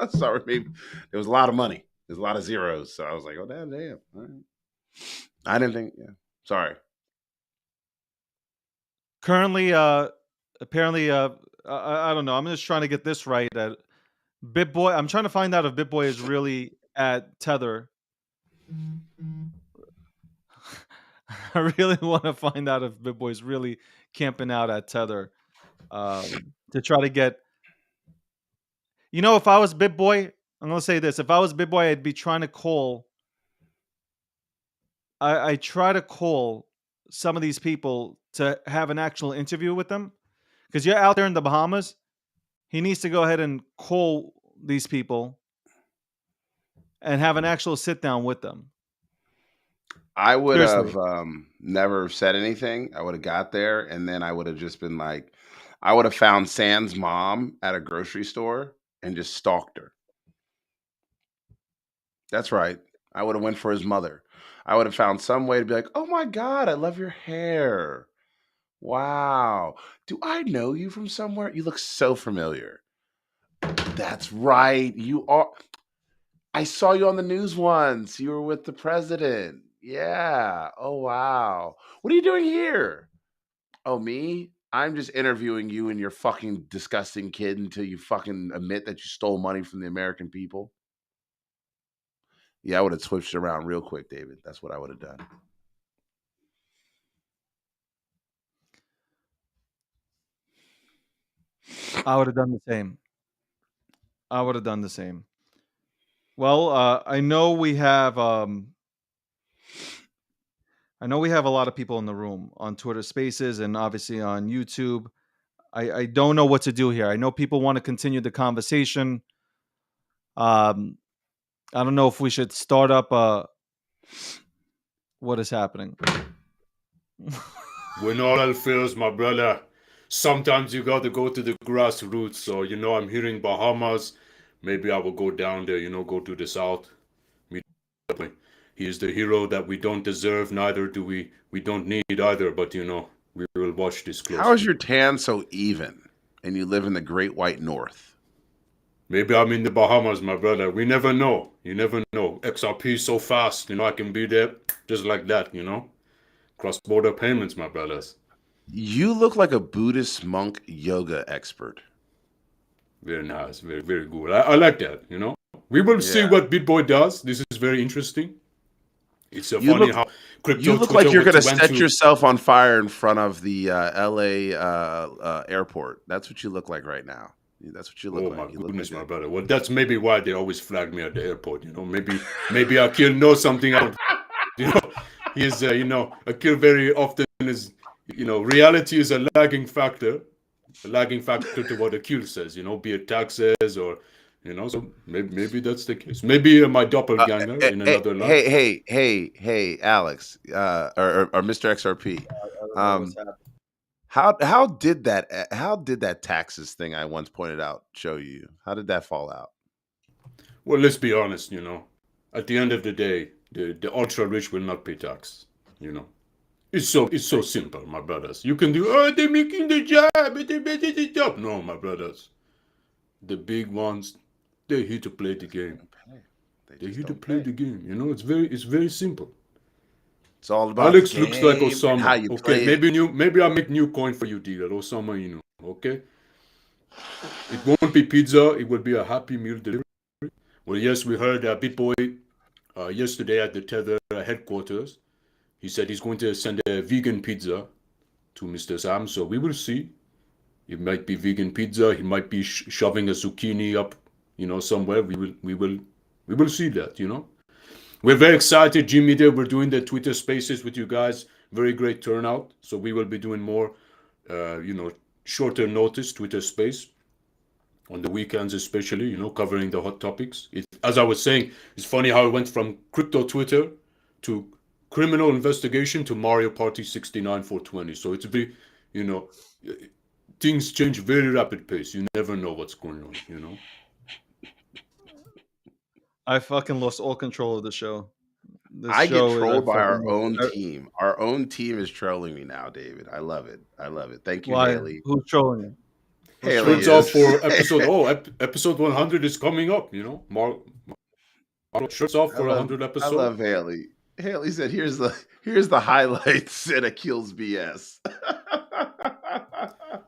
Sorry, maybe there was a lot of money. There's a lot of zeros. So I was like, oh, damn. All right. I didn't think, yeah. Sorry. Currently, apparently, I don't know. I'm just trying to get this right. Bitboy, I'm trying to find out if Bitboy is really at Tether. I really want to find out if Bitboy is really camping out at Tether to try to get. If I was Bitboy, I'm gonna say this: if I was Bitboy, I'd be trying to call. I try to call some of these people to have an actual interview with them, because you're out there in the Bahamas. He needs to go ahead and call these people and have an actual sit down with them. I would Seriously. have never said anything. I would have got there, and then I would have just been like, I would have found Sam's mom at a grocery store and just stalked her. That's right. I would have went for his mother. I would have found some way to be like, oh my God, I love your hair. Wow. Do I know you from somewhere? You look so familiar. That's right. You are. I saw you on the news once. You were with the president. Yeah. Oh, wow. What are you doing here? Oh, me? I'm just interviewing you and your fucking disgusting kid until you fucking admit that you stole money from the American people. Yeah, I would have switched around real quick, David. That's what I would have done. I would have done the same. I would have done the same. Well, I know we have a lot of people in the room on Twitter Spaces and obviously on YouTube. I don't know what to do here. I know people want to continue the conversation. I don't know if we should start up what is happening. When all else fails, my brother, sometimes you got to go to the grassroots. So, I'm here in Bahamas. Maybe I will go down there, go to the south. Meet Bitboy. He is the hero that we don't deserve, neither do we don't need either, but, we will watch this closely. How is your tan so even and you live in the Great White North? Maybe I'm in the Bahamas, my brother. We never know. You never know. XRP is so fast, I can be there just like that, Cross-border payments, my brothers. You look like a Buddhist monk yoga expert. Very nice. Very, very good. I like that, We will see what Bitboy does. This is very interesting. It's funny how crypto. You look Twitter like you're going to went set yourself on fire in front of the LA airport. That's what you look like right now. That's what you look like. Oh my You goodness, look my brother. Well, that's maybe why they always flag me at the airport. Maybe Akil knows something out. He's Akil very often is. Reality is a lagging factor to what Akil says. Be it taxes or. So maybe that's the case. Maybe my doppelganger in another life. Hey, Alex, or Mr. XRP. I don't know what's happening. How did that taxes thing I once pointed out show you? How did that fall out? Well, let's be honest. At the end of the day, the ultra rich will not pay tax. It's so simple, my brothers. You can do they're making the job. No, my brothers. the big ones, they're here to play the game. They're here to play the game. You know, it's very simple. It's all about the Alex looks like game and how Osama. you Okay, play it. maybe I'll make new coin for you, dealer. Osama, you know. Okay, it won't be pizza. It will be a Happy Meal delivery. Well, yes, we heard Bitboy yesterday at the Tether headquarters. He said he's going to send a vegan pizza to Mr. Sam. So we will see. It might be vegan pizza. He might be shoving a zucchini up, you know, somewhere. We will see that. You know. We're very excited, G Media. We're doing the Twitter Spaces with you guys. Very great turnout. So we will be doing more, you know, shorter notice Twitter Space on the weekends, especially. You know, covering the hot topics. As I was saying, it's funny how it went from crypto Twitter to criminal investigation to Mario Party 69 420. So it's you know, things change very rapid pace. You never know what's going on. You know. I fucking lost all control of the show. I get trolled by our own team. Our own team is trolling me now, David. I love it. I love it. Thank you, Why? Haley. Who's trolling you? Haley Shirts off for episode. Episode 100 is coming up. You know, shirts off for 100 episodes. I love Haley. Haley said, "Here's the highlights," and it kills BS.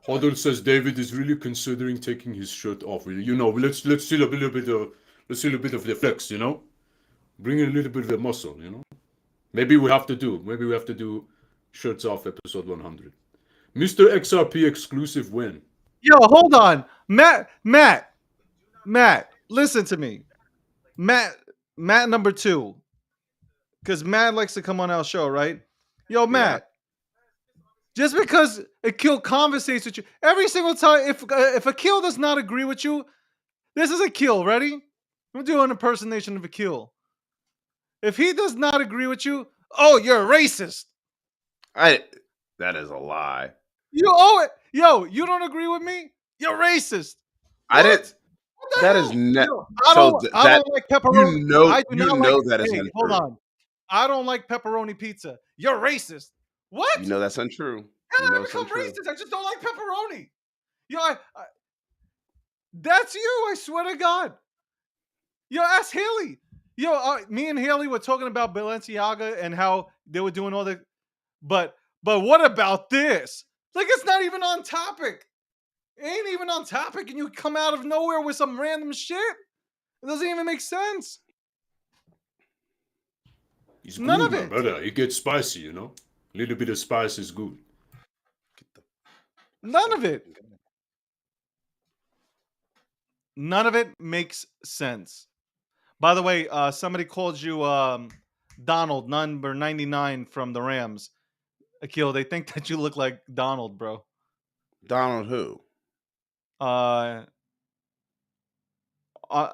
Hodl says David is really considering taking his shirt off. You know, let's see a little bit of the flex. You know, bring in a little bit of the muscle. You know, maybe we have to do shirts off episode 100. Mr. XRP exclusive win. Yo, hold on, Matt, listen to me, Matt number 2, because Matt likes to come on our show, right? Yo, Matt. Just because Akil conversates with you every single time, if Akil does not agree with you, this is Akil. Ready? I'm doing an impersonation of Akil. If he does not agree with you, oh, you're a racist. That is a lie. You owe it. Yo, you don't agree with me? You're racist. What? I didn't. That is not. I don't like pepperoni. You know that is untrue. Hold on. I don't like pepperoni pizza. You're racist. What? You know that's untrue. How did I become racist? I just don't like pepperoni. Yo, that's you. I swear to God. Yo, ask Haley. Yo, me and Haley were talking about Balenciaga and how they were doing all the, but what about this? Like, it's not even on topic. It ain't even on topic, and you come out of nowhere with some random shit. It doesn't even make sense. It's none good, of it, brother. It gets spicy, you know. A little bit of spice is good. None of it. None of it makes sense. By the way, somebody called you Donald, number 99 from the Rams. Akil, they think that you look like Donald, bro. Donald who? I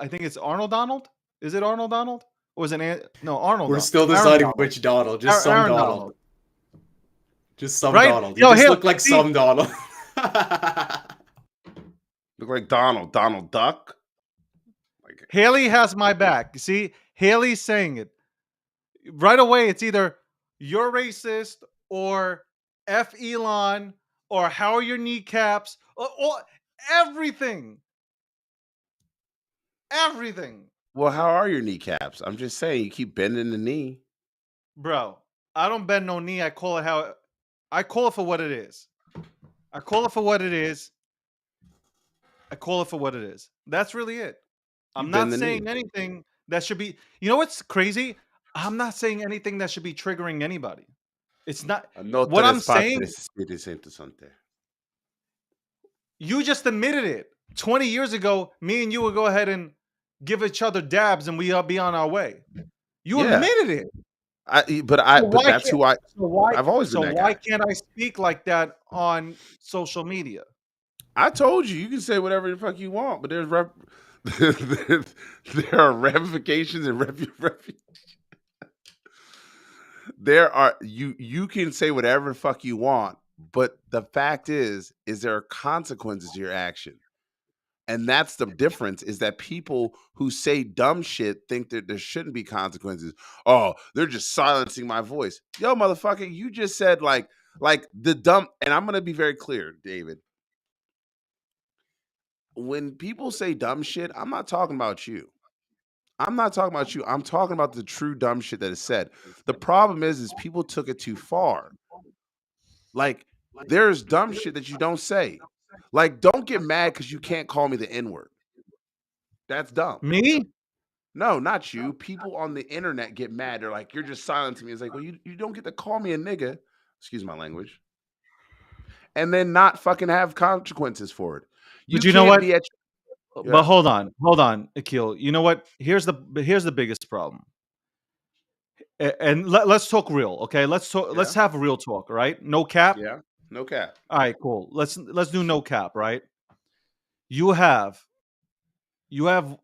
think it's Arnold Donald. Is it Arnold Donald? Or is it no Arnold? We're still deciding which Donald. Just some Donald. Just some Donald. You just look like some Donald. Look like Donald Duck. Like, Haley has my back. See, Haley's saying it right away. It's either you're racist or F Elon or how are your kneecaps or everything. Everything. Well, how are your kneecaps? I'm just saying, you keep bending the knee. Bro, I don't bend no knee. I call it for what it is. I call it for what it is. That's really it. I'm not saying anything that should be, you know what's crazy? I'm not saying anything that should be triggering anybody. It's not what I'm saying. You just admitted it. 20 years ago, me and you would go ahead and give each other dabs and we'll be on our way. You admitted it. But that's who I've always been that guy. Why can't I speak like that on social media? I told you can say whatever the fuck you want, but there are ramifications and there are you can say whatever the fuck you want, but the fact is there are consequences to your action. And that's the difference, is that people who say dumb shit think that there shouldn't be consequences. Oh, they're just silencing my voice. Yo, motherfucker, you just said like the dumb, and I'm going to be very clear, David. when people say dumb shit, I'm not talking about you. I'm not talking about you. I'm talking about the true dumb shit that is said. The problem is people took it too far. Like, there's dumb shit that you don't say. Like, don't get mad because you can't call me the N word. That's dumb. Me? No, not you. People on the internet get mad. They're like, you're just silencing me. It's like, well, you don't get to call me a nigga. Excuse my language. And then not fucking have consequences for it. You But you know can't what? be at. But Yeah. hold on, Akil. You know what? Here's the biggest problem. And let's talk real, okay? Let's Yeah. have real talk, right? No cap. Yeah. No cap. All right, cool. Let's do no cap, right? You have you have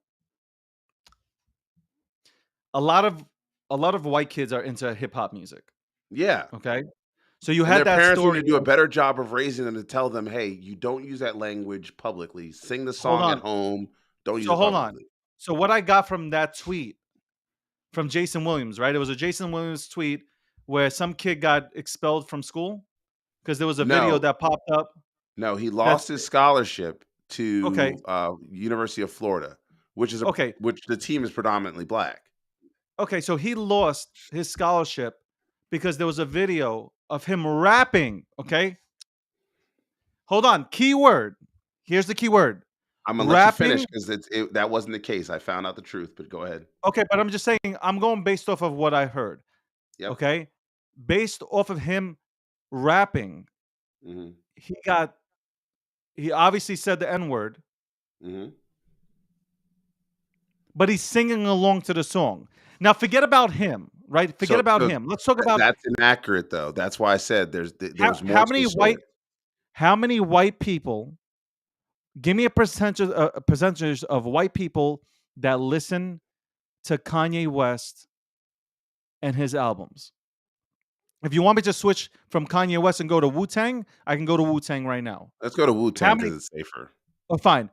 a lot of white kids are into hip hop music, Yeah. okay? So you And had their that parents need story to do a of, better job of raising them to tell them, hey, you don't use that language publicly. Sing the hold song at on. home. Don't use So it hold on. publicly. So what I got from that tweet from Jason Williams, right? It was a Jason Williams tweet where some kid got expelled from school because there was a video No, that popped up. no, he That's lost his scholarship okay. to University of Florida, Okay. which the team is predominantly black. Okay, so he lost his scholarship because there was a video of him rapping, okay? Hold on, keyword. Here's the keyword. I'm gonna let you finish Rapping. because that wasn't the case. I found out the truth, but go ahead. Okay, but I'm just saying I'm going based off of what I heard, Yep. okay? Based off of him rapping, Mm-hmm. he obviously said the N-word, Mm-hmm. but he's singing along to the song. Now forget about him, right? Forget So, about him. Let's talk about that's inaccurate, though. That's why I said there's more how to the many story. white people. Give me a percentage of white people that listen to Kanye West and his albums. If you want me to switch from Kanye West and go to Wu-Tang, I can go to Wu-Tang right now. Let's go to Wu How Tang many? because it's safer. Oh, fine.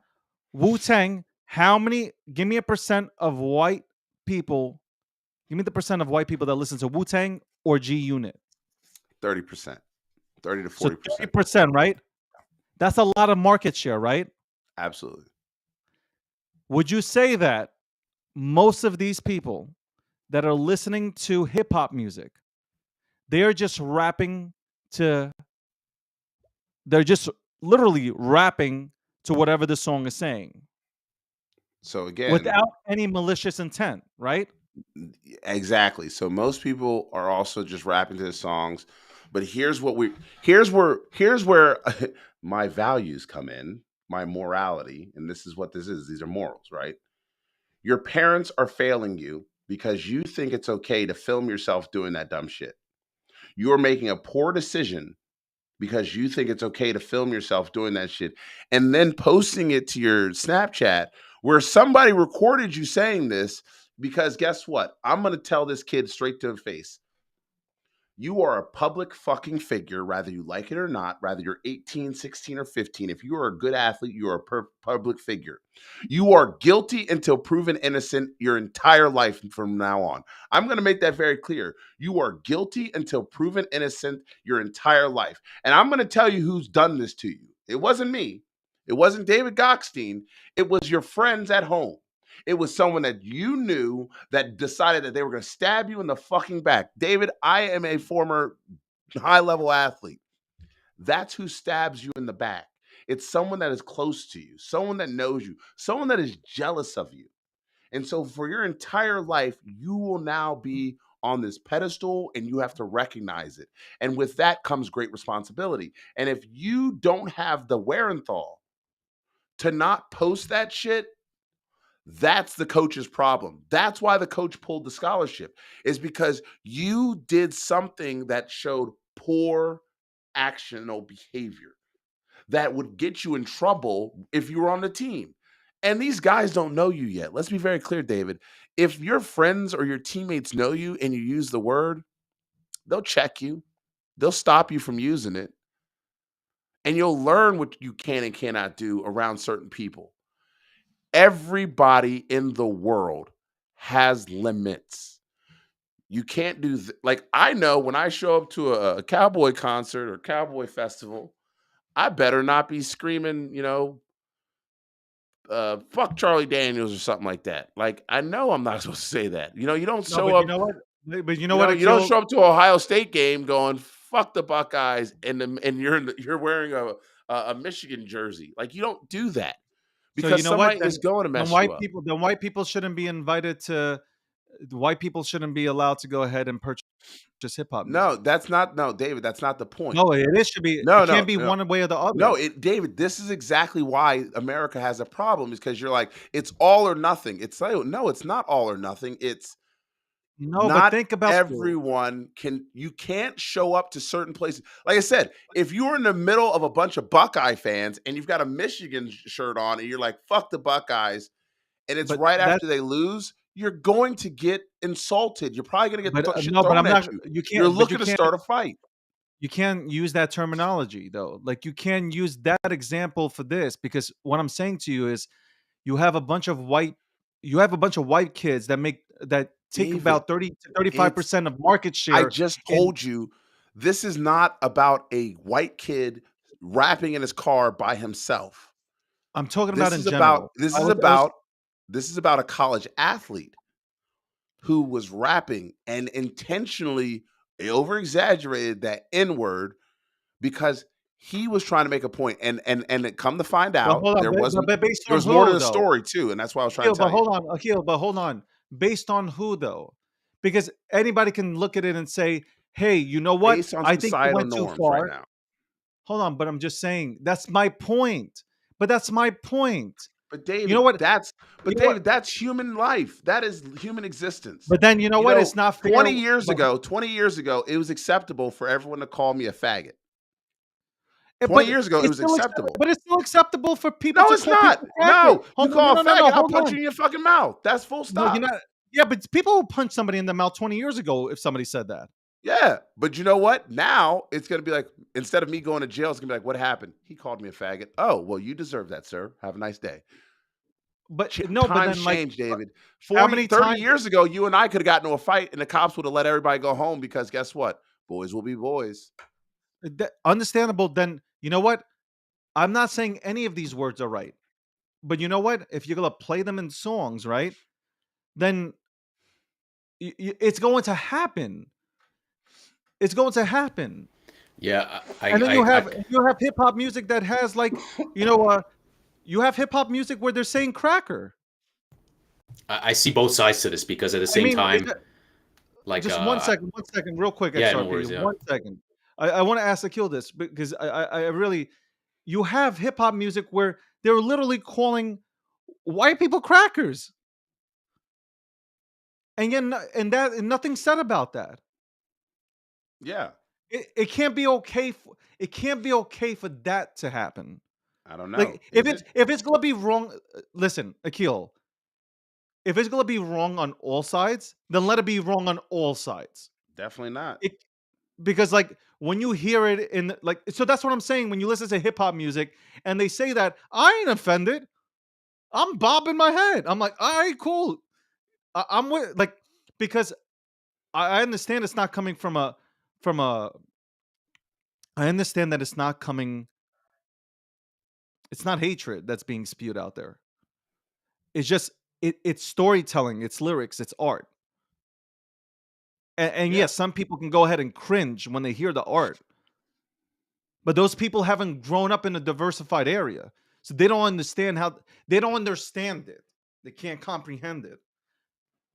Wu-Tang. How many? Give me a percent of white people. Give me the percent of white people that listen to Wu-Tang or G Unit. 30%, 30 to So 40%. 30%, right? That's a lot of market share, right? Absolutely. Would you say that most of these people that are listening to hip hop music, they're just rapping to, they're just literally rapping to whatever the song is saying So again, without any malicious intent, right? exactly. So most people are also just rapping to the songs, but here's where my values come in, my morality, and this is what this is. These are morals, right? Your parents are failing you because you think it's okay to film yourself doing that dumb shit. You are making a poor decision because you think it's okay to film yourself doing that shit and then posting it to your Snapchat where somebody recorded you saying this because guess what? I'm going to tell this kid straight to the face. You are a public fucking figure, whether you like it or not, whether you're 18, 16, or 15. If you are a good athlete, you are a public figure. You are guilty until proven innocent your entire life from now on. I'm going to make that very clear. You are guilty until proven innocent your entire life. And I'm going to tell you who's done this to you. It wasn't me. It wasn't David Gokhshtein. It was your friends at home. It was someone that you knew that decided that they were going to stab you in the fucking back. David, I am a former high level athlete. That's who stabs you in the back. It's someone that is close to you, someone that knows you, someone that is jealous of you. And so for your entire life, you will now be on this pedestal and you have to recognize it. And with that comes great responsibility. And if you don't have the wherewithal to not post that shit, that's the coach's problem. That's why the coach pulled the scholarship, is because you did something that showed poor actional behavior that would get you in trouble if you were on the team. And these guys don't know you yet. Let's be very clear, David. If your friends or your teammates know you and you use the word, they'll check you, they'll stop you from using it, and you'll learn what you can and cannot do around certain people. Everybody in the world has limits. You can't do like I know when I show up to a cowboy concert or cowboy festival, I better not be screaming, fuck Charlie Daniels or something like that. Like, I know I'm not supposed to say that. You don't No, show but you up. know what? But you know what, You don't Akil? show up to a Ohio State game going fuck the Buckeyes, and you're wearing a Michigan jersey. Like, you don't do that So you because know what? somebody is going to Then mess you up. white people shouldn't be invited to. White people shouldn't be allowed to go ahead and purchase hip hop No, music. that's not. No, David, that's not the point. No, it is should be. No, It can't no, be no. one way or the No, other. David, this is exactly why America has a problem, is because you're like, it's all or nothing. It's like, no, it's not all or nothing. It's No, but not think about everyone you can't show up to certain places. Like I said, if you're in the middle of a bunch of Buckeye fans and you've got a Michigan shirt on and you're like, fuck the Buckeyes, and it's but right that. after they lose, you're going to get insulted. You're probably going to get But shit no, but thrown I'm at not. you. You You're can't. But looking to start a fight. you can't use that terminology though. Like you can't use that example for this because what I'm saying to you is you have a bunch of white kids that take David, about 30 to it's 35% of market I share. just And told you this is not about a white kid rapping in his car by himself. I'm talking about This in is about general. this I is was I was about this is about a college athlete who was rapping and intentionally over exaggerated that N word because he was trying to make a point. And it come to find But out hold on, but based there on was more to who the though? story too, and that's what I was trying Akil, to tell you. but hold on. Based on who though? Because anybody can look at it and say, "Hey, you know what? Based on I think you societal went too norms right far." now. Hold on, but I'm just saying that's my point. But that's my point. But You know what? You know what? David, that's human life. That is human existence. But then you know what? It's not fair. 20 years ago, it was acceptable for everyone to call me a faggot. Eh, 20 but years ago, it it's was still acceptable. but it's still acceptable for people No, to it's call not. people crackers. No, you Hold on, call a no, faggot, I'll hold punch on. you in your fucking mouth. That's full No, you're stop. not. Yeah, but people will punch somebody in the mouth 20 years ago if somebody said that. Yeah, but you know what? Now it's going to be like, instead of me going to jail, it's going to be like, what happened? He called me a faggot. Oh, well, you deserve that, sir. Have a nice day. But no, but Times then like change, David. how 40, many 30 times years ago, you and I could have gotten into a fight and the cops would have let everybody go home because guess what? Boys will be boys. understandable, then you know what? I'm not saying any of these words are right. But you know what? If you're gonna play them in songs, right? Then it's going to happen. It's going to happen. Yeah, And then you have hip hop music that has like, you know, you have hip hop music where they're saying cracker. I see both sides to this because at the I same mean, time, like just one second, real quick, yeah, no XRP. worries, yeah. 1 second. I want to ask Akil this because I really, you have hip hop music where they're literally calling white people crackers, and yet and nothing's said about that. Yeah. It can't be okay. It can't be okay for that to happen. I don't know. Like if it's gonna be wrong, listen, Akil. If it's gonna be wrong on all sides, then let it be wrong on all sides. Definitely not. Because like when you hear it in like, so that's what I'm saying. When you listen to hip hop music and they say that, I ain't offended. I'm bobbing my head. I'm like, all right, cool. I'm with like because I understand it's not coming from a. I understand that it's not coming. It's not hatred that's being spewed out there. It's just it's storytelling, it's lyrics, it's art. And Yeah. yes, some people can go ahead and cringe when they hear the art. But those people haven't grown up in a diversified area. So they don't understand it. They can't comprehend it.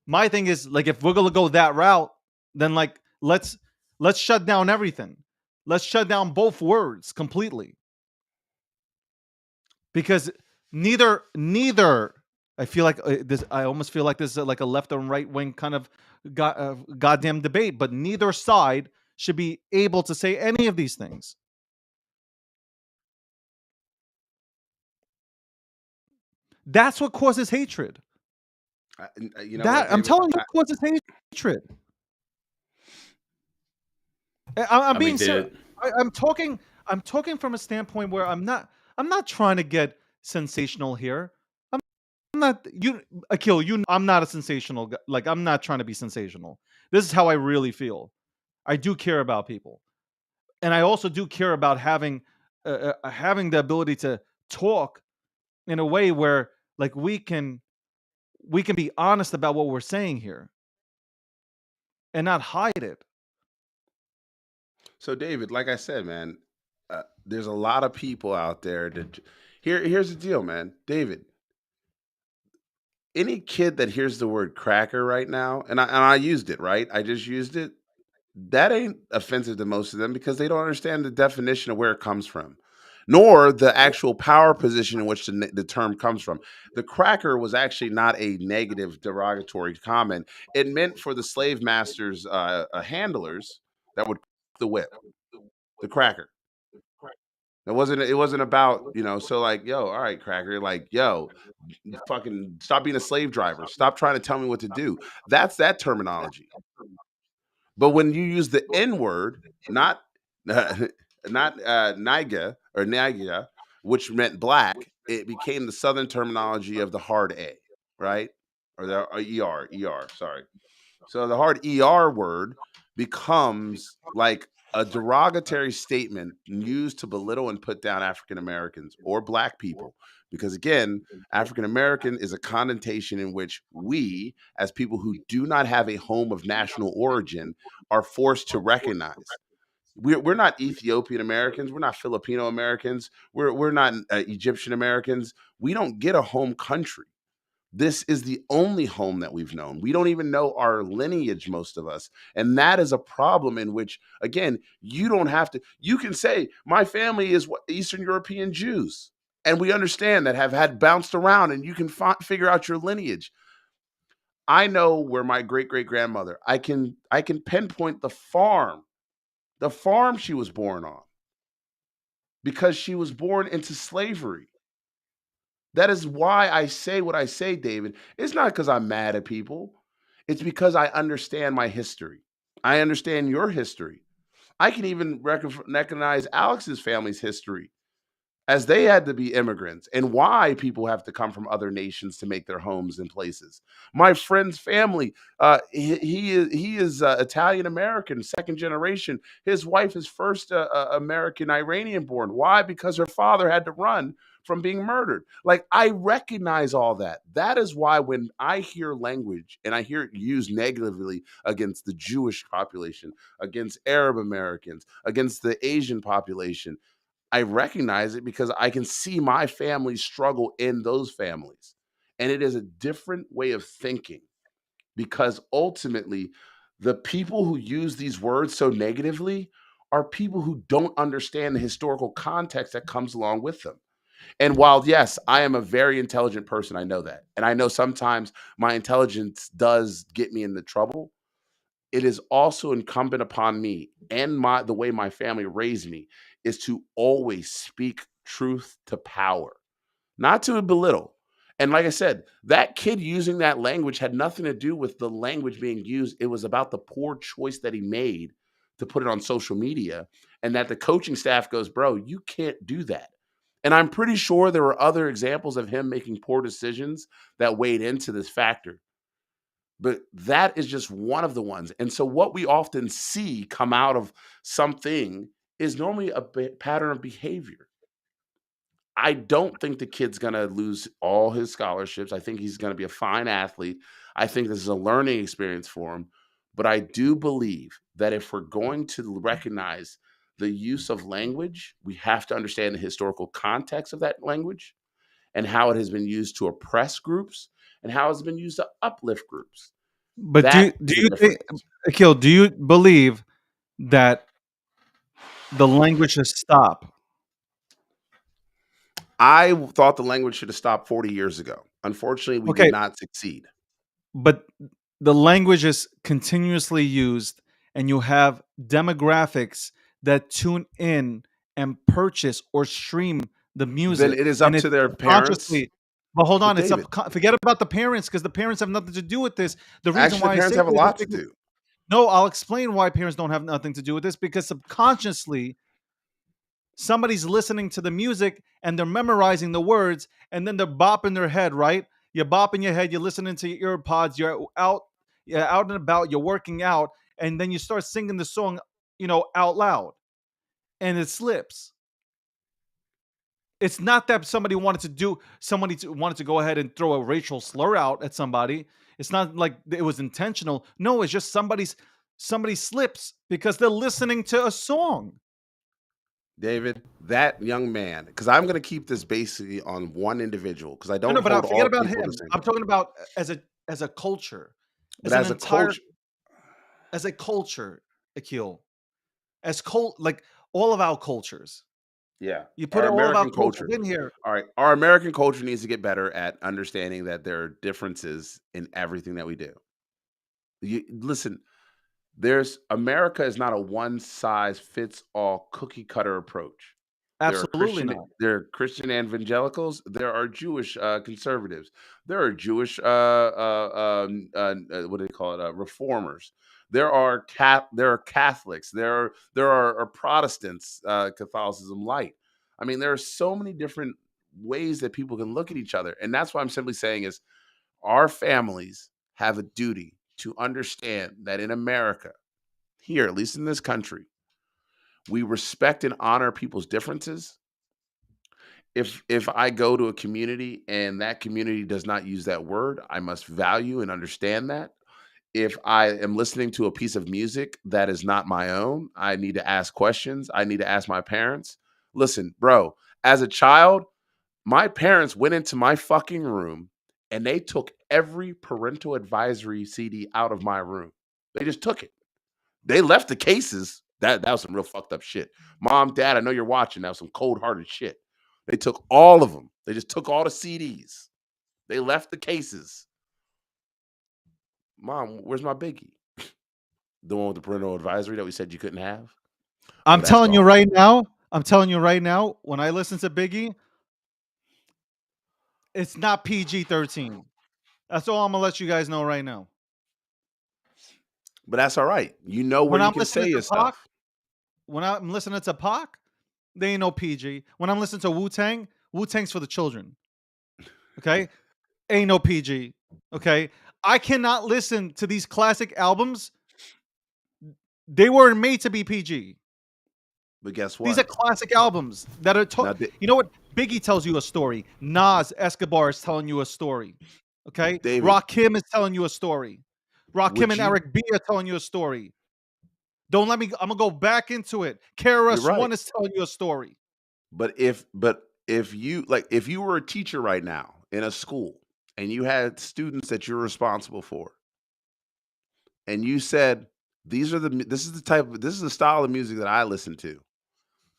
My thing is like if we're gonna go that route, then like let's shut down everything. Let's shut down both words completely. Because neither I feel like this. I almost feel like this is like a left and right wing kind of goddamn debate. But neither side should be able to say any of these things. That's what causes hatred. You know what, I'm David? telling you, what causes hatred. I'm I being mean, serious. I'm talking. I'm talking from a standpoint where I'm not trying to get sensational here. I'm not you, Akil. I'm not a sensational guy. Like I'm not trying to be sensational. This is how I really feel. I do care about people, and I also do care about having the ability to talk in a way where like we can be honest about what we're saying here and not hide it. So, David, like I said, man, there's a lot of people out there that here's the deal, man. David, any kid that hears the word cracker right now, and I used it, right? I just used it. That ain't offensive to most of them because they don't understand the definition of where it comes from, nor the actual power position in which the term comes from. The cracker was actually not a negative derogatory comment. It meant for the slave masters, handlers that would the whip, the cracker. It wasn't about, so like, yo, all right, cracker, like, yo, fucking stop being a slave driver. Stop trying to tell me what to do. That's that terminology. But when you use the N word, not niga or niga, which meant black, it became the Southern terminology of the hard A, right? Or the ER, sorry. So the hard ER word becomes like a derogatory statement used to belittle and put down African Americans or black people. Because again, African American is a connotation in which we, as people who do not have a home of national origin, are forced to recognize. We're not Ethiopian Americans. We're not Filipino Americans. We're not Egyptian Americans. We don't get a home country. This is the only home that we've known. We don't even know our lineage, most of us. And that is a problem in which, again, you don't have to, you can say, my family is Eastern European Jews. And we understand that have had bounced around and you can figure out your lineage. I know where my great great grandmother, I can pinpoint the farm she was born on because she was born into slavery. That is why I say what I say, David. It's not because I'm mad at people. It's because I understand my history. I understand your history. I can even recognize Alex's family's history as they had to be immigrants and why people have to come from other nations to make their homes in places. My friend's family, he is Italian American, second generation. His wife is first American Iranian born. Why? Because her father had to run from being murdered. Like, I recognize all that. That is why when I hear language and I hear it used negatively against the Jewish population, against Arab Americans, against the Asian population, I recognize it because I can see my family struggle in those families. And it is a different way of thinking because ultimately, the people who use these words so negatively are people who don't understand the historical context that comes along with them. And while, yes, I am a very intelligent person, I know that. And I know sometimes my intelligence does get me into trouble. It is also incumbent upon me and the way my family raised me is to always speak truth to power, not to belittle. And like I said, that kid using that language had nothing to do with the language being used. It was about the poor choice that he made to put it on social media, and that the coaching staff goes, bro, you can't do that. And I'm pretty sure there were other examples of him making poor decisions that weighed into this factor. But that is just one of the ones. And so what we often see come out of something is normally a pattern of behavior. I don't think the kid's going to lose all his scholarships. I think he's going to be a fine athlete. I think this is a learning experience for him. But I do believe that if we're going to recognize the use of language, we have to understand the historical context of that language and how it has been used to oppress groups and how it's been used to uplift groups. But That do is a you think, difference. Akil, do you believe that the language should stop? I thought the language should have stopped 40 years ago. Unfortunately, we did Okay, not succeed. but the language is continuously used, and you have demographics that tune in and purchase or stream the Then music, it is and up it's to their parents. subconsciously. But hold But on, it's David, up. Forget about the parents because the parents have nothing to do with this. The reason actually, the why I parents say have a this is lot to because do. no, I'll explain why parents don't have nothing to do with this because subconsciously somebody's listening to the music and they're memorizing the words and then they're bopping their head, right? You're bopping your head, you're listening to your earpods, you're out and about, you're working out, and then you start singing the song, out loud, and it slips. It's not that somebody wanted to go ahead and throw a racial slur out at somebody. It's not like it was intentional. No, it's just somebody slips because they're listening to a song. David, that young man, because I'm going to keep this basically on one individual because I No, don't no, but hold forget all about people the him. same. I'm talking about as a culture, But as an as a entire coach, as a culture, Akil, like all of our cultures. yeah, You put our all of our American cultures culture. in here. All right, our American culture needs to get better at understanding that there are differences in everything that we do. You listen, there's America is not a one size fits all cookie cutter approach. Absolutely not. There are Christian evangelicals. There are Jewish conservatives. There are Jewish what do they call it? Reformers. There are Catholics. There are Protestants. Catholicism light. I mean, there are so many different ways that people can look at each other, and that's what I'm simply saying is our families have a duty to understand that in America, here, at least in this country, we respect and honor people's differences. If I go to a community and that community does not use that word, I must value and understand that. If I am listening to a piece of music that is not my own, I need to ask questions. I need to ask my parents. Listen, bro, as a child, my parents went into my fucking room and they took every parental advisory CD out of my room. They just took it. They left the cases. That was some real fucked up shit. Mom, Dad, I know you're watching. That was some cold hearted shit. They took all of them. They just took all the CDs. They left the cases. Mom, where's my biggie? The one with the parental advisory that we said you couldn't have? Oh, I'm that's telling you gone. right now. I'm telling you right now. When I listen to Biggie, it's not PG-13. That's all I'm gonna let you guys know right now. But that's all right. You know where When you I'm can listening say to your Pac, stuff. when I'm listening to Pac, they ain't no PG. When I'm listening to Wu-Tang, Wu-Tang's for the children. Okay? Ain't no PG. Okay? I cannot listen to these classic albums. They weren't made to be PG. But guess These are what? classic albums that are Now, you know what? Biggie tells you a story. Nas Escobar is telling you a story. Okay? David, Rakim is telling you a story. Rakim would and you? Eric B are telling you a story. Don't let me I'm gonna go back into it. You're KRS right. One is telling you a story. But if you were a teacher right now in a school and you had students that you're responsible for, and you said this is the style of music that I listen to,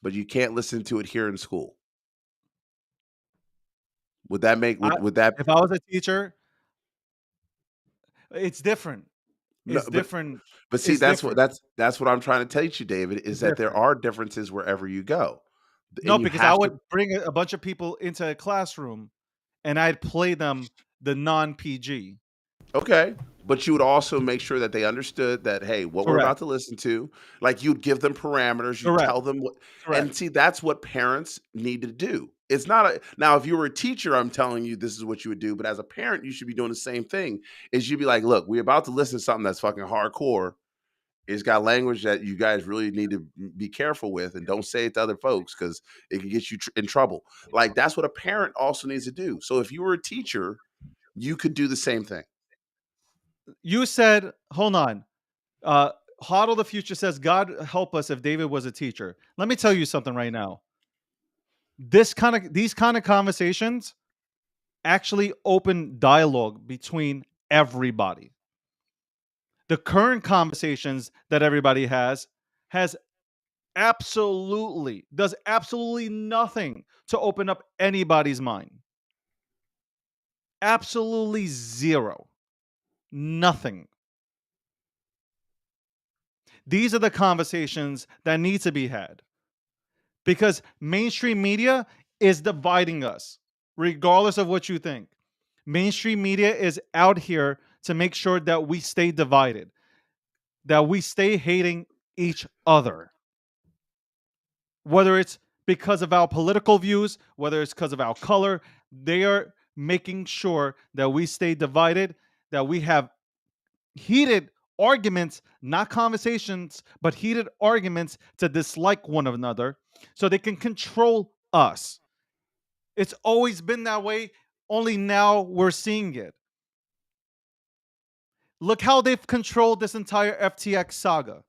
but you can't listen to it here in school. Would that make I would that If I was a teacher, it's different. no, It's different. but see It's different. that's what I'm trying to teach you, David, is It's that there different. are differences wherever you go. No, And you because I have to would bring a bunch of people into a classroom and I'd play them the non-PG. Okay. But you would also make sure that they understood that, hey, what we're Correct. about to listen to, like you'd give them parameters, you'd Correct. tell them what, and Correct. see, that's what parents need to do. It's not now, if you were a teacher, I'm telling you this is what you would do. But as a parent, you should be doing the same thing. Is you'd be like, look, we're about to listen to something that's fucking hardcore. It's got language that you guys really need to be careful with and don't say it to other folks because it can get you in trouble. Like that's what a parent also needs to do. So if you were a teacher, you could do the same thing. You said, hold on. Hodl the Future says, God help us if David was a teacher. Let me tell you something right now. These kind of conversations actually open dialogue between everybody. The current conversations that everybody has does absolutely nothing to open up anybody's mind. Absolutely zero. Nothing. These are the conversations that need to be had because mainstream media is dividing us, regardless of what you think. Mainstream media is out here to make sure that we stay divided, that we stay hating each other. Whether it's because of our political views, whether it's because of our color, they are making sure that we stay divided, that we have heated arguments, not conversations, but heated arguments to dislike one another so they can control us. It's always been that way. Only now we're seeing it. Look how they've controlled this entire FTX saga.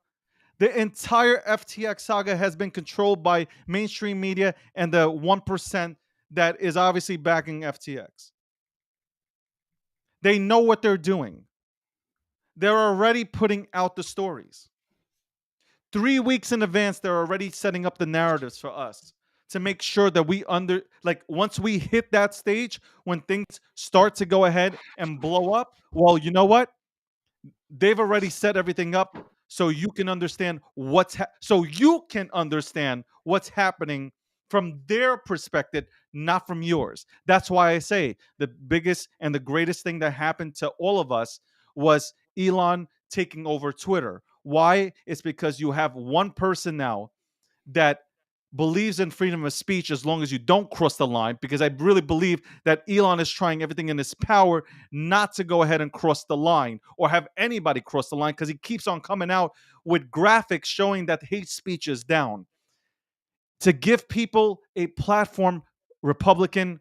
The entire FTX saga has been controlled by mainstream media and the 1% that is obviously backing FTX. They know what they're doing. They're already putting out the stories. 3 weeks in advance, they're already setting up the narratives for us to make sure that once we hit that stage when things start to go ahead and blow up, well, you know what? They've already set everything up so you can understand what's happening from their perspective, not from yours. That's why I say the biggest and the greatest thing that happened to all of us was Elon taking over Twitter. Why? It's because you have one person now that believes in freedom of speech as long as you don't cross the line, because I really believe that Elon is trying everything in his power not to go ahead and cross the line or have anybody cross the line, because he keeps on coming out with graphics showing that hate speech is down. To give people a platform, Republican,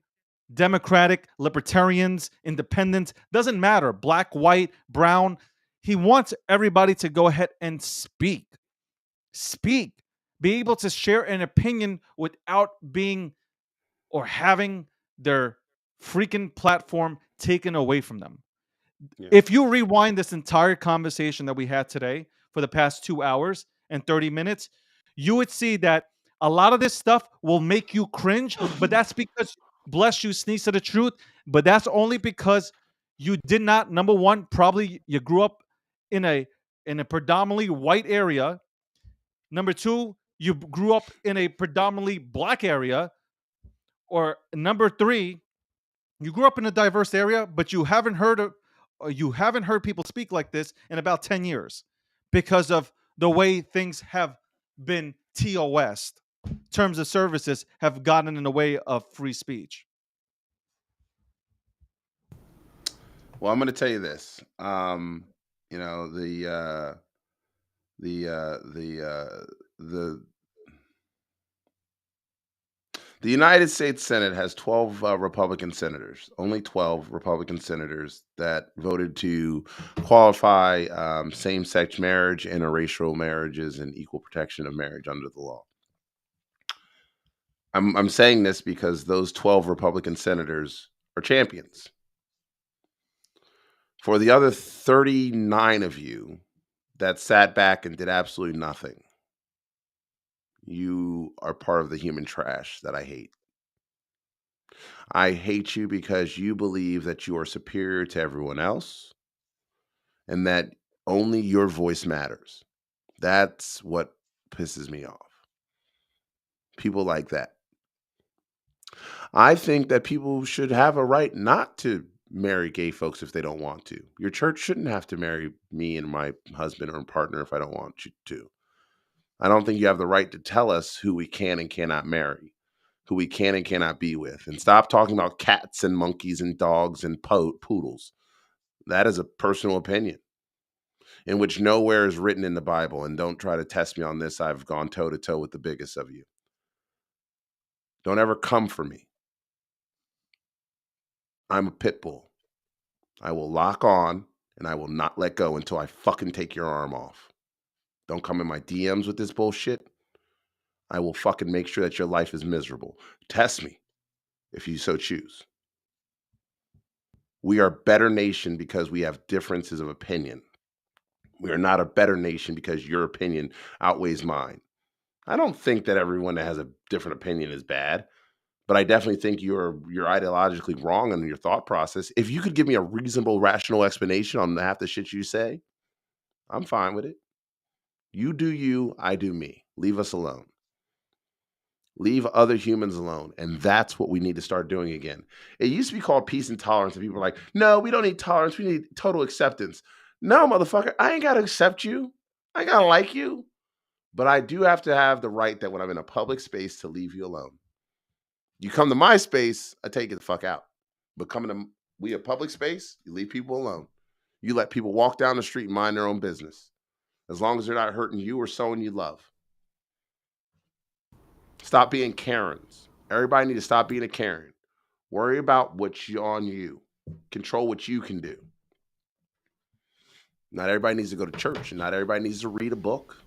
Democratic, libertarians, independents, doesn't matter, black, white, brown. He wants everybody to go ahead and speak. Be able to share an opinion without being or having their freaking platform taken away from them. Yeah. If you rewind this entire conversation that we had today for the past 2 hours and 30 minutes, you would see that a lot of this stuff will make you cringe, but that's because, bless you, sneaks to the truth, but that's only because you did not, number one, probably you grew up in a predominantly white area. Number two, you grew up in a predominantly black area. Or number three, you grew up in a diverse area, but you haven't heard people speak like this in about 10 years because of the way things have been TOS. Terms of services have gotten in the way of free speech. Well, I'm going to tell you this. You know, the United States Senate has 12 Republican senators, only 12 Republican senators that voted to qualify same-sex marriage, interracial marriages, and equal protection of marriage under the law. I'm saying this because those 12 Republican senators are champions. For the other 39 of you that sat back and did absolutely nothing, you are part of the human trash that I hate. I hate you because you believe that you are superior to everyone else and that only your voice matters. That's what pisses me off. People like that. I think that people should have a right not to marry gay folks if they don't want to. Your church shouldn't have to marry me and my husband or partner if I don't want you to. I don't think you have the right to tell us who we can and cannot marry, who we can and cannot be with. And stop talking about cats and monkeys and dogs and poodles. That is a personal opinion in which nowhere is written in the Bible. And don't try to test me on this. I've gone toe to toe with the biggest of you. Don't ever come for me. I'm a pit bull. I will lock on and I will not let go until I fucking take your arm off. Don't come in my DMs with this bullshit. I will fucking make sure that your life is miserable. Test me if you so choose. We are a better nation because we have differences of opinion. We are not a better nation because your opinion outweighs mine. I don't think that everyone that has a different opinion is bad, but I definitely think you're ideologically wrong in your thought process. If you could give me a reasonable, rational explanation on half the shit you say, I'm fine with it. You do you, I do me. Leave us alone. Leave other humans alone. And that's what we need to start doing again. It used to be called peace and tolerance. And people were like, no, we don't need tolerance. We need total acceptance. No, motherfucker, I ain't got to accept you. I ain't got to like you. But I do have to have the right that when I'm in a public space to leave you alone. You come to my space, I take you the fuck out. But coming to a public space, you leave people alone. You let people walk down the street and mind their own business. As long as they're not hurting you or someone you love. Stop being Karens. Everybody need to stop being a Karen. Worry about what's on you. Control what you can do. Not everybody needs to go to church, and not everybody needs to read a book.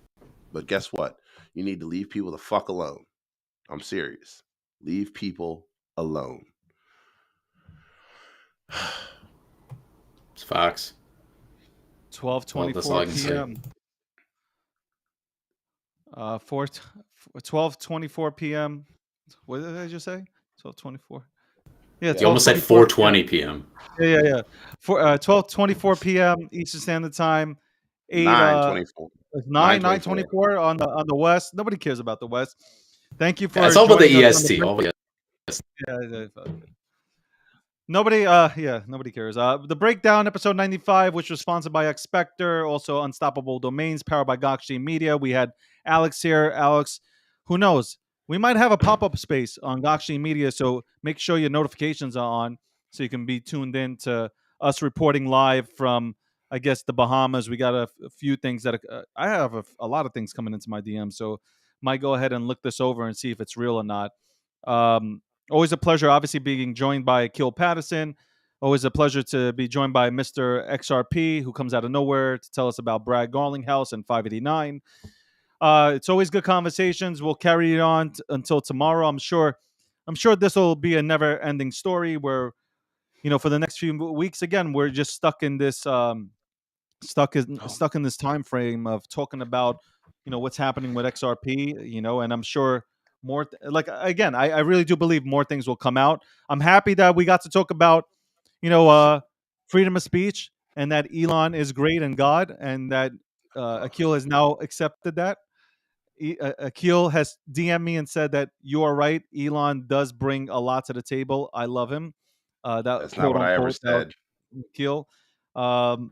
But guess what? You need to leave people the fuck alone. I'm serious. Leave people alone. It's facts. 12:24 p.m. 12:24 p.m. What did I just say? 12:24. Yeah, You almost said 4:20 p.m. Yeah. 12:24 p.m. Eastern Standard Time. 9:24. 9:24 on the West. Nobody cares about the West. Thank you for. It's all about the joining us on EST. All about Nobody cares. The Breakdown, episode 95, which was sponsored by Expector, also Unstoppable Domains, powered by Gokhshtein Media. We had Alex here. Alex, who knows? We might have a pop-up space on Gokhshtein Media, so make sure your notifications are on so you can be tuned in to us reporting live from, I guess, the Bahamas. We got a few things that I have a lot of things coming into my DM, so might go ahead and look this over and see if it's real or not. Always a pleasure, obviously, being joined by Akil Patterson. Always a pleasure to be joined by Mr. XRP, who comes out of nowhere to tell us about Brad Garlinghouse and 589. It's always good conversations. We'll carry it on until tomorrow. I'm sure this will be a never-ending story where, for the next few weeks, again, we're just stuck in this stuck in this time frame of talking about what's happening with XRP, and I'm sure more again, I really do believe more things will come out. I'm happy that we got to talk about freedom of speech and that Elon is great and God, and that Akil has now accepted that. Akil has DM'd me and said that you are right. Elon does bring a lot to the table. I love him. That's not what I ever said. Akil. And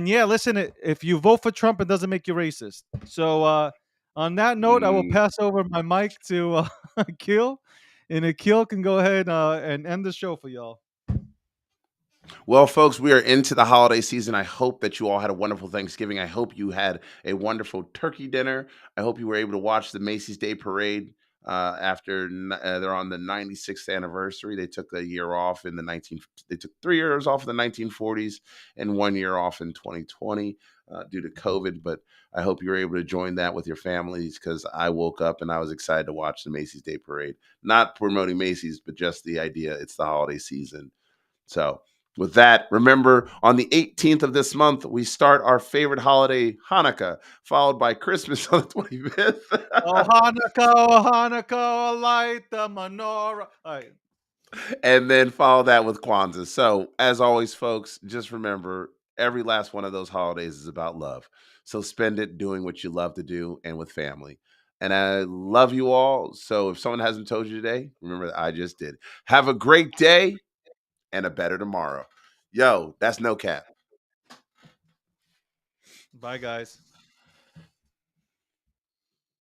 yeah, listen, if you vote for Trump, it doesn't make you racist. So on that note, I will pass over my mic to Akil, and Akil can go ahead and end the show for y'all. Well, folks, we are into the holiday season. I hope that you all had a wonderful Thanksgiving. I hope you had a wonderful turkey dinner. I hope you were able to watch the Macy's Day Parade after they're on the 96th anniversary. They took a year off in they took 3 years off in the 1940s and 1 year off in 2020 due to COVID. But I hope you were able to join that with your families, because I woke up and I was excited to watch the Macy's Day Parade. Not promoting Macy's, but just the idea it's the holiday season. So with that, remember, on the 18th of this month, we start our favorite holiday, Hanukkah, followed by Christmas on the 25th. Hanukkah, light the menorah. All right. And then follow that with Kwanzaa. So, as always, folks, just remember, every last one of those holidays is about love. So spend it doing what you love to do and with family. And I love you all. So if someone hasn't told you today, remember that I just did. Have a great day and a better tomorrow. Yo, that's no cap. Bye, guys.